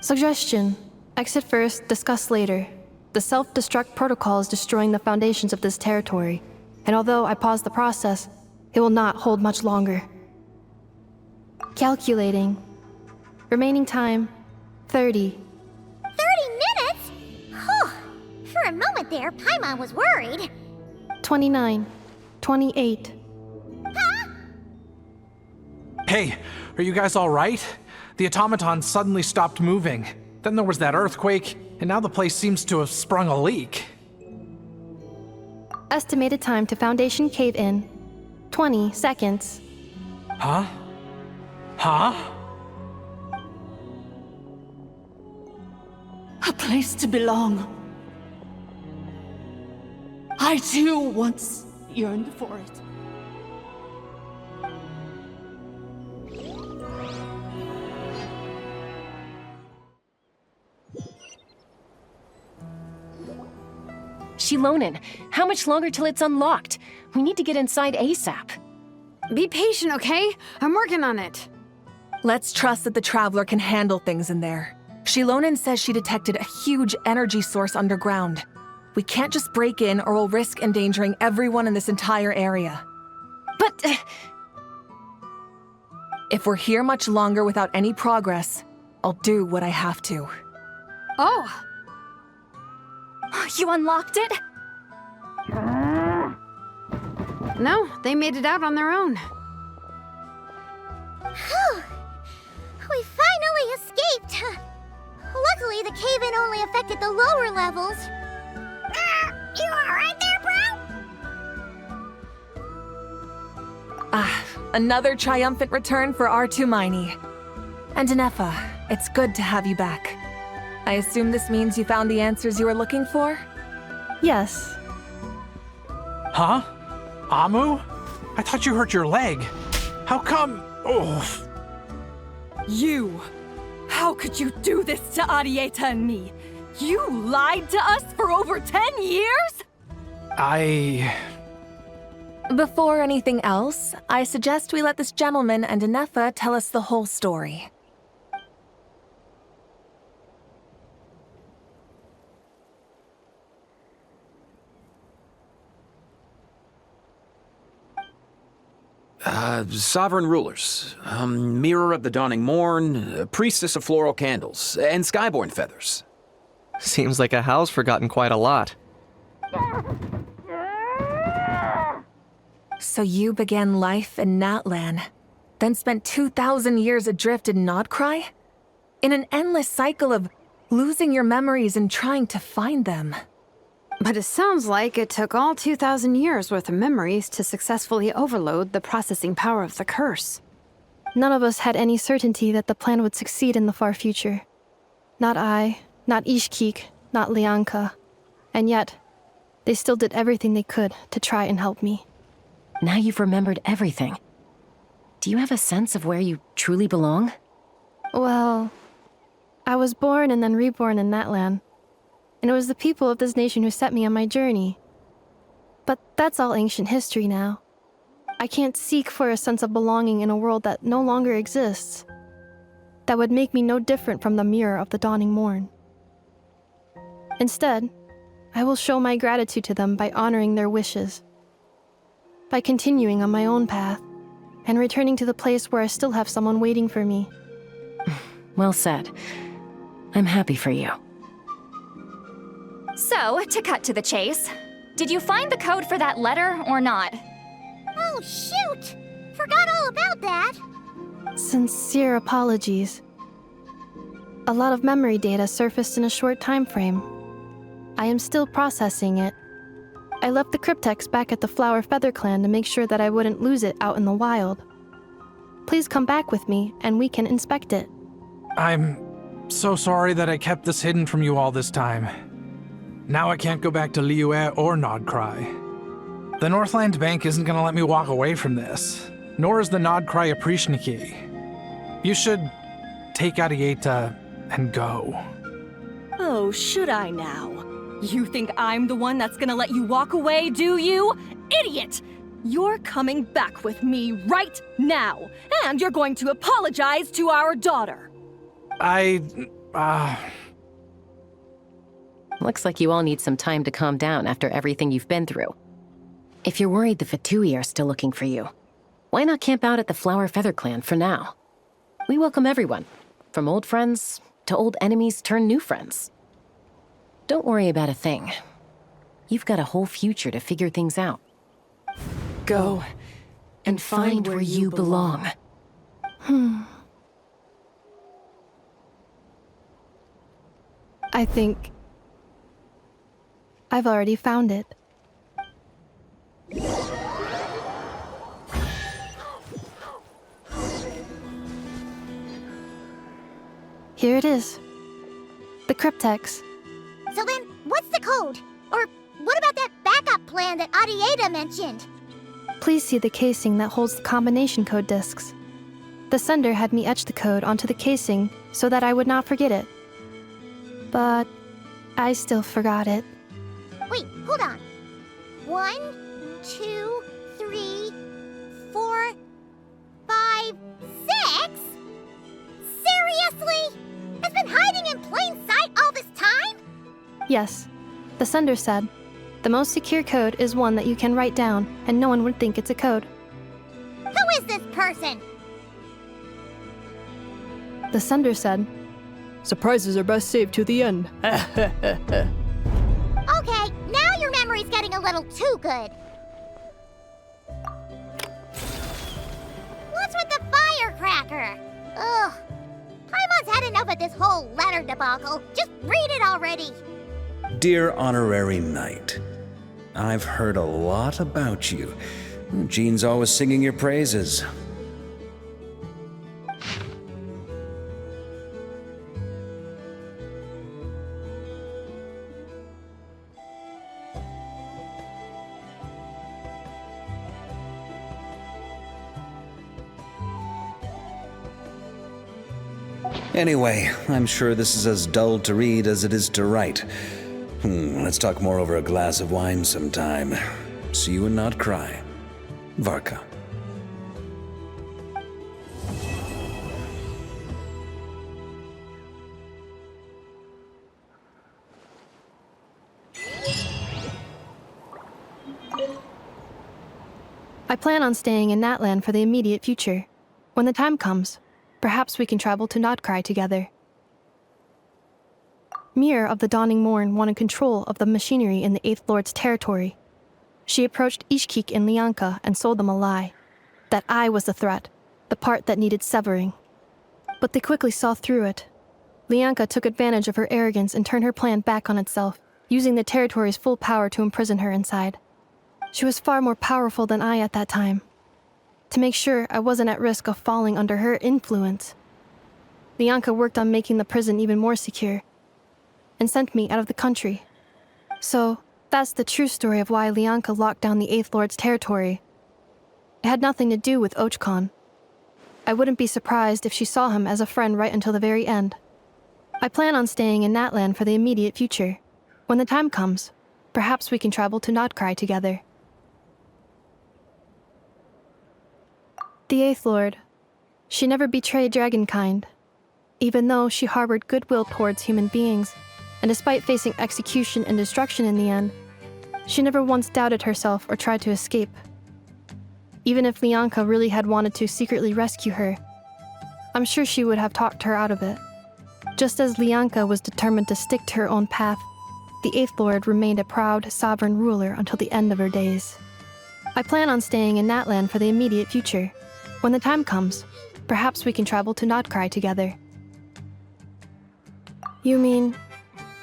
Suggestion. Exit first, discuss later. The self-destruct protocol is destroying the foundations of this territory, and although I paused the process, it will not hold much longer. Calculating. Remaining time, 30. 30 minutes? Whew. For a moment there, Paimon was worried. 29. 28. Hey, are you guys all right? The automaton suddenly stopped moving. Then there was that earthquake, and now the place seems to have sprung a leak. Estimated time to Foundation cave in 20 seconds. Huh? Huh? A place to belong. I too once yearned for it. Shilonen, how much longer till it's unlocked? We need to get inside ASAP. Be patient, okay? I'm working on it. Let's trust that the Traveler can handle things in there. Shilonen says she detected a huge energy source underground. We can't just break in or we'll risk endangering everyone in this entire area. But... if we're here much longer without any progress, I'll do what I have to. Oh! You unlocked it? No, they made it out on their own. Whew. We finally escaped. Luckily, the cave-in only affected the lower levels. You alright there, bro? Another triumphant return for R2 Miney. And Inefa, it's good to have you back. I assume this means you found the answers you were looking for? Yes. Huh? Amu? I thought you hurt your leg. How come? Oh. You! How could you do this to Arieta and me? You lied to us for over 10 years? Before anything else, I suggest we let this gentleman and Inefa tell us the whole story. Sovereign rulers, Mirror of the Dawning Morn, Priestess of Floral Candles, and Skyborn Feathers. Seems like a house forgotten quite a lot. So you began life in Natlan, then spent 2,000 years adrift in Nodcry? In an endless cycle of losing your memories and trying to find them. But it sounds like it took all 2,000 years worth of memories to successfully overload the processing power of the curse. None of us had any certainty that the plan would succeed in the far future. Not I, not Ishkik, not Lianka. And yet, they still did everything they could to try and help me. Now you've remembered everything. Do you have a sense of where you truly belong? Well, I was born and then reborn in Natlan. And it was the people of this nation who set me on my journey. But that's all ancient history now. I can't seek for a sense of belonging in a world that no longer exists. That would make me no different from the Mirror of the Dawning Morn. Instead, I will show my gratitude to them by honoring their wishes. By continuing on my own path, and returning to the place where I still have someone waiting for me. Well said. I'm happy for you. So, to cut to the chase, did you find the code for that letter or not? Oh, shoot! Forgot all about that. Sincere apologies. A lot of memory data surfaced in a short time frame. I am still processing it. I left the cryptex back at the Flower Feather Clan to make sure that I wouldn't lose it out in the wild. Please come back with me and we can inspect it. I'm so sorry that I kept this hidden from you all this time. Now I can't go back to Liyue or Nodcry. The Northland Bank isn't gonna let me walk away from this, nor is the Nodcry Aprishniki. You should take Arieta and go. Oh, should I now? You think I'm the one that's gonna let you walk away, do you? Idiot! You're coming back with me right now, and you're going to apologize to our daughter. Looks like you all need some time to calm down after everything you've been through. If you're worried the Fatui are still looking for you, why not camp out at the Flower Feather Clan for now? We welcome everyone, from old friends to old enemies turned new friends. Don't worry about a thing. You've got a whole future to figure things out. Go and find where you belong. I think I've already found it. Here it is. The cryptex. So then, what's the code? Or what about that backup plan that Arieta mentioned? Please see the casing that holds the combination code discs. The sender had me etch the code onto the casing so that I would not forget it. But I still forgot it. Wait, hold on. 1, 2, 3, 4, 5, 6? Seriously? It's been hiding in plain sight all this time? Yes, the sender said, the most secure code is one that you can write down and no one would think it's a code. Who is this person? The sender said, surprises are best saved to the end. Okay, now your memory's getting a little too good. What's with the firecracker? Ugh. Paimon's had enough of this whole letter debacle. Just read it already. Dear Honorary Knight, I've heard a lot about you. Jean's always singing your praises. Anyway, I'm sure this is as dull to read as it is to write. Let's talk more over a glass of wine sometime. See you and not cry. Varka. I plan on staying in Natlan for the immediate future. When the time comes, perhaps we can travel to Notcry together. Mir of the Dawning Morn wanted control of the machinery in the Eighth Lord's territory. She approached Ishkik and Lianka and sold them a lie. That I was the threat, the part that needed severing. But they quickly saw through it. Lianka took advantage of her arrogance and turned her plan back on itself, using the territory's full power to imprison her inside. She was far more powerful than I at that time. To make sure I wasn't at risk of falling under her influence, Lianka worked on making the prison even more secure, and sent me out of the country. So, that's the true story of why Lianka locked down the Eighth Lord's territory. It had nothing to do with Ochkon. I wouldn't be surprised if she saw him as a friend right until the very end. I plan on staying in Natlan for the immediate future. When the time comes, perhaps we can travel to Notcry together. The Eighth Lord. She never betrayed Dragonkind, even though she harbored goodwill towards human beings, and despite facing execution and destruction in the end, she never once doubted herself or tried to escape. Even if Lianka really had wanted to secretly rescue her, I'm sure she would have talked her out of it. Just as Lianka was determined to stick to her own path, the Eighth Lord remained a proud, sovereign ruler until the end of her days. I plan on staying in Natlan for the immediate future. When the time comes, perhaps we can travel to Notcry together. You mean,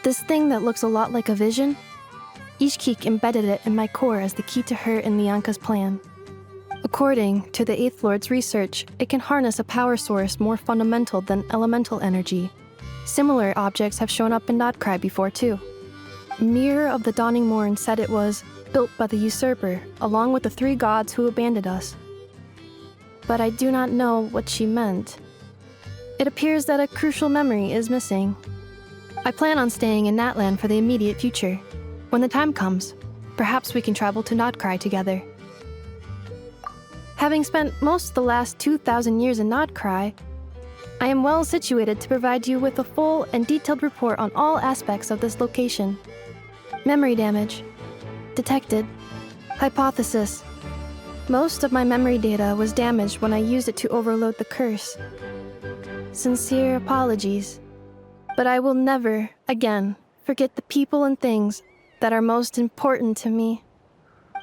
this thing that looks a lot like a vision? Ishkik embedded it in my core as the key to her and Lianka's plan. According to the Eighth Lord's research, it can harness a power source more fundamental than elemental energy. Similar objects have shown up in Notcry before too. Mir of the Dawning Morn said it was built by the usurper, along with the 3 gods who abandoned us. But I do not know what she meant. It appears that a crucial memory is missing. I plan on staying in Natlan for the immediate future. When the time comes, perhaps we can travel to Notcry together. Having spent most of the last 2,000 years in Notcry, I am well situated to provide you with a full and detailed report on all aspects of this location. Memory damage. Detected. Hypothesis. Most of my memory data was damaged when I used it to overload the curse. Sincere apologies. But I will never, again, forget the people and things that are most important to me.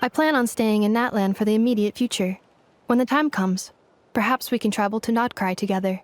I plan on staying in Natlan for the immediate future. When the time comes, perhaps we can travel to Notcry together.